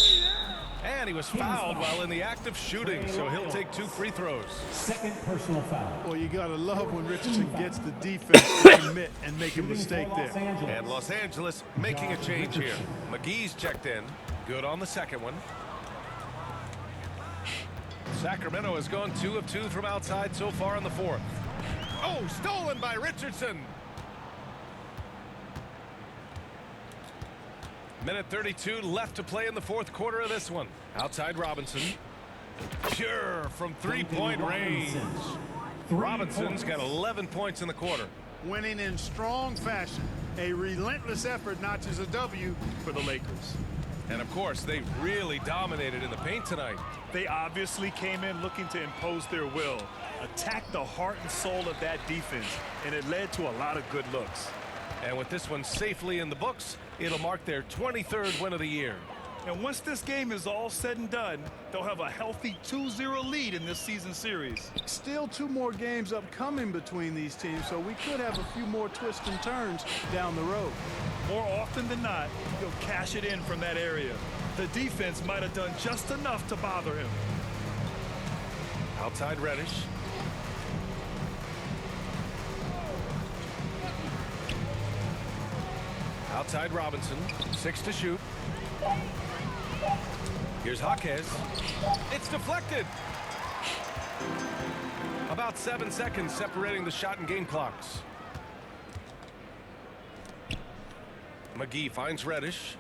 And he was fouled while in the act of shooting, so he'll take 2 free throws. Second personal foul. Well, you got to love when Richardson gets the defense to commit and make a mistake there. And Los Angeles making a change here. McGee's checked in. Good on the second one. Sacramento has gone 2 of 2 from outside so far in the fourth. Oh, stolen by Richardson. Minute 32 left to play in the fourth quarter of this one. Outside Robinson. Pure from three-point range. Robinson's got 11 points in the quarter. Winning in strong fashion. A relentless effort notches a W for the Lakers. And of course, they really dominated in the paint tonight. They obviously came in looking to impose their will, attack the heart and soul of that defense, and it led to a lot of good looks. And with this one safely in the books, it'll mark their 23rd win of the year. And once this game is all said and done, they'll have a healthy 2-0 lead in this season series. Still 2 more games upcoming between these teams, so we could have a few more twists and turns down the road. More often than not, he'll cash it in from that area. The defense might have done just enough to bother him. Outside Reddish. Outside Robinson. 6 to shoot. Here's Jaquez. It's deflected. About 7 seconds separating the shot and game clocks. McGee finds Reddish.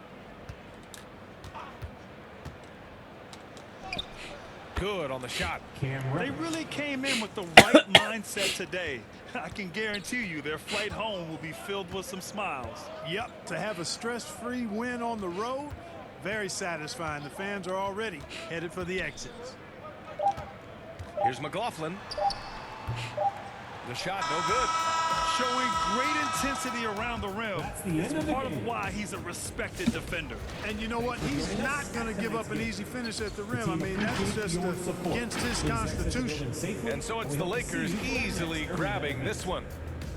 Good on the shot. They really came in with the right mindset today. I can guarantee you their flight home will be filled with some smiles. Yep, to have a stress-free win on the road, very satisfying. The fans are already headed for the exits. Here's McLaughlin. The shot, no good. Showing great intensity around the rim. It's part of why he's a respected defender. And you know what? He's not going to give up an easy finish at the rim. I mean, that's just against his constitution. And so it's the Lakers easily grabbing this one.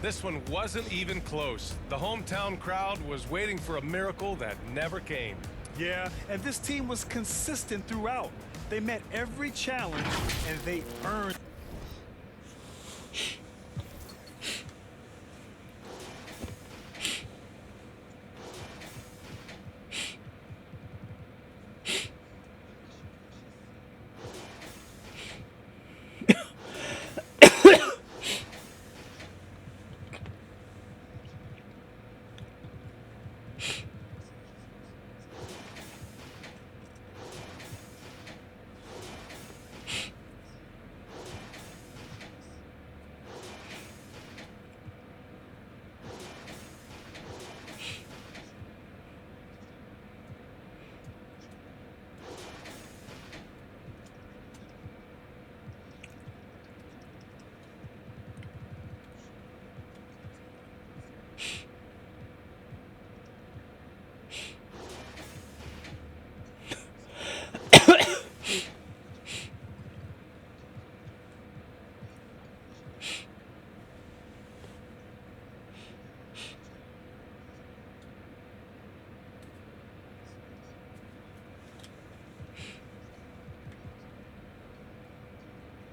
This one wasn't even close. The hometown crowd was waiting for a miracle that never came. Yeah, and this team was consistent throughout. They met every challenge, and they earned.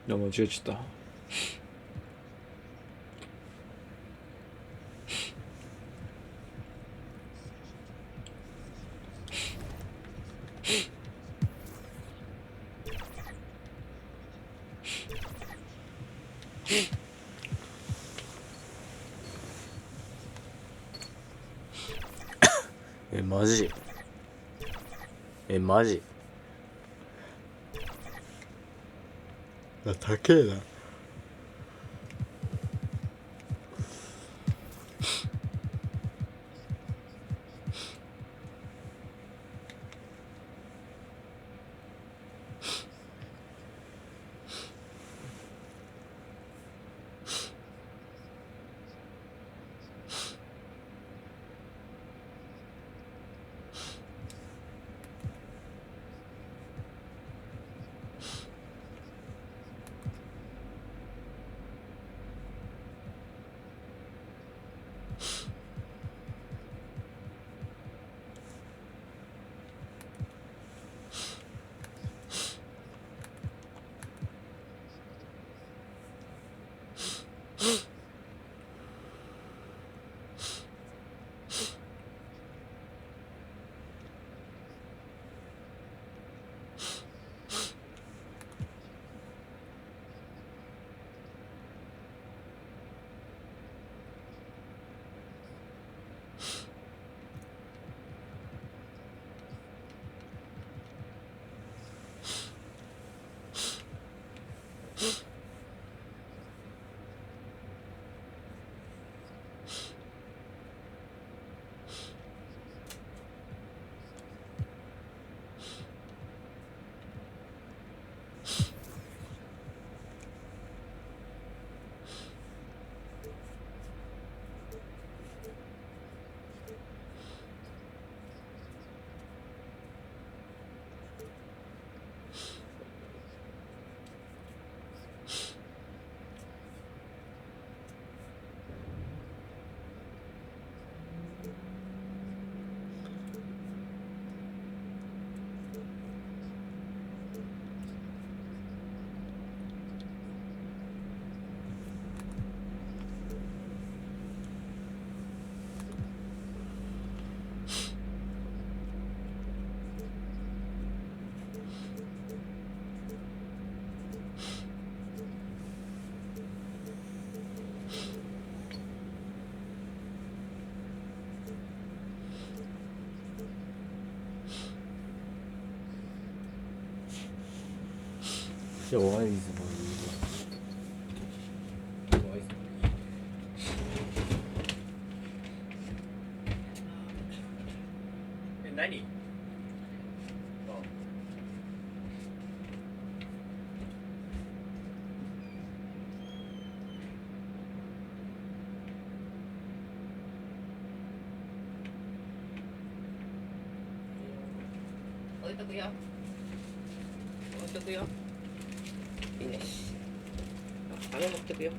나間違えちゃった。マジマジ高えな。じゃあワイズマンいいわ。ワイズマン。何？置いとくよ。置いとくよ。いいね。あの持ってくよ。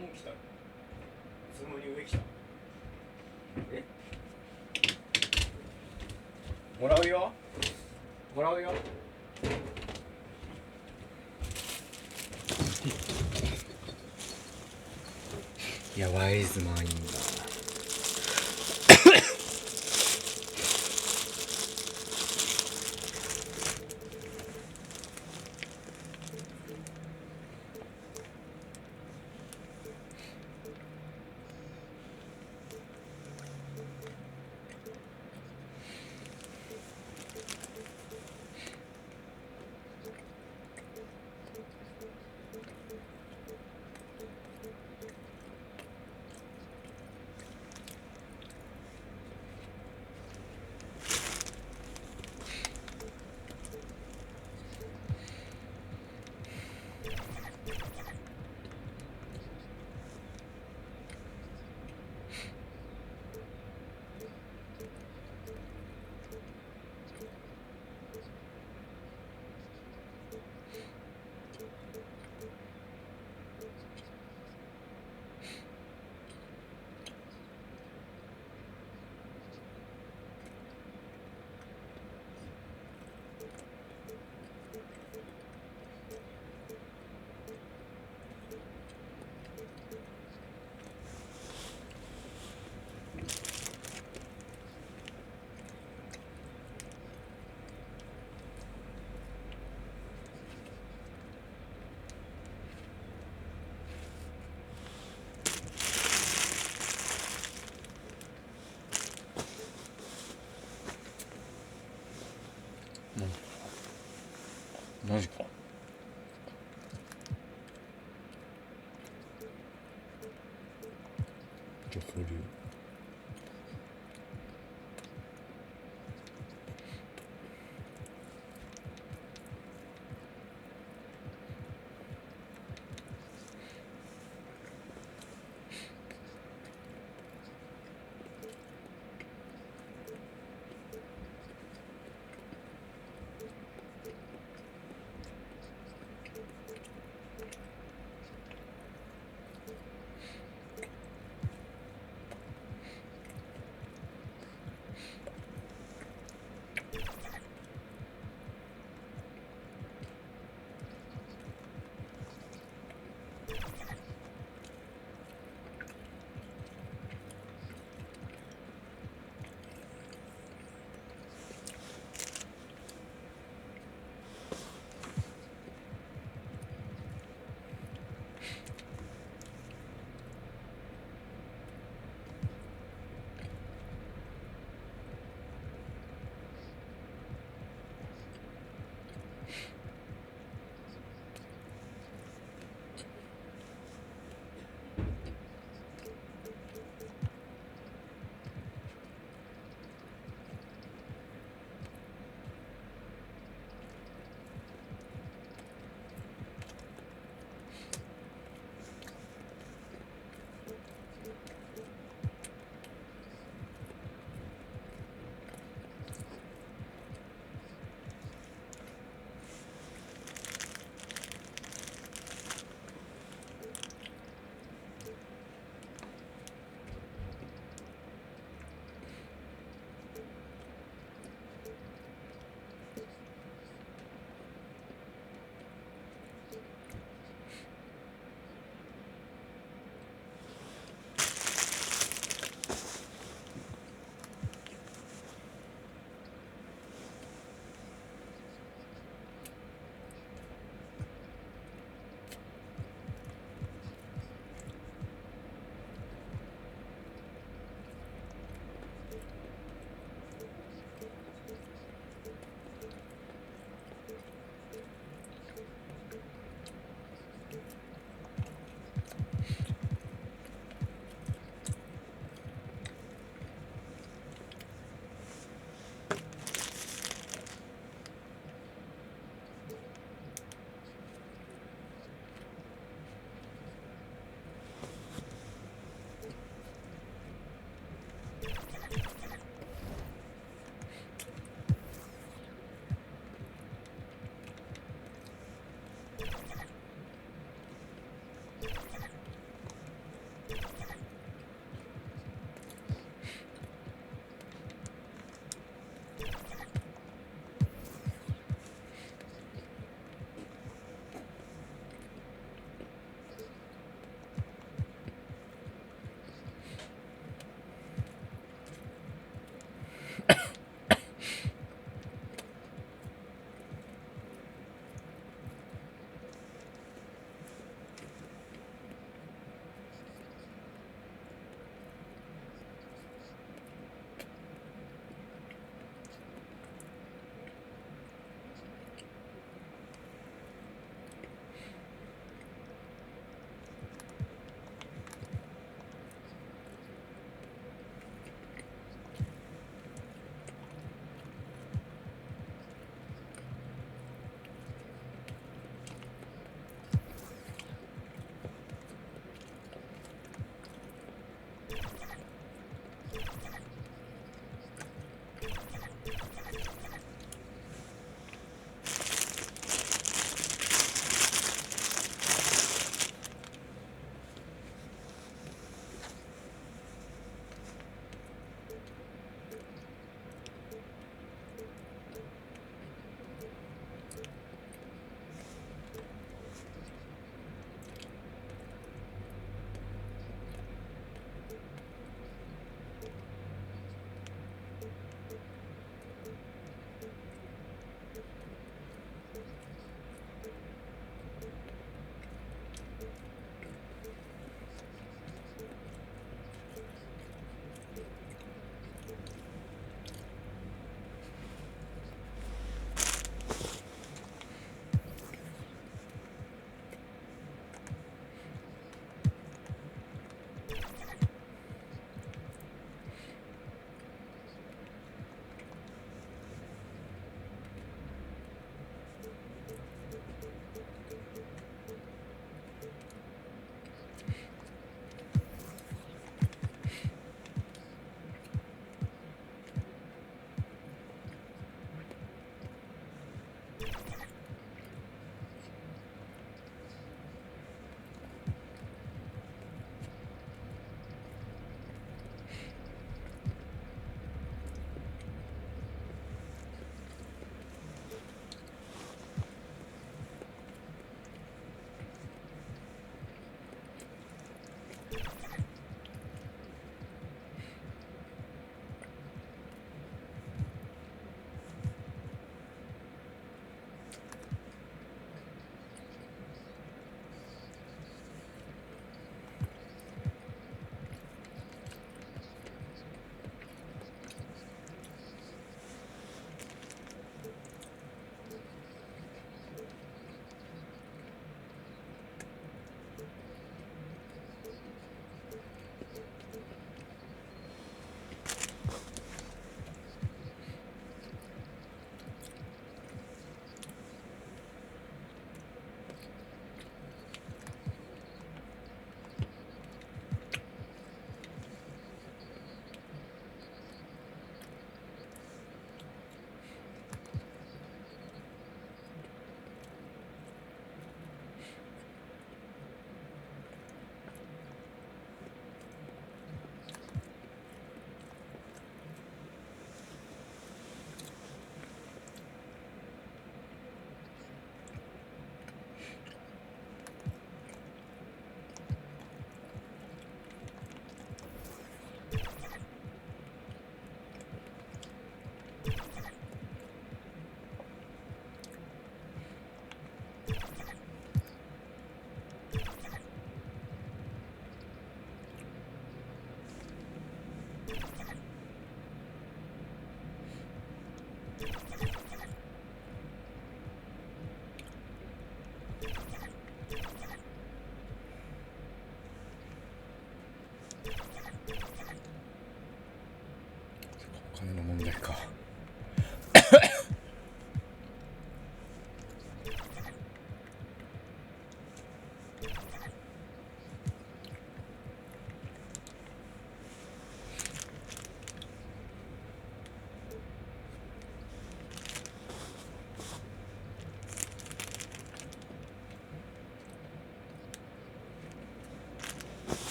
もう来た。いつの間に上来た。え？もらうよ。もらうよ。いや、ワイズマンいいんだ。マジか。じゃあ保留。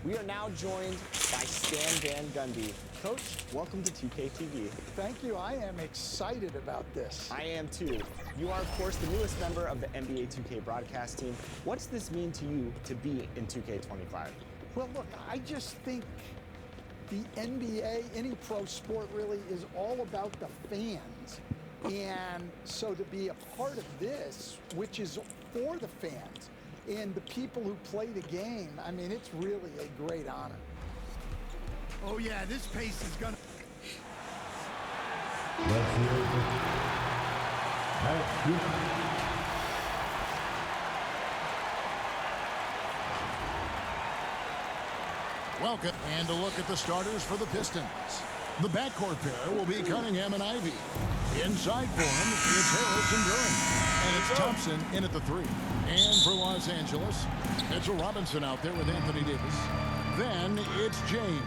We are now joined by Stan Van Gundy. Coach, welcome to 2K TV. Thank you. I am excited about this. I am too. You are, of course, the newest member of the NBA 2K broadcast team. What's this mean to you to be in 2K25? Well, look, I just think the NBA, any pro sport really, is all about the fans. And so to be a part of this, which is for the fans and the people who play the game, I mean, it's really a great honor. Oh, yeah, this pace is going to... Let's hear it. That's good. Welcome, and a look at the starters for the Pistons. The backcourt pair will be Cunningham and Ivy. Inside for him, it's Harris and Durant. And it's Thompson in at the 3. And for Los Angeles, it's a Robinson out there with Anthony Davis. Then it's James.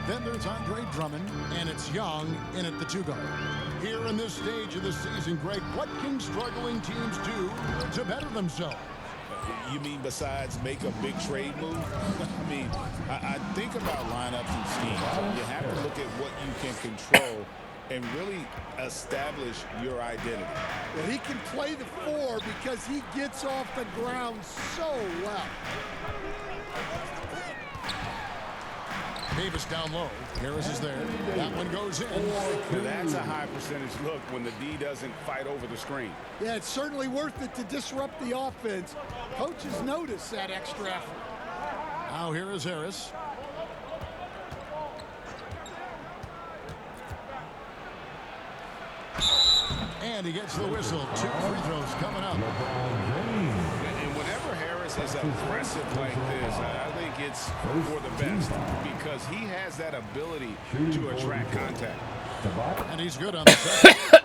Then there's Andre Drummond, and it's Young in at the 2 guard. Here in this stage of the season, Greg, what can struggling teams do to better themselves? You mean besides make a big trade move? I mean, I think about lineups and schemes. You have to look at what you can control and really establish your identity. Well, he can play the 4 because he gets off the ground so well. Davis down low. Harris is there. That one goes in. Now that's a high percentage look when the D doesn't fight over the screen. Yeah, it's certainly worth it to disrupt the offense. Coaches notice that extra effort. Now here is Harris. And he gets the whistle. 2 free throws coming up. And whenever Harris is aggressive like this, I think it's for the best because he has that ability to attract contact. And he's good on the second.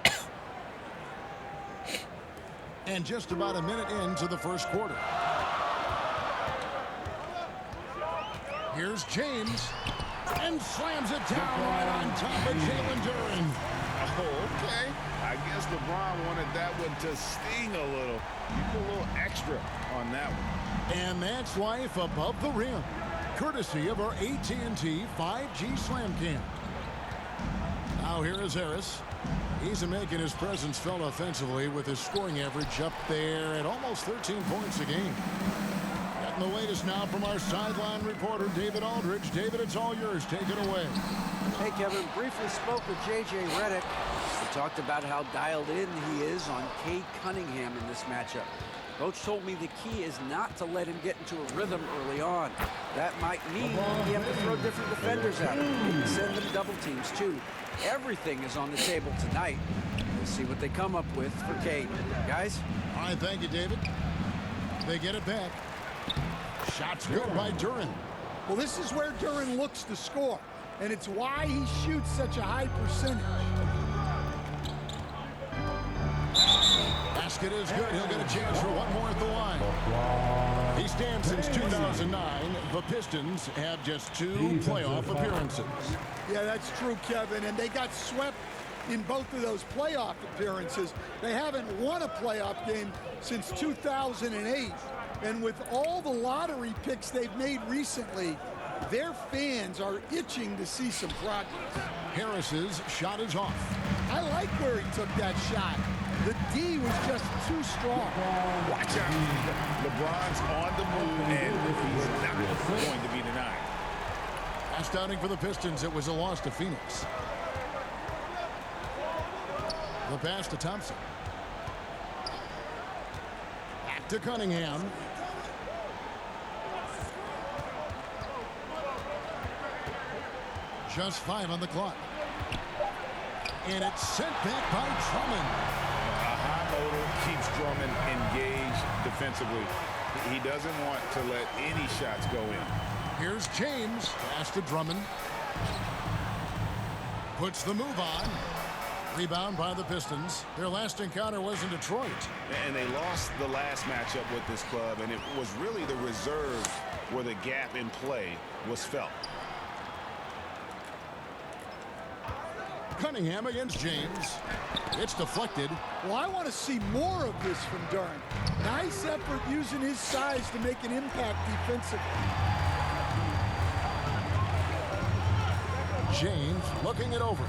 And just about a minute into the first quarter. Here's James. And slams it down right on top of Jalen Duren. Oh, okay. I guess LeBron wanted that one to sting a little. You put a little extra on that one. And that's life above the rim, courtesy of our AT&T 5G Slam Cam. Now here is Harris. He's making his presence felt offensively with his scoring average up there at almost 13 points a game. Getting the latest now from our sideline reporter, David Aldridge. David, it's all yours. Take it away. Hey, Kevin. Briefly spoke with J.J. Redick. We talked about how dialed in he is on Cade Cunningham in this matchup. Coach told me the key is not to let him get into a rhythm early on. That might mean you have to throw different defenders at him. Maybe send them double teams, too. Everything is on the table tonight. We'll see what they come up with for Cade. Guys? All right, thank you, David. They get it back. Shots good by Duren. Well, this is where Duren looks to score, and it's why he shoots such a high percentage. Basket is good. He'll get a chance for one more at the line. He stands since 2009. The Pistons have just 2 playoff appearances. Yeah, that's true, Kevin, and they got swept in both of those playoff appearances. They haven't won a playoff game since 2008, and with all the lottery picks they've made recently, their fans are itching to see some progress. Harris's shot is off. I like where he took that shot. The D was just too strong. Watch out. LeBron's on the move, and he's not going to be denied. Last outing for the Pistons, it was a loss to Phoenix. The pass to Thompson. Back to Cunningham. Just 5 on the clock. And it's sent back by Drummond. A high motor keeps Drummond engaged defensively. He doesn't want to let any shots go in. Here's James. Pass to Drummond. Puts the move on. Rebound by the Pistons. Their last encounter was in Detroit. And they lost the last matchup with this club, and it was really the reserve where the gap in play was felt. Cunningham against James. It's deflected. Well, I want to see more of this from Duren. Nice effort using his size to make an impact defensively. James looking it over.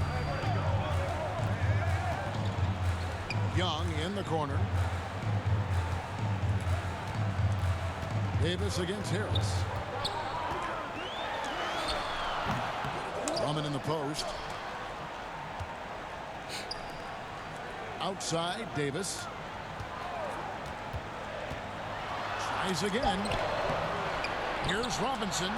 Young in the corner. Davis against Harris. Drummond in the post. Outside, Davis. Tries again. Here's Robinson.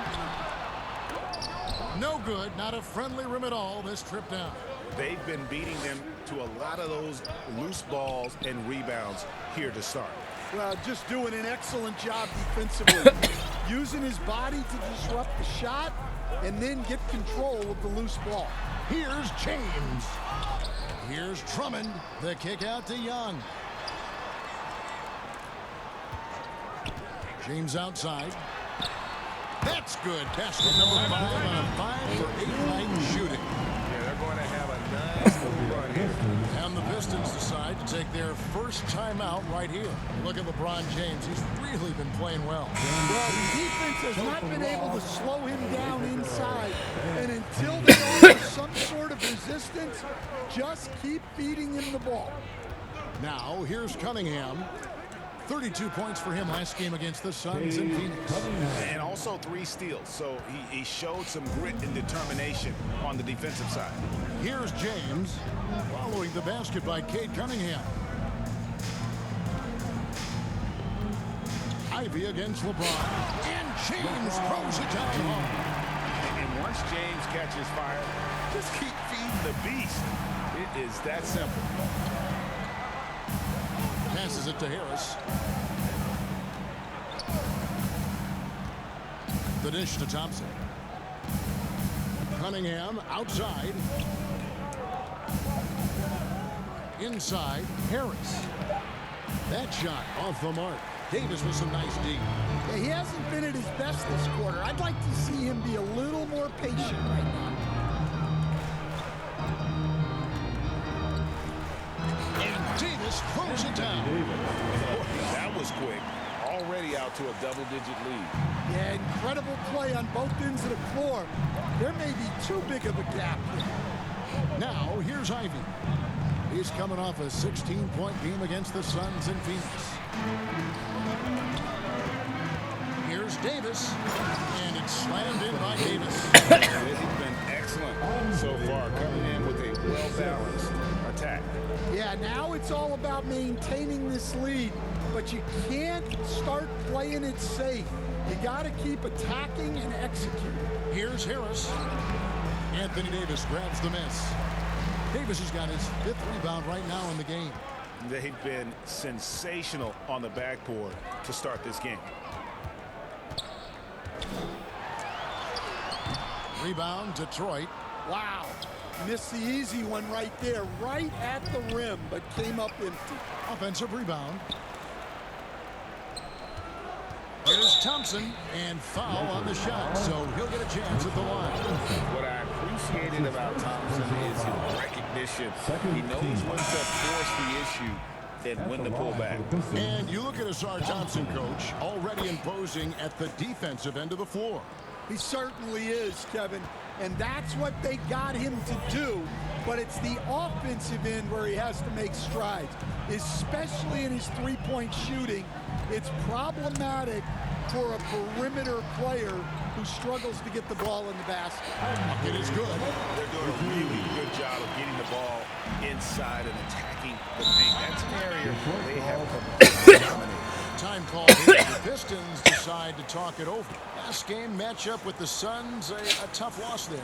No good. Not a friendly rim at all this trip down. They've been beating them to a lot of those loose balls and rebounds here to start. Well, just doing an excellent job defensively. Using his body to disrupt the shot and then get control of the loose ball. Here's James. Here's Drummond. The kick out to Young. James outside. That's good. Basket number 5 on a 5 for 8 night shooting. Yeah, they're going to have a nice little run here. And the Pistons decide to take their first timeout right here. Look at LeBron James. He's really been playing well. Well, the defense has not been able to slow him down inside. And until they offer some sort of resistance, just keep feeding him the ball. Now, here's Cunningham. 32 points for him last game against the Suns in Phoenix. And also 3 steals, so he showed some grit and determination on the defensive side. Here's James, following the basket by Cade Cunningham. Ivy against LeBron, and James throws it down home. And once James catches fire, just keep feeding the beast. It is that simple. Passes it to Harris. The dish to Thompson. Cunningham outside. Inside, Harris. That shot off the mark. Davis with some nice D. Yeah, he hasn't been at his best this quarter. I'd like to see him be a little more patient right now. Davis throws it down. That was quick. Already out to a double-digit lead. Yeah, incredible play on both ends of the floor. There may be too big of a gap here. Now, here's Ivy. He's coming off a 16-point game against the Suns in Phoenix. Here's Davis, and it's slammed in by Davis. He's been excellent so far, coming in with a well-balanced attack. Yeah, now it's all about maintaining this lead, but you can't start playing it safe. You got to keep attacking and executing. Here's Harris. Anthony Davis grabs the miss. Davis has got his 5th rebound right now in the game. They've been sensational on the backboard to start this game. Rebound, Detroit. Wow. Missed the easy one right there, right at the rim, but came up empty. Offensive rebound. Here's Thompson, and foul on the shot, so he'll get a chance at the line. What I appreciated about Thompson is his recognition. He knows when to force the issue and when to pull back. And you look at Asar Thompson, coach, already imposing at the defensive end of the floor. He certainly is, Kevin, and that's what they got him to do, but it's the offensive end where he has to make strides, especially in his three-point shooting. It's problematic for a perimeter player who struggles to get the ball in the basket. It is good. They're doing a really good job of getting the ball inside and attacking the paint. That's an area where they have dominated. Time call here. The Pistons decide to talk it over. Last game matchup with the Suns, a tough loss there.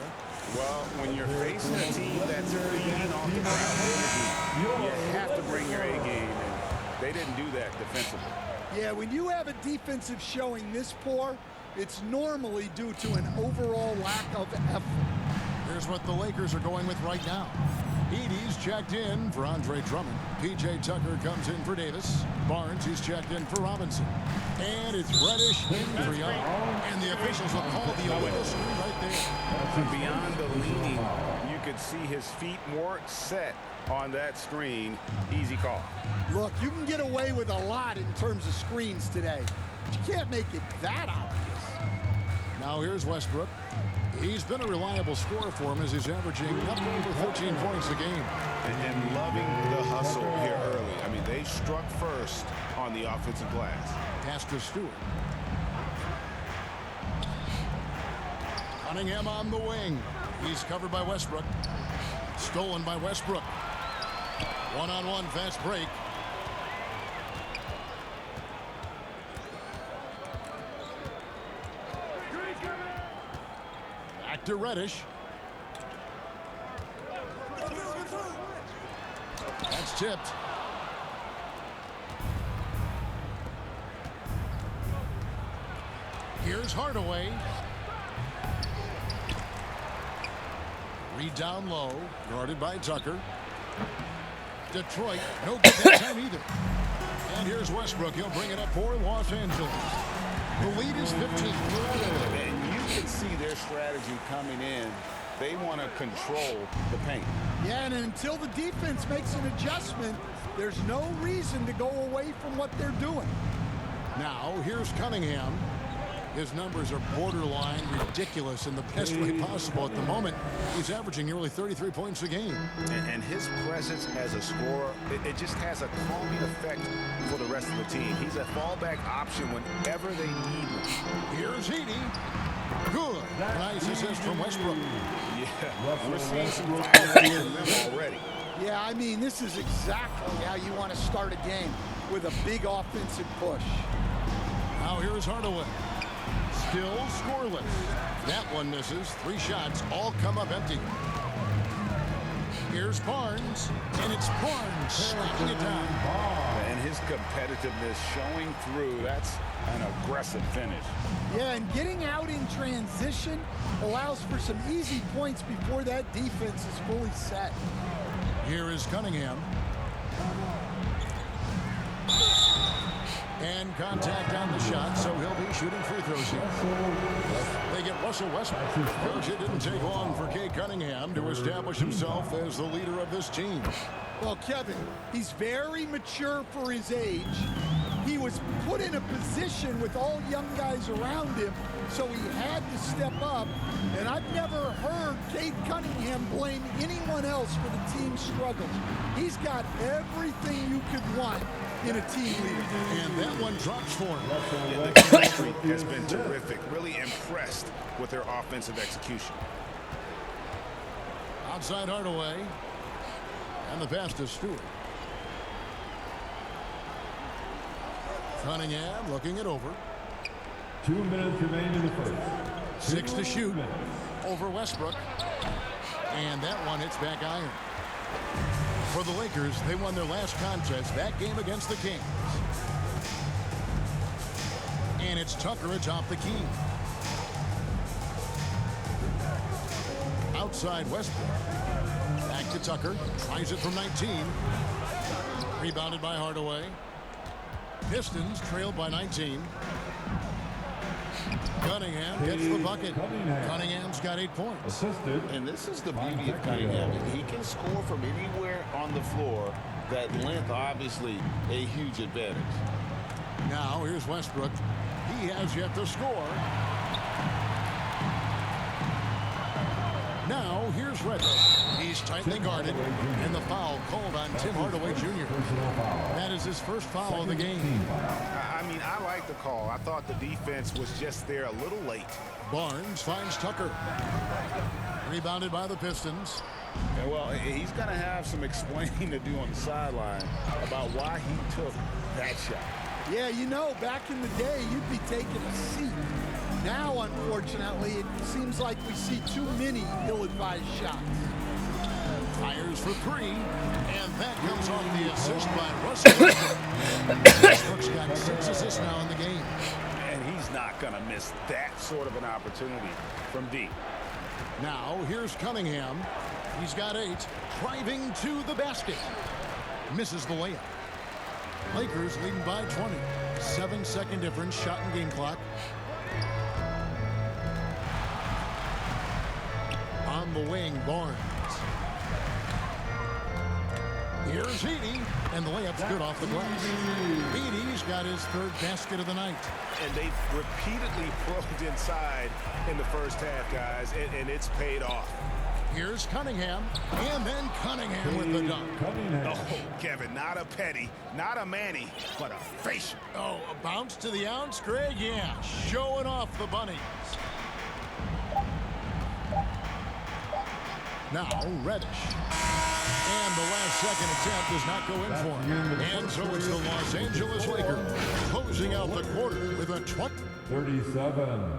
Well, when you're facing a team that's leading off the ground, you have to bring your A game, and they didn't do that defensively. Yeah, when you have a defensive showing this poor, it's normally due to an overall lack of effort. Here's what the Lakers are going with right now. Edey's checked in for Andre Drummond. P.J. Tucker comes in for Davis. Barnes, he's checked in for Robinson. And it's Reddish in for Young. And the officials will call the illegal screen right there. Beyond the leaning, you could see his feet more set on that screen. Easy call. Look, you can get away with a lot in terms of screens today, but you can't make it that obvious. Now here's Westbrook. He's been a reliable scorer for him as he's averaging up over 13 points a game. And loving the hustle here early. I mean, they struck first on the offensive glass. Pass to Stewart. Cunningham on the wing. He's covered by Westbrook. Stolen by Westbrook. One-on-one fast break. Back to Reddish. That's tipped. Here's Hardaway. Read down low, guarded by Tucker. Detroit, no good that time either. And here's Westbrook. He'll bring it up for Los Angeles. The lead is 15. And you can see their strategy coming in. They want to control the paint. Yeah, and until the defense makes an adjustment, there's no reason to go away from what they're doing. Now, here's Cunningham. His numbers are borderline ridiculous in the best way possible at the moment. He's averaging nearly 33 points a game. And his presence as a scorer, it just has a calming effect for the rest of the team. He's a fallback option whenever they need him. Here's Heaney. Good. Nice assist from Westbrook. Yeah, we're seeing some fire from them already. Yeah, I mean, this is exactly how you want to start a game, with a big offensive push. Now here's Hardaway. Still scoreless. That one misses. 3 shots all come up empty. Here's Barnes, and it's Barnes slapping it down. And his competitiveness showing through. That's an aggressive finish. Yeah, and getting out in transition allows for some easy points before that defense is fully set. Here is Cunningham. And contact on the shot, so he'll be shooting free throws here. They get Russell Westbrook. Coach, it didn't take long for Kay Cunningham to establish himself as the leader of this team. Well, Kevin, he's very mature for his age. He was put in a position with all young guys around him, so he had to step up. And I've never heard Cade Cunningham blame anyone else for the team's struggles. He's got everything you could want in a team leader. And that one drops for him. Yeah, the chemistry has been terrific. Really impressed with their offensive execution. Outside Hardaway. And the pass to Stewart. Cunningham looking it over. 2 minutes remain in the first. 6 to shoot. Over Westbrook. And that one hits back iron. For the Lakers, they won their last contest, that game against the Kings. And it's Tucker atop the key. Outside Westbrook. Back to Tucker. Tries it from 19. Rebounded by Hardaway. Pistons trailed by 19. Cunningham gets the bucket. Cunningham's got 8 points. And this is the beauty of Cunningham. He can score from anywhere on the floor. That length, obviously, a huge advantage. Now, here's Westbrook. He has yet to score. Now, here's Reddish. He's tightly guarded, and the foul called on Tim Hardaway Jr. That is his first foul of the game. I mean, I like the call. I thought the defense was just there a little late. Barnes finds Tucker. Rebounded by the Pistons. Yeah, well, he's going to have some explaining to do on the sideline about why he took that shot. Yeah, you know, back in the day, you'd be taking a seat. Now, unfortunately, it seems like we see too many ill-advised shots. Fires for 3, and that comes off the assist by Russell Westbrook. Westbrook's got 6 assists now in the game. And he's not going to miss that sort of an opportunity from deep. Now, here's Cunningham. He's got 8, driving to the basket. Misses the layup. Lakers leading by 20. 7-second difference, shot and game clock. On the wing, Barnes. Here's Edie, and the layup's good off the glass. Edie's got his third basket of the night. And they've repeatedly probed inside in the first half, guys, and it's paid off. Here's Cunningham, and then Cunningham with the dunk. Oh, Kevin, not a petty, not a Manny, but a facial. Oh, a bounce to the ounce, Greg? Yeah, showing off the bunnies. Now, Reddish. And the last second attempt does not go in for him. And so it's the Los Angeles Lakers closing out the quarter with a 37.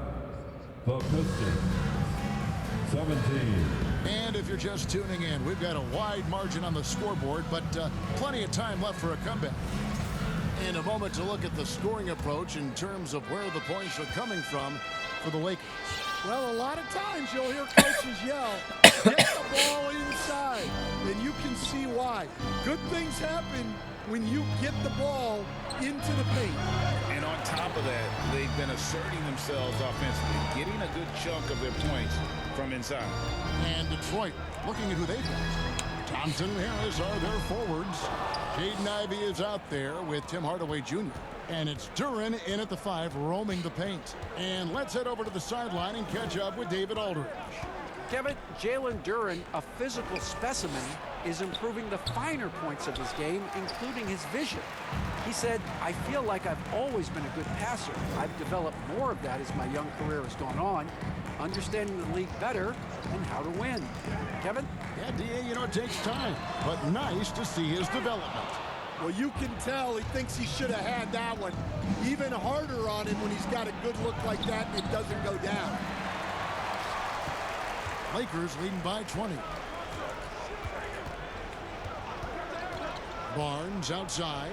The Pistons. 17. And if you're just tuning in, we've got a wide margin on the scoreboard, but plenty of time left for a comeback. In a moment to look at the scoring approach in terms of where the points are coming from for the Lakers. Well, a lot of times you'll hear coaches yell, get the ball inside, and you can see why. Good things happen when you get the ball into the paint. And on top of that, they've been asserting themselves offensively, getting a good chunk of their points from inside. And Detroit looking at who they've got. Thompson and Harris are their forwards. Jaden Ivey is out there with Tim Hardaway Jr. And it's Duren in at the 5, roaming the paint. And let's head over to the sideline and catch up with David Aldridge. Kevin, Jalen Duren, a physical specimen, is improving the finer points of his game, including his vision. He said, I feel like I've always been a good passer. I've developed more of that as my young career has gone on, understanding the league better and how to win. Kevin? Yeah, D.A., you know, it takes time, but nice to see his development. Well, you can tell he thinks he should have had that one even harder on him when he's got a good look like that and it doesn't go down. Lakers leading by 20. Barnes outside.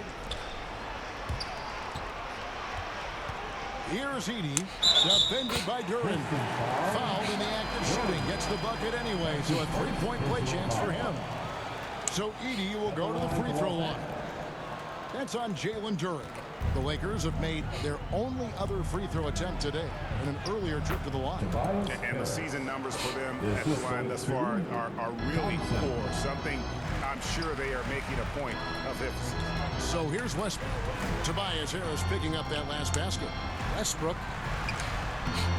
Here's Edie, defended by Duren. Fouled in the act of shooting, gets the bucket anyway, so a three-point play chance for him. So Edie will go to the free throw line. That's on Jalen Duren. The Lakers have made their only other free throw attempt today in an earlier trip to the line. And the season numbers for them at the line thus far are really poor. Something I'm sure they are making a point of emphasis. So here's Westbrook. Tobias Harris picking up that last basket. Westbrook.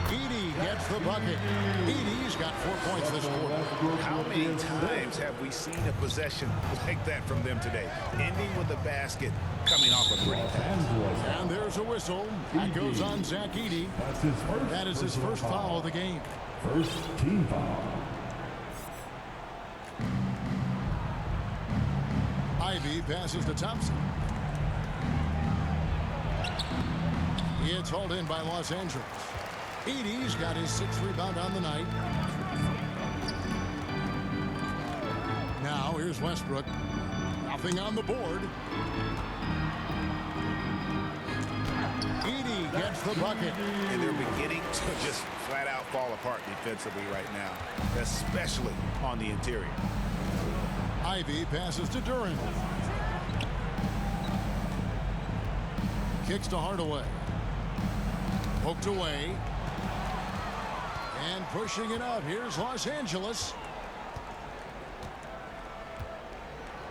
Edie gets the bucket. Edie's got 4 points this quarter. How many times have we seen a possession like that from them today? Ending with a basket, coming off a great pass. And there's a whistle. That goes on Zach Edie. That is his first foul of the game. First team foul. Ivey passes to Thompson. It's hauled in by Los Angeles. Edie's got his 6th rebound on the night. Now here's Westbrook. Nothing on the board. Edie gets the bucket. And they're beginning to just flat out fall apart defensively right now, especially on the interior. Ivey passes to Duren. Kicks to Hardaway. Poked away. And pushing it up. Here's Los Angeles.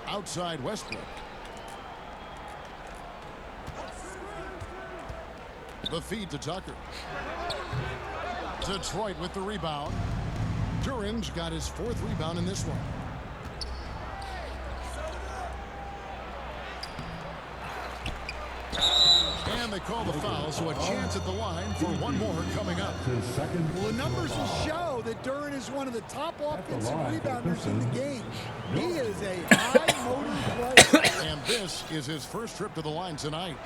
Outside Westbrook. The feed to Tucker. Detroit with the rebound. Duren's got his 4th rebound in this one. And they call the foul, so a chance at the line for one more coming up. Well, the numbers will show that Duren is one of the top offensive rebounders in the game. He is a high-motor player. And this is his first trip to the line tonight.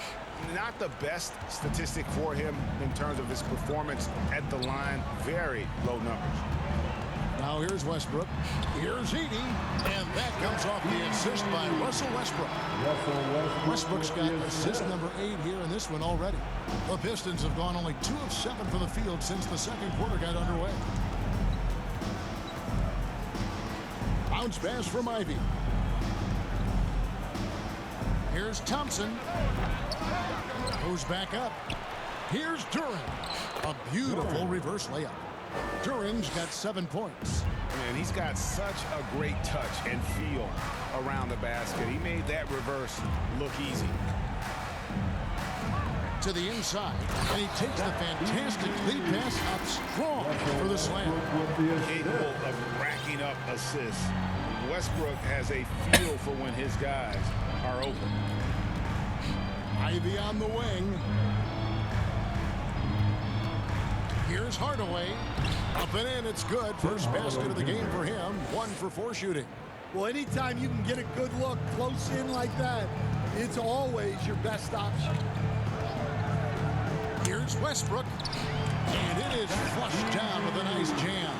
Not the best statistic for him in terms of his performance at the line. Very low numbers. Now here's Westbrook. Here's Edie. And that comes off the assist by Russell Westbrook. Westbrook's got assist number 8 here in this one already. The Pistons have gone only 2 of 7 from the field since the second quarter got underway. Bounce pass from Ivey. Here's Thompson. Goes back up. Here's Duren. A beautiful reverse layup. Duren's got 7 points. And he's got such a great touch and feel around the basket. He made that reverse look easy. To the inside, and he takes the fantastic lead pass up strong for the slam. Capable of racking up assists. Westbrook has a feel for when his guys are open. Ivy on the wing. Here's Hardaway. Up and in, it's good. First basket of the game for him. 1 for 4 shooting. Well, anytime you can get a good look close in like that, it's always your best option. Here's Westbrook. And it is flushed down with a nice jam.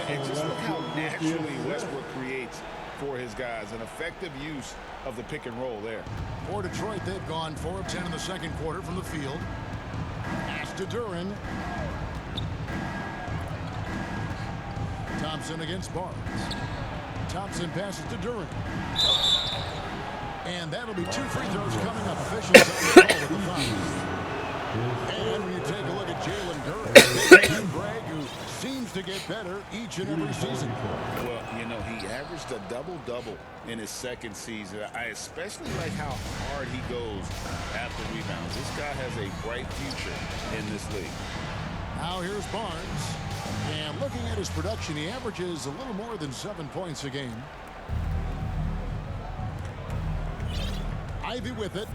And just look how naturally Westbrook creates for his guys. An effective use of the pick and roll there. For Detroit, they've gone 4 of 10 in the second quarter from the field. Pass to Duran. Thompson against Barnes. Thompson passes to Duran. And that'll be 2 free throws coming up. Officials on the ball with the foul. And when you take a look at Jalen Duran, Greg, who seems to get better each and every season. Well, you know, he averaged a double-double in his second season. I especially like how hard he goes after rebounds. This guy has a bright future in this league. Now here's Barnes. And looking at his production, he averages a little more than 7 points a game. Ivy with it.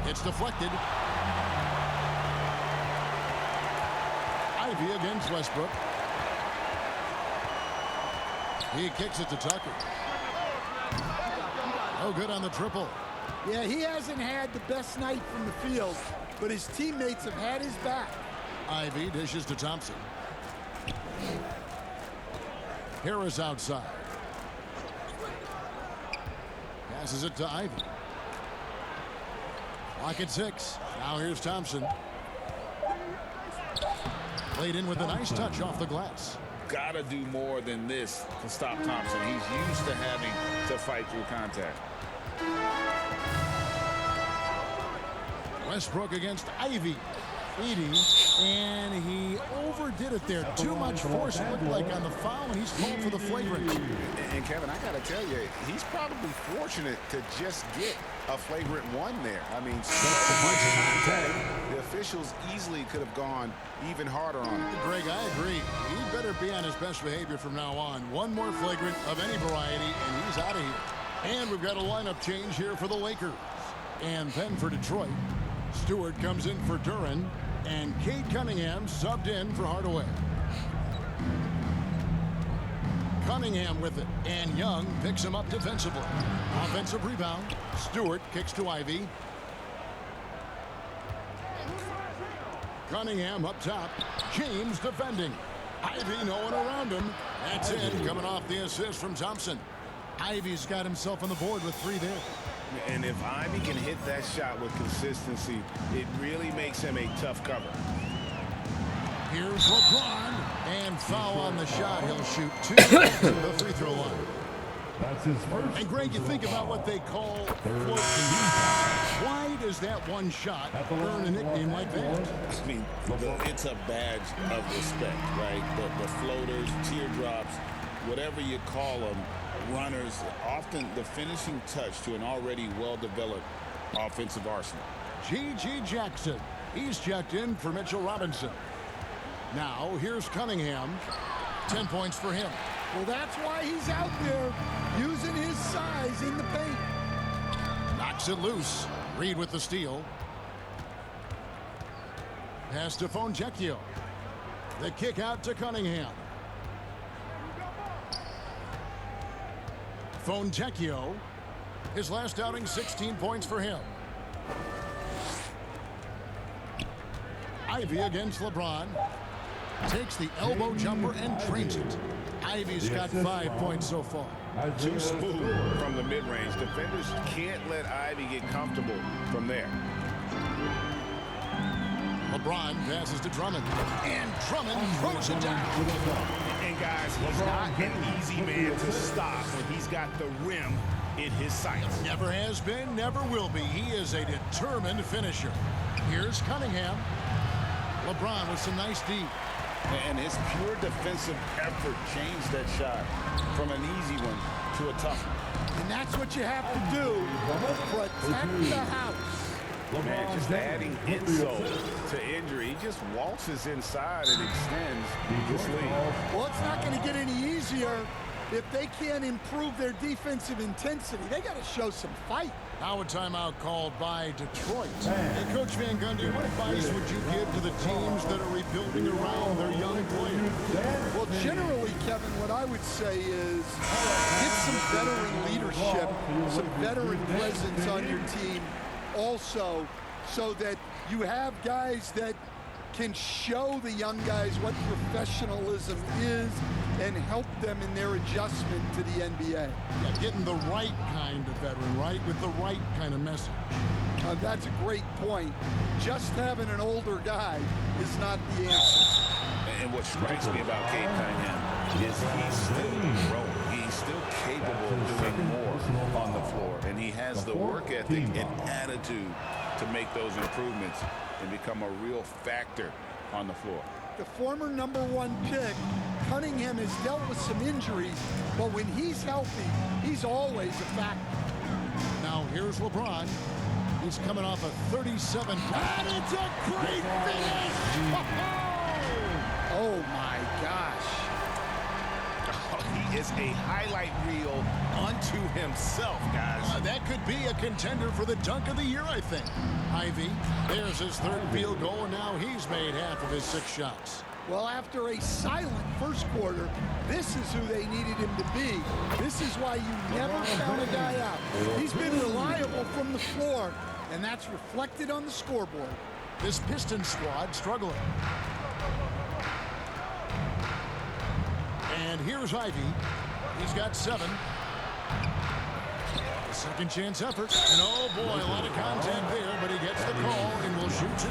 It's deflected. Ivy against Westbrook. He kicks it to Tucker. No good on the triple. Yeah, he hasn't had the best night from the field, but his teammates have had his back. Ivy dishes to Thompson. Harris outside. Passes it to Ivy. Clock at 6. Now here's Thompson. Played in with a nice touch off the glass. Gotta do more than this to stop Thompson. He's used to having to fight through contact. Westbrook against Ivy. Eating, and he overdid it there. Too much force, it looked like, on the foul, and he's called for the flagrant. And Kevin, I gotta tell you, he's probably fortunate to just get a flagrant 1 there. I mean, so much contact. The officials easily could have gone even harder on him. Greg, I agree. He better be on his best behavior from now on. One more flagrant of any variety, and he's out of here. And we've got a lineup change here for the Lakers. And then for Detroit, Stewart comes in for Duran, and Cade Cunningham subbed in for Hardaway. Cunningham with it, and Young picks him up defensively. Offensive rebound. Stewart kicks to Ivy. Cunningham up top. James defending. Ivy, no one around him. That's in, coming off the assist from Thompson. Ivy's got himself on the board with 3 there. And if Ivy can hit that shot with consistency, it really makes him a tough cover. Here's LeBron, and foul on the shot. He'll shoot 2 from the free throw line. That's his first. And Greg, you think about what they call float. Why does that one shot earn a nickname like that? I mean, it's a badge of respect, right? The floaters, teardrops, whatever you call them, runners, often the finishing touch to an already well-developed offensive arsenal. G.G. Jackson. He's checked in for Mitchell Robinson. Now, here's Cunningham. 10 points for him. Well, that's why he's out there using his size in the paint. Knocks it loose. Reed with the steal. Pass to Fonjecchio. The kick out to Cunningham. Fonjecchio. His last outing, 16 points for him. Ivy against LeBron. Takes the elbow jumper and drains it. Ivy's got 5 points so far. Too smooth from the mid-range. Defenders can't let Ivy get comfortable from there. LeBron passes to Drummond. And Drummond throws it down. And guys, he's not an easy man to stop when he's got the rim in his sights. Never has been, never will be. He is a determined finisher. Here's Cunningham. LeBron with some nice D. And his pure defensive effort changed that shot from an easy one to a tough one. And that's what you have to do. Protect the house. Man, just adding insult to injury. He just waltzes inside and extends this lead. Well, it's not going to get any easier if they can't improve their defensive intensity. They got to show some fight. Now a timeout called by Detroit. Hey, Coach Van Gundy, what advice would you give to the teams that are rebuilding around their young players? Well, generally, Kevin, what I would say is get some veteran leadership, some veteran presence on your team also, so that you have guys that can show the young guys what professionalism is and help them in their adjustment to the NBA. Yeah, getting the right kind of veteran, right, with the right kind of message. That's a great point. Just having an older guy is not the answer. And what strikes me about Cade Cunningham is he's still growing. He's still capable of doing more on the floor. And he has the work ethic and attitude to make those improvements and become a real factor on the floor. The former #1 pick, Cunningham, has dealt with some injuries, but when he's healthy, he's always a factor. Now here's LeBron. He's coming off a 37. And it's a great finish! Oh my gosh. He is a highlight reel unto himself, guys. That could be a contender for the dunk of the year, I think. Ivy, there's his third field goal, and now he's made half of his 6 shots. Well, after a silent first quarter, this is who they needed him to be. This is why you never count a guy out. He's been reliable from the floor, and that's reflected on the scoreboard. This Pistons squad struggling. And here's Ivy. He's got 7. A second chance effort. And oh boy, a lot of contact there, but he gets the call and will shoot 2.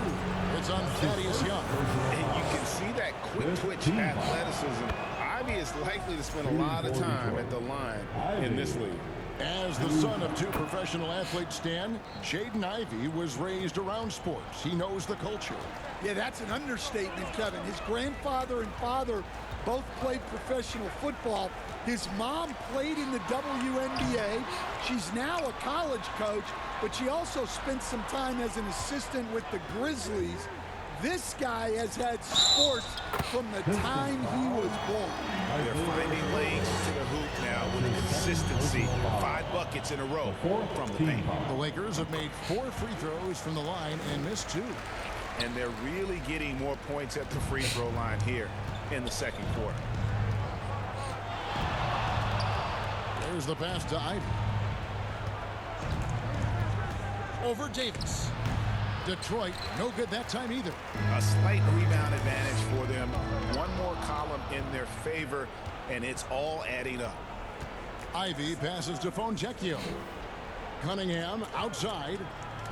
It's on Thaddeus Young. And you can see that quick twitch athleticism. Ivy is likely to spend a lot of time at the line in this league. As the son of 2 professional athletes, Stan, Jaden Ivey was raised around sports. He knows the culture. Yeah, that's an understatement, Kevin. His grandfather and father both played professional football. His mom played in the WNBA. She's now a college coach, but she also spent some time as an assistant with the Grizzlies. This guy has had sports from the time he was born. They're finding lanes to the hoop now with consistency. 5 buckets in a row from the paint. The Lakers have made 4 free throws from the line and missed 2. And they're really getting more points at the free throw line here in the second quarter. There's the pass to Ivy. Over Davis. Detroit, no good that time either. A slight rebound advantage for them. One more column in their favor, and it's all adding up. Ivy passes to Foncecchio. Cunningham outside.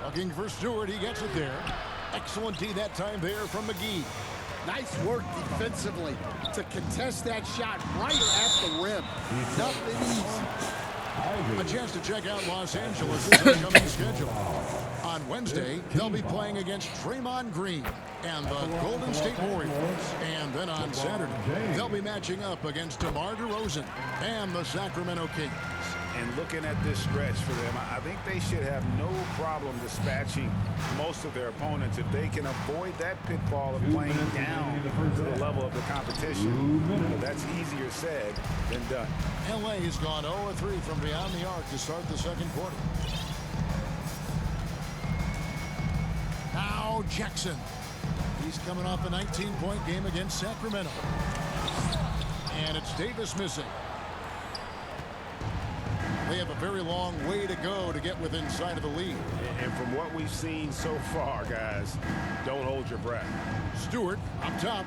Looking for Stewart. He gets it there. Excellent D that time there from McGee. Nice work defensively to contest that shot right at the rim. Nothing easy. A chance to check out Los Angeles' upcoming schedule. On Wednesday, they'll be playing against Draymond Green and the Golden State Warriors. And then on Saturday, they'll be matching up against DeMar DeRozan and the Sacramento Kings. And looking at this stretch for them, I think they should have no problem dispatching most of their opponents if they can avoid that pitfall of playing down to the level of the competition. But that's easier said than done. LA has gone 0-3 from beyond the arc to start the second quarter. Now Jackson. He's coming off a 19-point game against Sacramento. And it's Davis missing. They have a very long way to go to get within sight of the lead. And from what we've seen so far, guys, don't hold your breath. Stewart up top.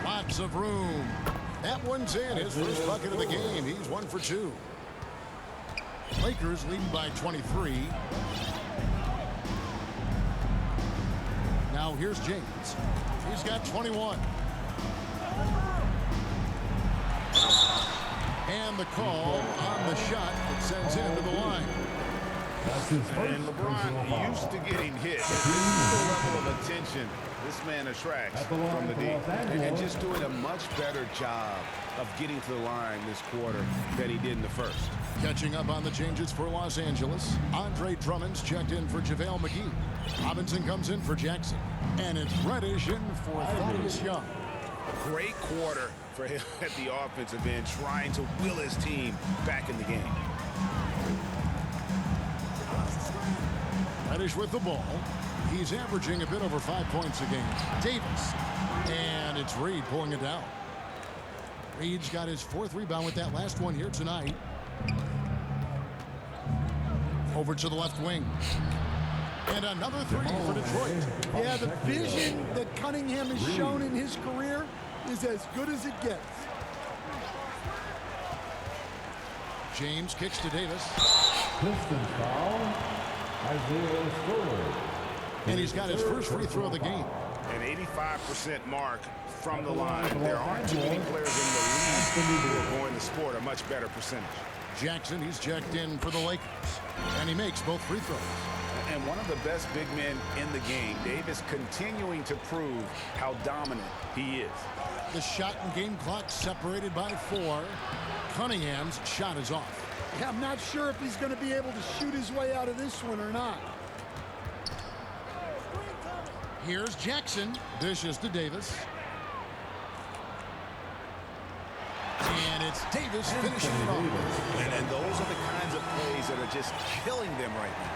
Lots of room. That one's in. His first bucket of the game. He's 1 for 2. Lakers leading by 23. Now here's James. He's got 21. And the call on the shot that sends him to the line. And LeBron used to getting hit. This is the level of attention this man attracts from the D. And just doing a much better job of getting to the line this quarter than he did in the first. Catching up on the changes for Los Angeles, Andre Drummond's checked in for JaVale McGee. Robinson comes in for Jackson. And it's Reddish in for Thaddeus Young. Great quarter for him at the offensive end, trying to will his team back in the game. Reddish with the ball. He's averaging a bit over 5 points a game. Davis. And it's Reed pulling it down. Reed's got his 4th rebound with that last one here tonight. Over to the left wing. And another 3 for Detroit. Yeah, the vision that Cunningham has shown in his career is as good as it gets. James kicks to Davis. Pistons foul. Isaiah Stewart. And he's got his first free throw of the game. An 85% mark from the line. There aren't too many players in the league who are going to score a much better percentage. Jackson, he's checked in for the Lakers. And he makes both free throws. And one of the best big men in the game, Davis, continuing to prove how dominant he is. The shot and game clock separated by 4. Cunningham's shot is off. Yeah, I'm not sure if he's going to be able to shoot his way out of this one or not. Here's Jackson. Dishes to Davis. And it's Davis finishing it off. And those are the kinds of plays that are just killing them right now.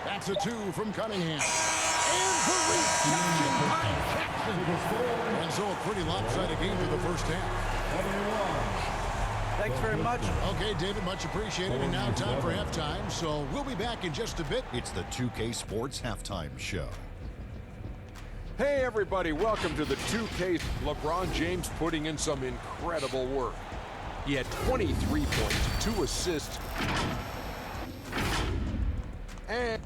That's a 2 from Cunningham. And the reception by Jackson. And so a pretty lopsided game for the first half. Thanks very much. Okay, David, much appreciated. And now time for halftime. So we'll be back in just a bit. It's the 2K Sports Halftime Show. Hey, everybody. Welcome to the 2K. LeBron James putting in some incredible work. He had 23 points, 2 assists. And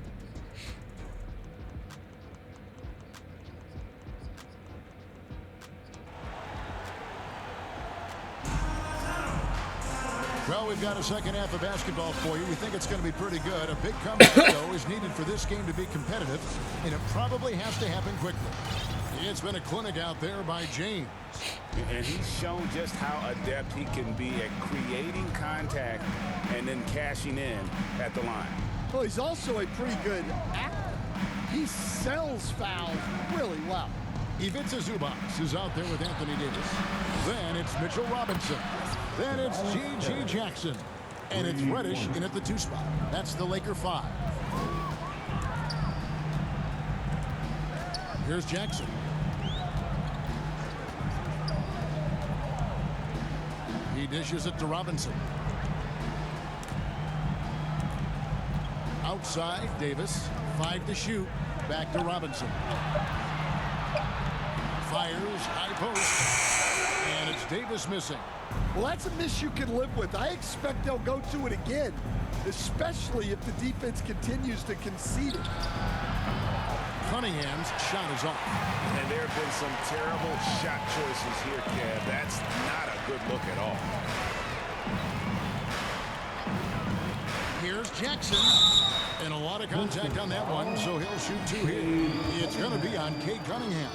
well, we've got a second half of basketball for you. We think it's going to be pretty good. A big comeback, though, is needed for this game to be competitive, and it probably has to happen quickly. It's been a clinic out there by James. And he's shown just how adept he can be at creating contact and then cashing in at the line. Well, he's also a pretty good actor. He sells fouls really well. Ivica Zubac is out there with Anthony Davis. Then it's Mitchell Robinson. Then it's G.G. Jackson. And it's Reddish in at the 2 spot. That's the Laker 5. Here's Jackson. He dishes it to Robinson. Outside, Davis. 5 to shoot. Back to Robinson. Fires, high post. And it's Davis missing. Well, that's a miss you can live with. I expect they'll go to it again, especially if the defense continues to concede it. Cunningham's shot is off. And there have been some terrible shot choices here, Kev. That's not a good look at all. Here's Jackson. And a lot of contact on that one, so he'll shoot 2 here. It's going to be on Cade Cunningham.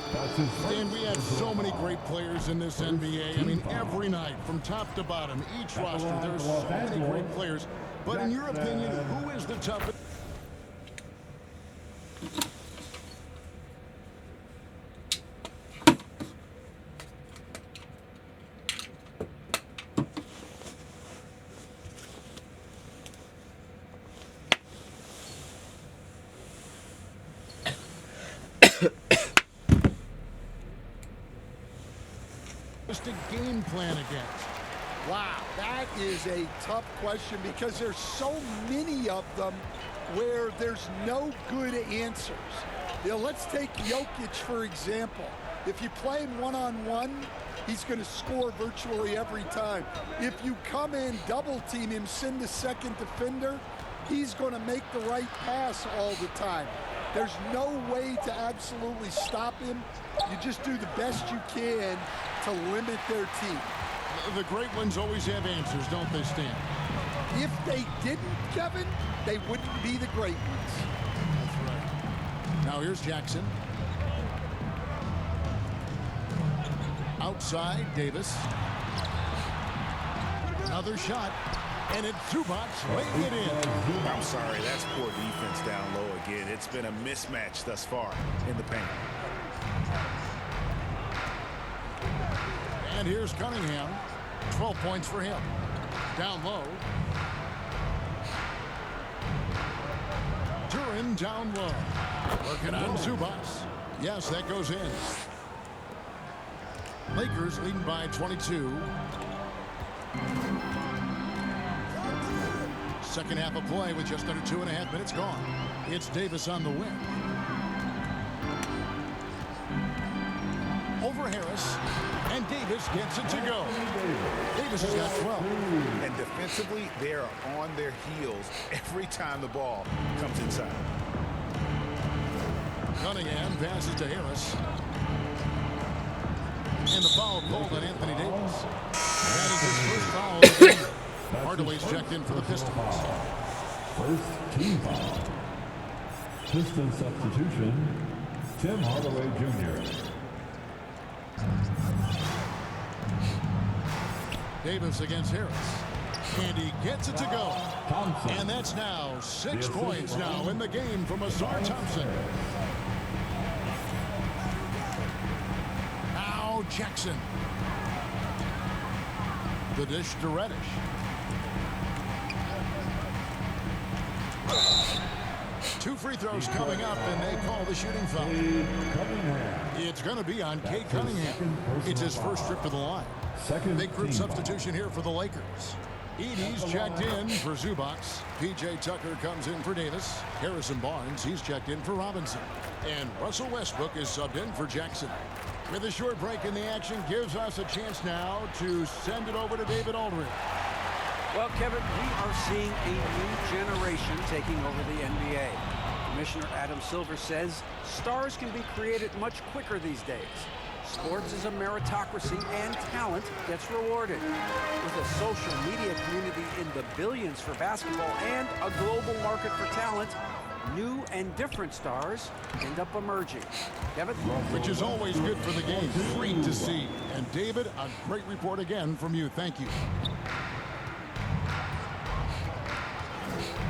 And we have so many great players in this NBA. I mean, every night, from top to bottom, each roster, there's so many great players. But in your opinion, who is the toughest? To game plan against? Wow, that is a tough question because there's so many of them where there's no good answers. You know, let's take Jokic, for example. If you play him one-on-one, he's going to score virtually every time. If you come in, double team him, send the second defender, he's going to make the right pass all the time. There's no way to absolutely stop him. You just do the best you can to limit their team. The great ones always have answers, don't they, Stan? If they didn't, Kevin, they wouldn't be the great ones. That's right. Now here's Jackson. Outside, Davis. Another shot. And it's Zubac laying it in. I'm sorry, that's poor defense down low again. It's been a mismatch thus far in the paint. And here's Cunningham. 12 points for him. Down low. Duran down low. Working on Zubac. Yes, that goes in. Lakers leading by 22. Second half of play with just under 2.5 minutes gone. It's Davis on the wing. Over Harris. And Davis gets it to go. Davis has got 12. And defensively, they are on their heels every time the ball comes inside. Cunningham passes to Harris. And the foul called on Anthony Davis. That is his first foul of the game. Hardaway's checked in for the Pistons. First team foul. Piston substitution, Tim Hardaway Jr. Davis against Harris. And he gets it to go. Thompson. And that's now 6 points now in the game from Azar Thompson. Now Jackson. The dish to Reddish. Two free throws coming up, and they call the shooting foul. It's going to be on Cade Cunningham. It's his first trip to the line. Big group substitution here for the Lakers. Edey's checked in for Zubac. P.J. Tucker comes in for Davis. Harrison Barnes, he's checked in for Robinson. And Russell Westbrook is subbed in for Jackson. With a short break in the action, gives us a chance now to send it over to David Aldridge. Well, Kevin, we are seeing a new generation taking over the NBA. Commissioner Adam Silver says stars can be created much quicker these days. Sports is a meritocracy and talent gets rewarded. With a social media community in the billions for basketball and a global market for talent, new and different stars end up emerging. Kevin? Which is always good for the game. Great to see. And David, a great report again from you. Thank you.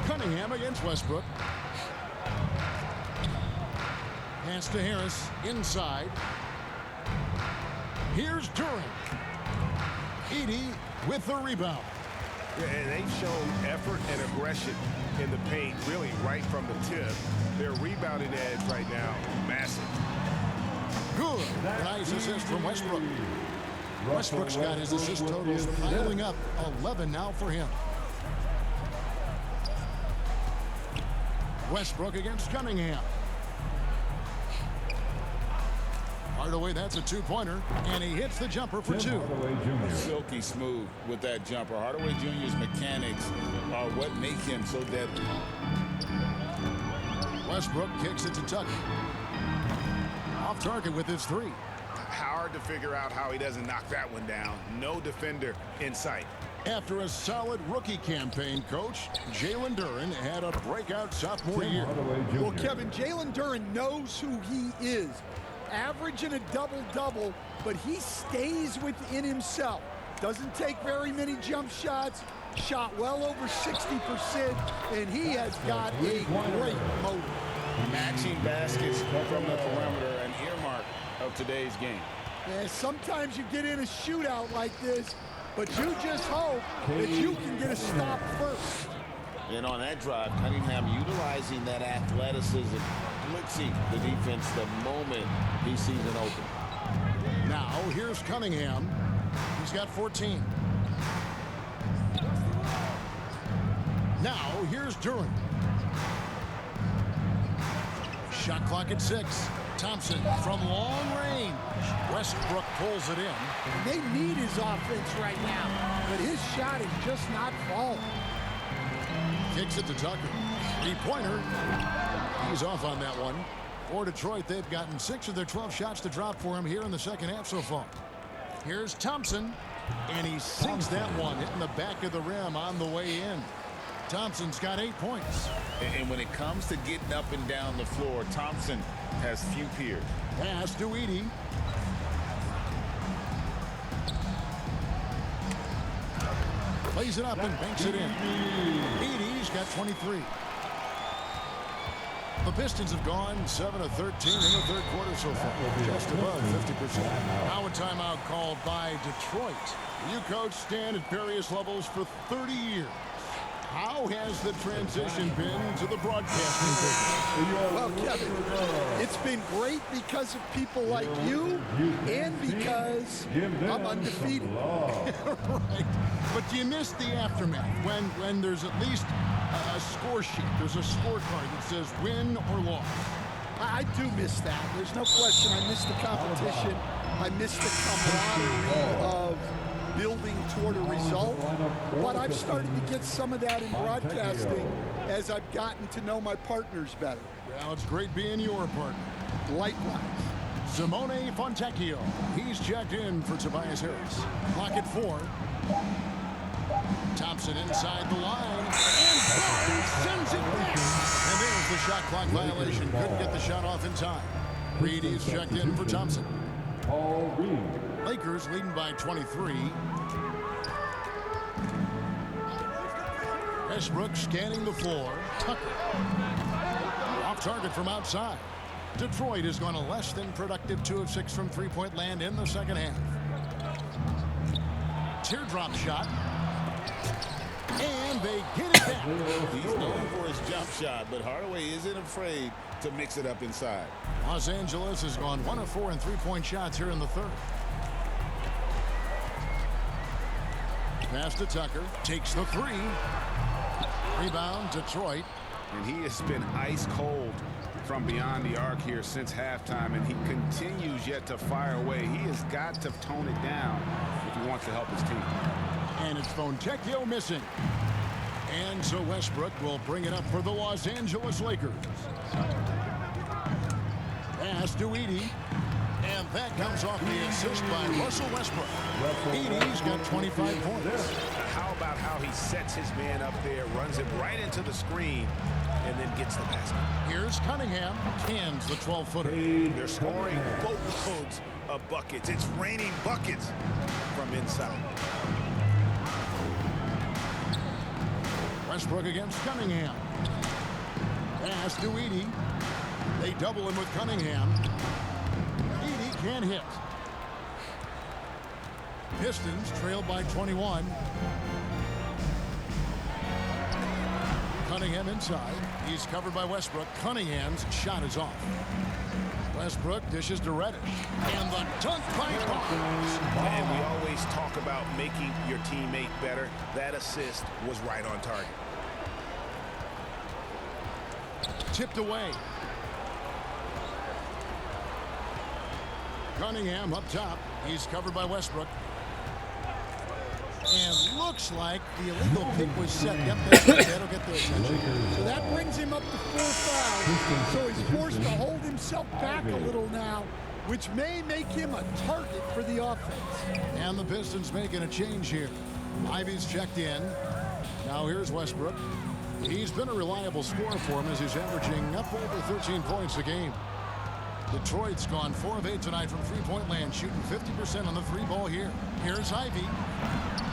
Cunningham against Westbrook. Pass to Harris inside. Here's Duran. Edey with the rebound. Yeah, and they've shown effort and aggression in the paint, really right from the tip. Their rebounding edge right now, massive. Good. Nice assist from Westbrook. Westbrook's got his assist totals piling up. 11 now for him. Westbrook against Cunningham. Hardaway, that's a two-pointer, and he hits the jumper for two. Silky smooth with that jumper. Hardaway Jr.'s mechanics are what make him so deadly. Westbrook kicks it to Tucker. Off target with his three. Hard to figure out how he doesn't knock that one down. No defender in sight. After a solid rookie campaign, Coach, Jalen Duran had a breakout sophomore year. Well, Kevin, Jalen Duran knows who he is. Averaging a double-double, but he stays within himself. Doesn't take very many jump shots. Shot well over 60%, and he has got a great motor. Matching baskets from the perimeter, an earmark of today's game. Yeah, sometimes you get in a shootout like this, but you just hope that you can get a stop first. And on that drive, Cunningham utilizing that athleticism, blitzing the defense the moment he sees an open. Now, here's Cunningham. He's got 14. Now, here's Duran. Shot clock at 6. Thompson from long range. Westbrook pulls it in. They need his offense right now, but his shot is just not falling. Kicks it to Tucker. Three-pointer. He's off on that one. For Detroit, they've gotten 6 of their 12 shots to drop for him here in the second half so far. Here's Thompson. And he sinks that one, hitting the back of the rim on the way in. Thompson's got 8 points. And when it comes to getting up and down the floor, Thompson has few peers. Pass to Edey. Plays it up and banks it in. Edey's got 23. The Pistons have gone 7 of 13 in the third quarter so far, just above 50%. Now a timeout called by Detroit. You coach Stan at various levels for 30 years. How has the transition been to the broadcasting business? Well, Kevin, it's been great because of people like you and because I'm undefeated. Right. But do you miss the aftermath when there's at least a score sheet? There's a scorecard that says win or loss. I do miss that. There's no question. I miss the competition. I miss the camaraderie of building toward a result. But I've started to get some of that in broadcasting as I've gotten to know my partners better. Well, it's great being your partner. Likewise. Simone Fontecchio. He's checked in for Tobias Harris. Clock at 4. Thompson inside the line. And Barnes sends it back. And there's the shot clock violation. Couldn't get the shot off in time. Reed is checked in for Thompson. Lakers leading by 23. Westbrook scanning the floor. Tucker. Off target from outside. Detroit has gone a less than productive 2 of 6 from three-point land in the second half. Teardrop shot. And they get it back. He's known for his jump shot, but Hardaway isn't afraid to mix it up inside. Los Angeles has gone 1 of 4 in three-point shots here in the third. Pass to Tucker. Takes the 3. Rebound, Detroit. And he has been ice cold from beyond the arc here since halftime, and he continues yet to fire away. He has got to tone it down if he wants to help his team. And it's Fontecchio missing. And so Westbrook will bring it up for the Los Angeles Lakers. Pass to Edey. And that comes off the assist by Russell Westbrook. Edey's got 25 points. How about how he sets his man up there, runs it right into the screen, and then gets the basket. Here's Cunningham. Cans the 12-footer. They're scoring boatloads of buckets. It's raining buckets from inside. Westbrook against Cunningham. Pass to Edey. They double him with Cunningham. Edey can't hit. Pistons trailed by 21. Cunningham inside. He's covered by Westbrook. Cunningham's shot is off. Westbrook dishes to Reddish. And the dunk by Barnes. And we always talk about making your teammate better. That assist was right on target. Tipped away. Cunningham up top. He's covered by Westbrook. And looks like the illegal pick was set. Yep, that'll get the attention. So that brings him up to 4 fouls. So he's forced to hold himself back a little now, which may make him a target for the offense. And the Pistons making a change here. Ivy's checked in. Now here's Westbrook. He's been a reliable scorer for him as he's averaging up over 13 points a game. Detroit's gone 4 of 8 tonight from three-point land, shooting 50% on the 3-ball here. Here's Ivy.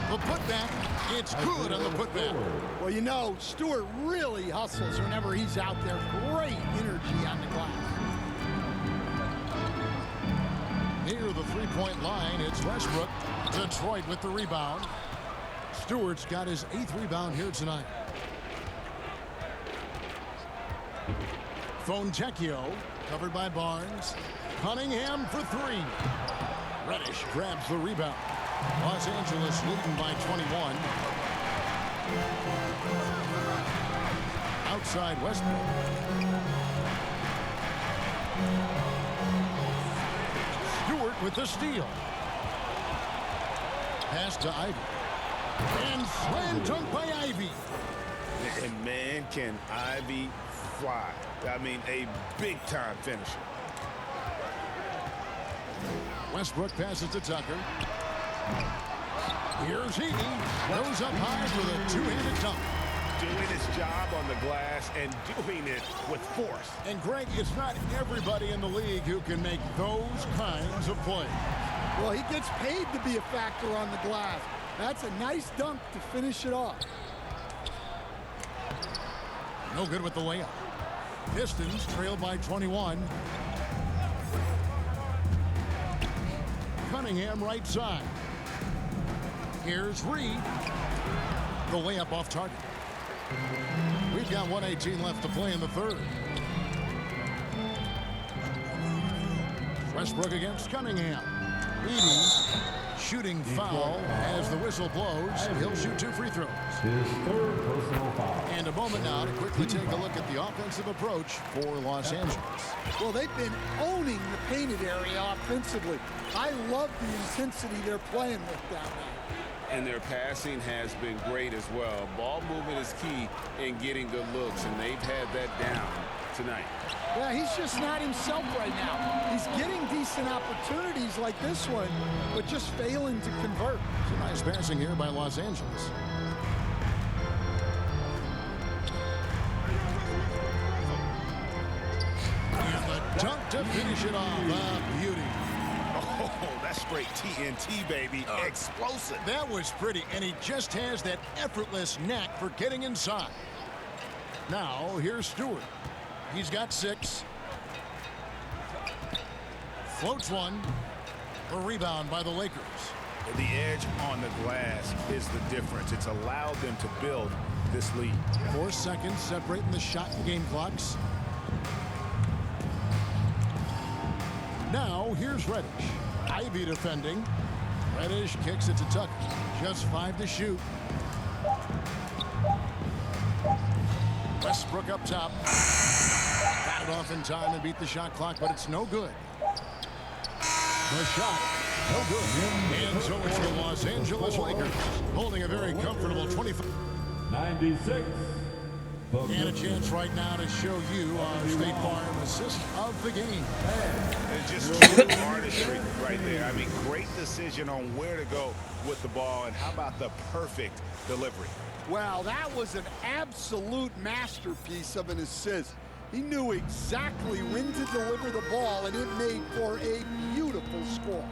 The putback. It's good on the putback. Well, you know, Stewart really hustles whenever he's out there. Great energy on the glass. Near the three-point line, it's Westbrook. Detroit with the rebound. Stewart's got his 8th rebound here tonight. Fontecchio, covered by Barnes. Cunningham for 3. Reddish grabs the rebound. Los Angeles leading by 21. Outside Westbrook. Stewart with the steal. Pass to Ivy. And slam dunk by Ivy. And man, can Ivy fly. I mean, a big-time finisher. Westbrook passes to Tucker. Here's Heaney. Goes up high for the two-handed dunk. Doing his job on the glass and doing it with force. And Greg, it's not everybody in the league who can make those kinds of plays. Well, he gets paid to be a factor on the glass. That's a nice dunk to finish it off. No good with the layup. Pistons trail by 21. Cunningham right side. Here's Reed. The layup off target. We've got 1:18 left to play in the third. Westbrook against Cunningham. Edie shooting foul as the whistle blows. He'll shoot 2 free throws. His third personal foul. And a moment now to quickly take a look at the offensive approach for Los Angeles. Well, they've been owning the painted area offensively. I love the intensity they're playing with down there. And their passing has been great as well. Ball movement is key in getting good looks, and they've had that down tonight. Yeah, he's just not himself right now. He's getting decent opportunities like this one, but just failing to convert. Some nice passing here by Los Angeles. And the dunk to finish it off. A beauty. Oh, that's straight TNT, baby. Explosive. That was pretty, and he just has that effortless knack for getting inside. Now, here's Stewart. He's got 6. Floats one. A rebound by the Lakers. The edge on the glass is the difference. It's allowed them to build this lead. 4 seconds separating the shot and game clocks. Now, here's Reddish. Ivy defending. Reddish kicks it to Tucker. Just 5 to shoot. Westbrook up top. Got it off in time and beat the shot clock, but it's no good. The shot, no good. And so it's the Los Angeles Lakers holding a very comfortable 25. 96. And a chance right now to show you our State Farm assist of the game. It's just true artistry right there. I mean, great decision on where to go with the ball, and how about the perfect delivery? Wow, that was an absolute masterpiece of an assist. He knew exactly when to deliver the ball, and it made for a beautiful score.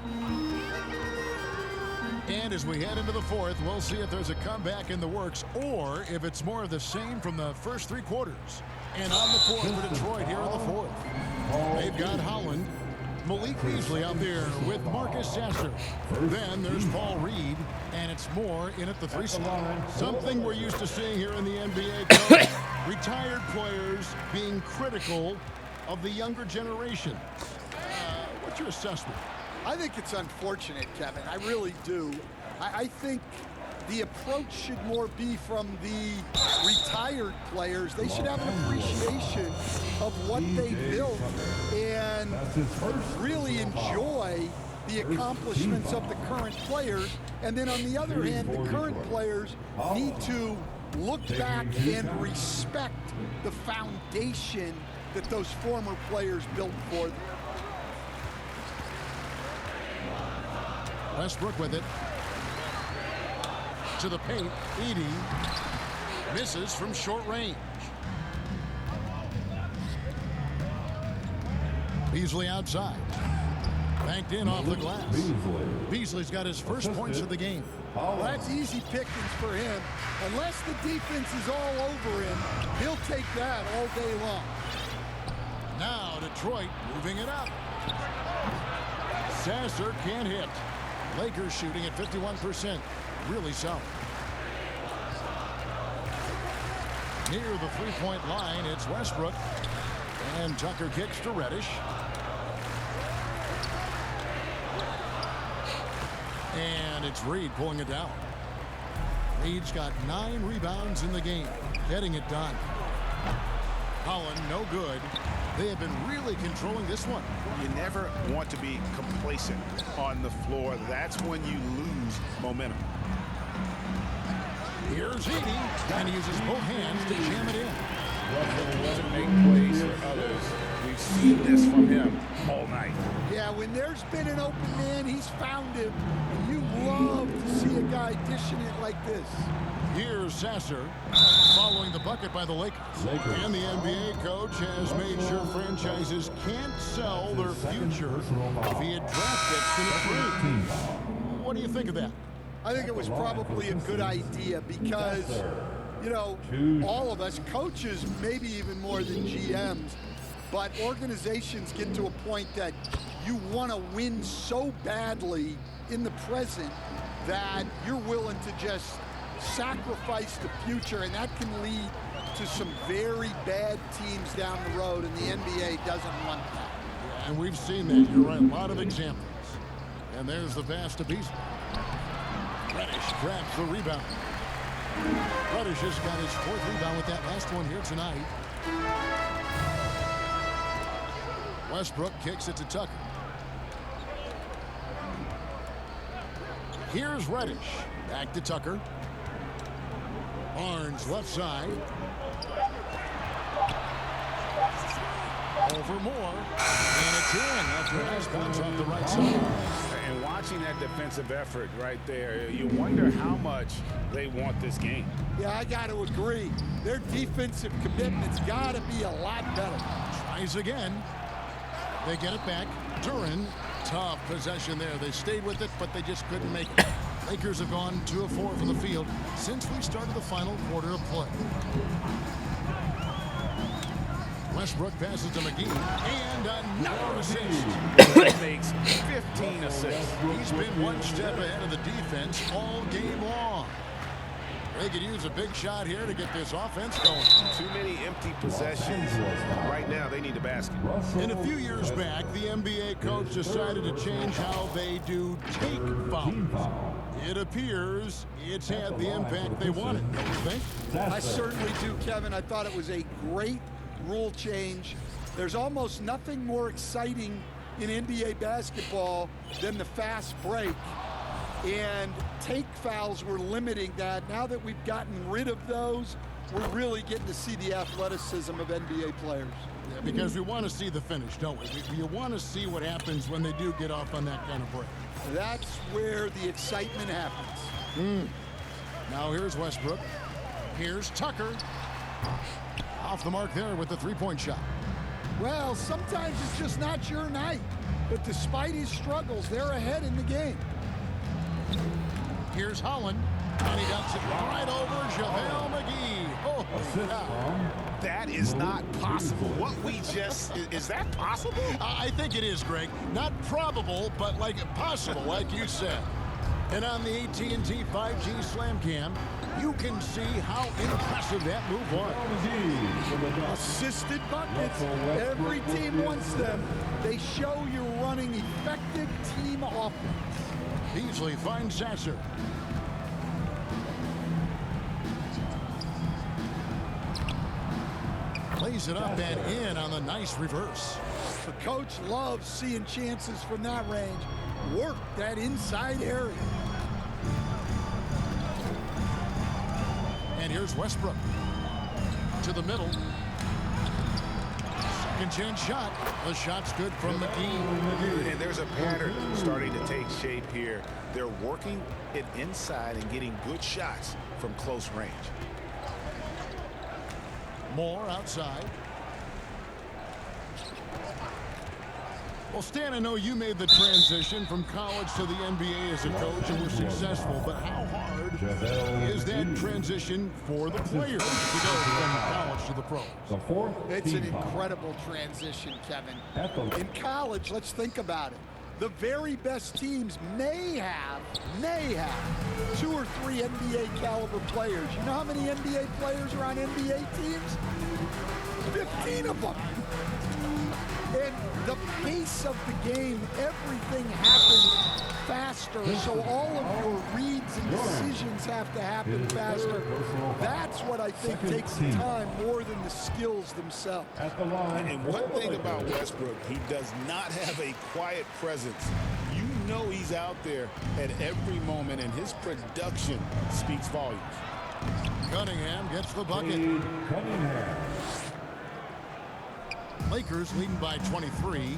And as we head into the fourth, we'll see if there's a comeback in the works or if it's more of the same from the first 3 quarters. And on the floor for Detroit here in the fourth. They've got Holland, Malik Beasley out there with Marcus Sasser. Then there's Paul Reed, and it's more in at the 3 slot. Something we're used to seeing here in the NBA. Retired players being critical of the younger generation. What's your assessment? I think it's unfortunate, Kevin. I really do. I think the approach should more be from the retired players. They should have an appreciation of what they built and really enjoy the accomplishments of the current players. And then on the other hand, the current players need to look back and respect the foundation that those former players built for them. Westbrook with it. To the paint. Edie misses from short range. Beasley outside. Banked in off the glass. Beasley's got his first points of the game. Well, that's easy pickings for him. Unless the defense is all over him, he'll take that all day long. Now Detroit moving it up. Sasser can't hit. Lakers shooting at 51%. Really solid. Near the three-point line, it's Westbrook. And Tucker kicks to Reddish. And it's Reed pulling it down. Reed's got 9 rebounds in the game, getting it done. Holland, no good. They have been really controlling this one. You never want to be complacent on the floor. That's when you lose momentum. Here's Edie, and he uses both hands to jam it in. To make plays for others. We've seen this from him all night. Yeah, when there's been an open man, he's found him. And you love to see a guy dishing it like this. Here's Sasser following the bucket by the Lakers. And the NBA coach has made sure franchises can't sell their future via draft picks in a trade. What do you think of that? I think it was probably a good idea because, you know, all of us, coaches, maybe even more than GMs, but organizations get to a point that you want to win so badly in the present that you're willing to just sacrifice the future, and that can lead to some very bad teams down the road, and the NBA doesn't want that. And we've seen that. You're right. A lot of examples. And there's the pass to Beasley. Reddish grabs the rebound. Reddish has got his 4th rebound with that last one here tonight. Westbrook kicks it to Tucker. Here's Reddish. Back to Tucker. Barnes left side. Over more. And it's in after his punch off the right side. And watching that defensive effort right there, you wonder how much they want this game. Yeah, I got to agree. Their defensive commitment's got to be a lot better. Tries again. They get it back. Duran, tough possession there. They stayed with it, but they just couldn't make it. Lakers have gone 2 of 4 from the field since we started the final quarter of play. Westbrook passes to McGee, and another assist. That makes 15 assists. He's been one step ahead of the defense all game long. They could use a big shot here to get this offense going. Too many empty possessions. Right now, they need a basket. And a few years back, the NBA coach decided to change how they do take fouls. It appears it's had the impact they wanted, don't you think? I certainly do, Kevin. I thought it was a great rule change. There's almost nothing more exciting in NBA basketball than the fast break. And take fouls were limiting that. Now that we've gotten rid of those, we're really getting to see the athleticism of NBA players. Yeah, because we want to see the finish, don't we? You want to see what happens when they do get off on that kind of break. That's where the excitement happens. Now here's Westbrook. Here's Tucker. Off the mark there with the three-point shot. Well, sometimes it's just not your night. But despite his struggles, they're ahead in the game. Here's Holland. And he dumps it right over JaVale McGee. Oh, that is not possible. What we just, is that possible? I think it is, Greg. Not probable, but like possible, like you said. And on the AT&T 5G Slam Cam, you can see how impressive that move was. Assisted buckets. Every team wants them. They show you're running effective team offense. Beasley finds Sasser. Plays it up and in on the nice reverse. The coach loves seeing chances from that range. Work that inside area. And here's Westbrook. To the middle. Second chance shot. The shot's good from McGee. And there's a pattern starting to take shape here. They're working it inside and getting good shots from close range. Moore outside. Well, Stan, I know you made the transition from college to the NBA as a coach and were successful, but how hard is that transition for the players to go from college to the pros? It's an incredible transition, Kevin. In college, let's think about it. The very best teams may have 2 or 3 NBA caliber players. You know how many NBA players are on NBA teams? 15 of them. And the pace of the game, everything happens faster. So all of your reads and decisions have to happen faster. That's what I think takes the time more than the skills themselves. And one thing about Westbrook, he does not have a quiet presence. You know he's out there at every moment, and his production speaks volumes. Cunningham gets the bucket. Lakers leading by 23.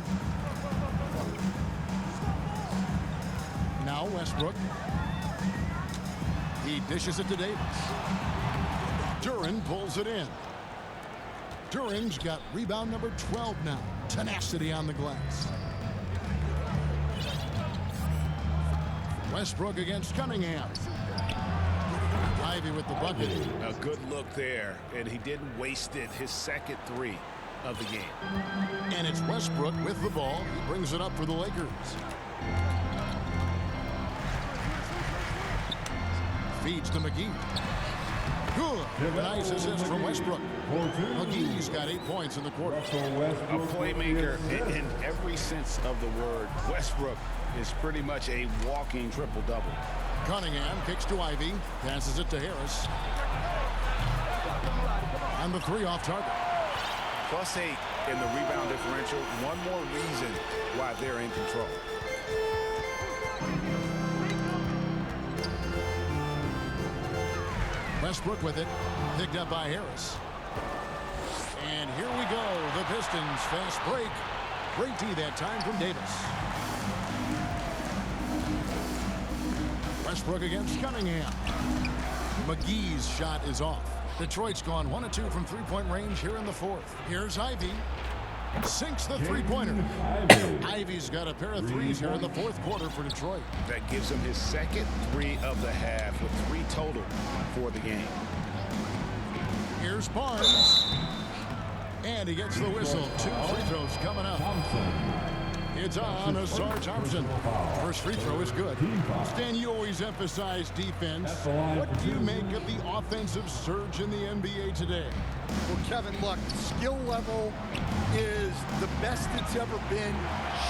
Now Westbrook. He dishes it to Davis. Duran pulls it in. Duran's got rebound number 12 now. Tenacity on the glass. Westbrook against Cunningham. Ivy with the bucket. A good look there, and he didn't waste it. His second three of the game. And it's Westbrook with the ball. He brings it up for the Lakers. Feeds to McGee. Good. Nice assist from Westbrook. McGee's got 8 points in the quarter. A playmaker in every sense of the word. Westbrook is pretty much a walking triple-double. Cunningham kicks to Ivy. Passes it to Harris. And the three off target. +8 in the rebound differential. One more reason why they're in control. Westbrook with it. Picked up by Harris. And here we go. The Pistons fast break. Great D that time from Davis. Westbrook against Cunningham. McGee's shot is off. Detroit's gone 1 of 2 from three-point range here in the fourth. Here's Ivy. Sinks the three-pointer. Ivy's got a pair of threes here in the fourth quarter for Detroit. That gives him his second three of the half with 3 total for the game. Here's Barnes. And he gets the whistle. 2 free throws coming up. It's on Asar Thompson. First free throw is good. Stan, you always emphasize defense. What do you make of the offensive surge in the NBA today? Well, Kevin, look, skill level is the best it's ever been.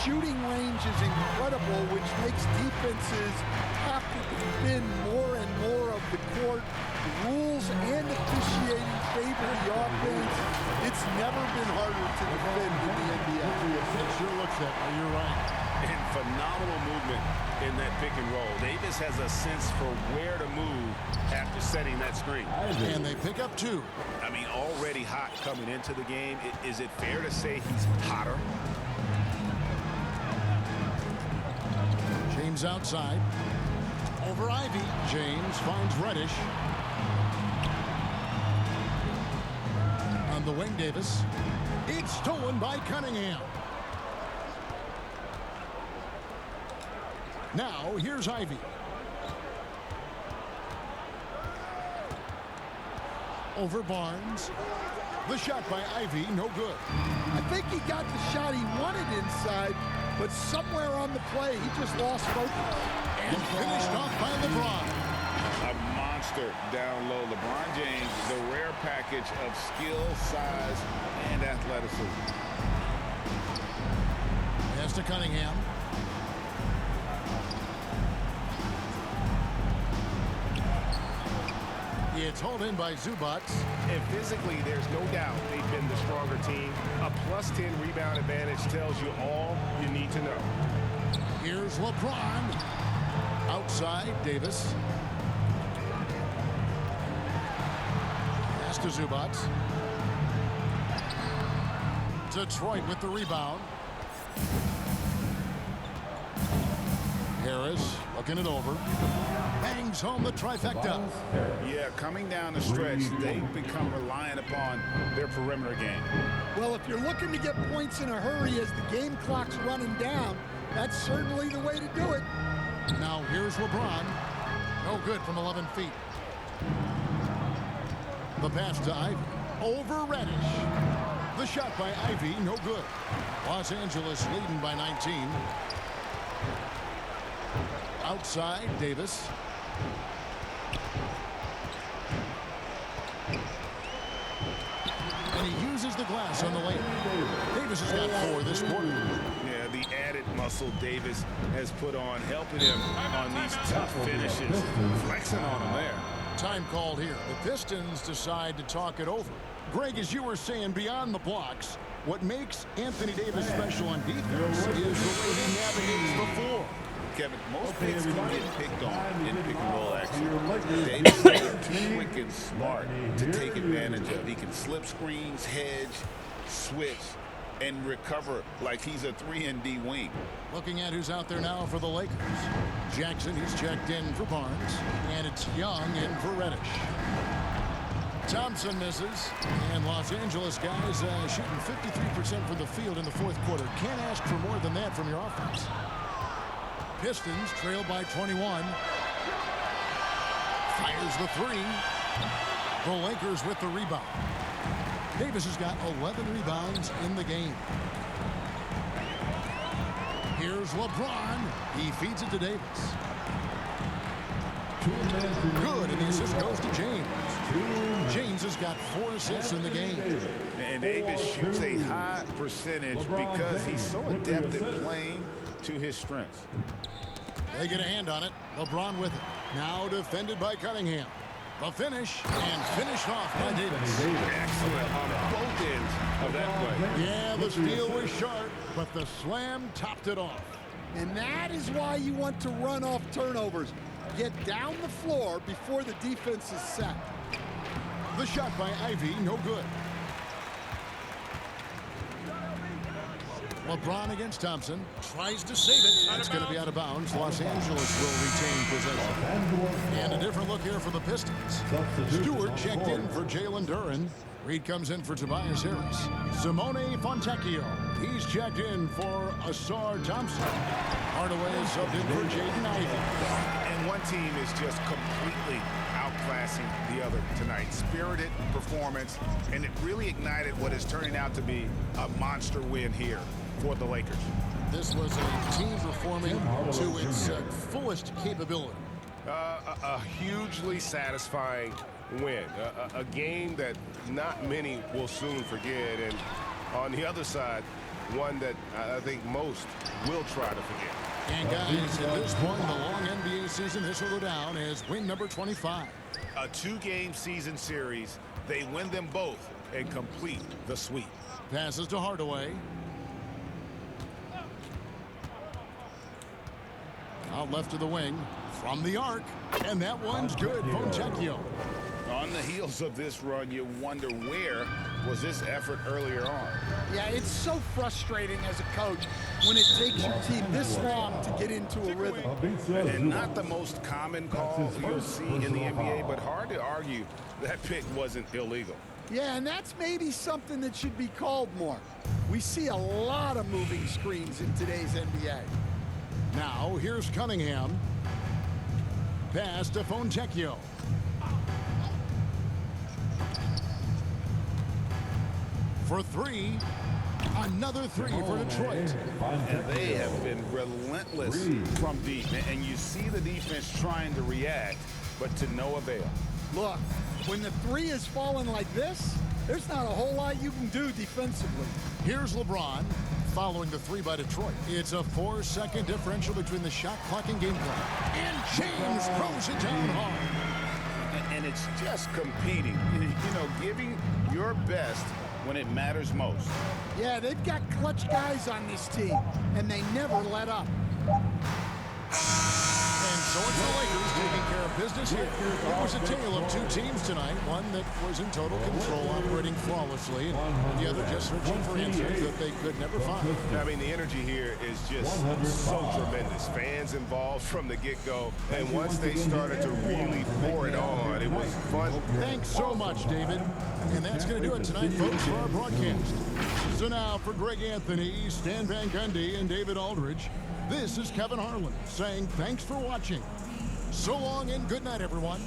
Shooting range is incredible, which makes defenses have to defend more and more of the court. The rules and officiating favor the offense. It's never been harder to defend in the NBA. It sure looks that way. You're right. And phenomenal movement in that pick and roll. Davis has a sense for where to move after setting that screen. And they pick up 2. I mean, already hot coming into the game. Is it fair to say he's hotter? James outside. Over Ivy. James finds Reddish. On the wing, Davis. It's stolen by Cunningham. Now, here's Ivy. Over Barnes. The shot by Ivy, no good. I think he got the shot he wanted inside, but somewhere on the play, he just lost focus. And finished off by LeBron. A monster down low. LeBron James, the rare package of skill, size, and athleticism. Pass to Cunningham. It's hauled in by Zubac. And physically, there's no doubt they've been the stronger team. A +10 rebound advantage tells you all you need to know. Here's LeBron. Outside, Davis. Pass to Zubac. Detroit with the rebound. Harris looking it over. Bangs home the trifecta. Yeah, coming down the stretch, they've become reliant upon their perimeter game. Well, if you're looking to get points in a hurry as the game clock's running down, that's certainly the way to do it. Now here's LeBron. No good from 11 feet. The pass to Ivy. Over Reddish. The shot by Ivy, no good. Los Angeles leading by 19. Outside, Davis. And he uses the glass on the lane. Davis has got 4 this quarter. Yeah, the added muscle Davis has put on, helping him on these tough finishes. Flexing on him there. Time called here. The Pistons decide to talk it over. Greg, as you were saying, beyond the blocks, what makes Anthony Davis special on defense is the way he navigates the floor. Kevin, most picks can get picked on in pick and roll action. Davis is too quick and smart to take advantage of. He can slip screens, hedge, switch, and recover like he's a 3-and-D wing. Looking at who's out there now for the Lakers. Jackson, he's checked in for Barnes. And it's Young in for Reddish. Thompson misses. And Los Angeles guys shooting 53% from the field in the fourth quarter. Can't ask for more than that from your offense. Pistons trail by 21. Fires the three. The Lakers with the rebound. Davis has got 11 rebounds in the game. Here's LeBron. He feeds it to Davis. Good, and the assist goes to James. James has got 4 assists in the game. And Davis shoots a high percentage because he's so adept at playing to his strengths. They get a hand on it. LeBron with it. Now defended by Cunningham. The finish, and finished off by Davis. Excellent on both ends of that play. Yeah, the steal was sharp, but the slam topped it off. And that is why you want to run off turnovers. Get down the floor before the defense is set. The shot by Ivy, no good. LeBron against Thompson. Tries to save it. It's going to be out of bounds. Los Angeles will retain possession. And a different look here for the Pistons. Stewart checked in for Jalen Duren. Reed comes in for Tobias Harris. Simone Fontecchio. He's checked in for Asar Thompson. Hardaway is subbed in for Jaden Ivey. And one team is just completely outclassing the other tonight. Spirited performance, and it really ignited what is turning out to be a monster win here for the Lakers. This was a team performing to its fullest capability. A hugely satisfying win. A game that not many will soon forget. And on the other side, one that I think most will try to forget. And guys, at this point in the long NBA season, this will go down as win number 25. A 2-game season series. They win them both and complete the sweep. Passes to Hardaway. Out left to the wing. From the arc. And that one's good. Fontecchio. On the heels of this run, you wonder where was this effort earlier on. Yeah, it's so frustrating as a coach when it takes your team this long to get into a rhythm. And not the most common call you'll see in the NBA, but hard to argue that pick wasn't illegal. Yeah, and that's maybe something that should be called more. We see a lot of moving screens in today's NBA. Now, here's Cunningham. Pass to Fontecchio. For 3. Another 3 for Detroit. And they have been relentless from deep. And you see the defense trying to react, but to no avail. Look, when the 3 is falling like this, there's not a whole lot you can do defensively. Here's LeBron following the 3 by Detroit. It's a 4-second differential between the shot clock and game clock. And James throws it down hard. And it's just competing, you know, giving your best when it matters most. Yeah, they've got clutch guys on this team, and they never let up. And so it's the Lakers taking care of business here. It was a tale of 2 teams tonight. One that was in total control, operating flawlessly, and the other just searching for answers that they could never find. I mean, the energy here is just so tremendous. Fans involved from the get-go, and once they started to really pour it on, it was fun. Thanks so much, David. And that's going to do it tonight, folks, for our broadcast. So now for Greg Anthony, Stan Van Gundy, and David Aldridge, this is Kevin Harlan saying thanks for watching. So long and good night, everyone.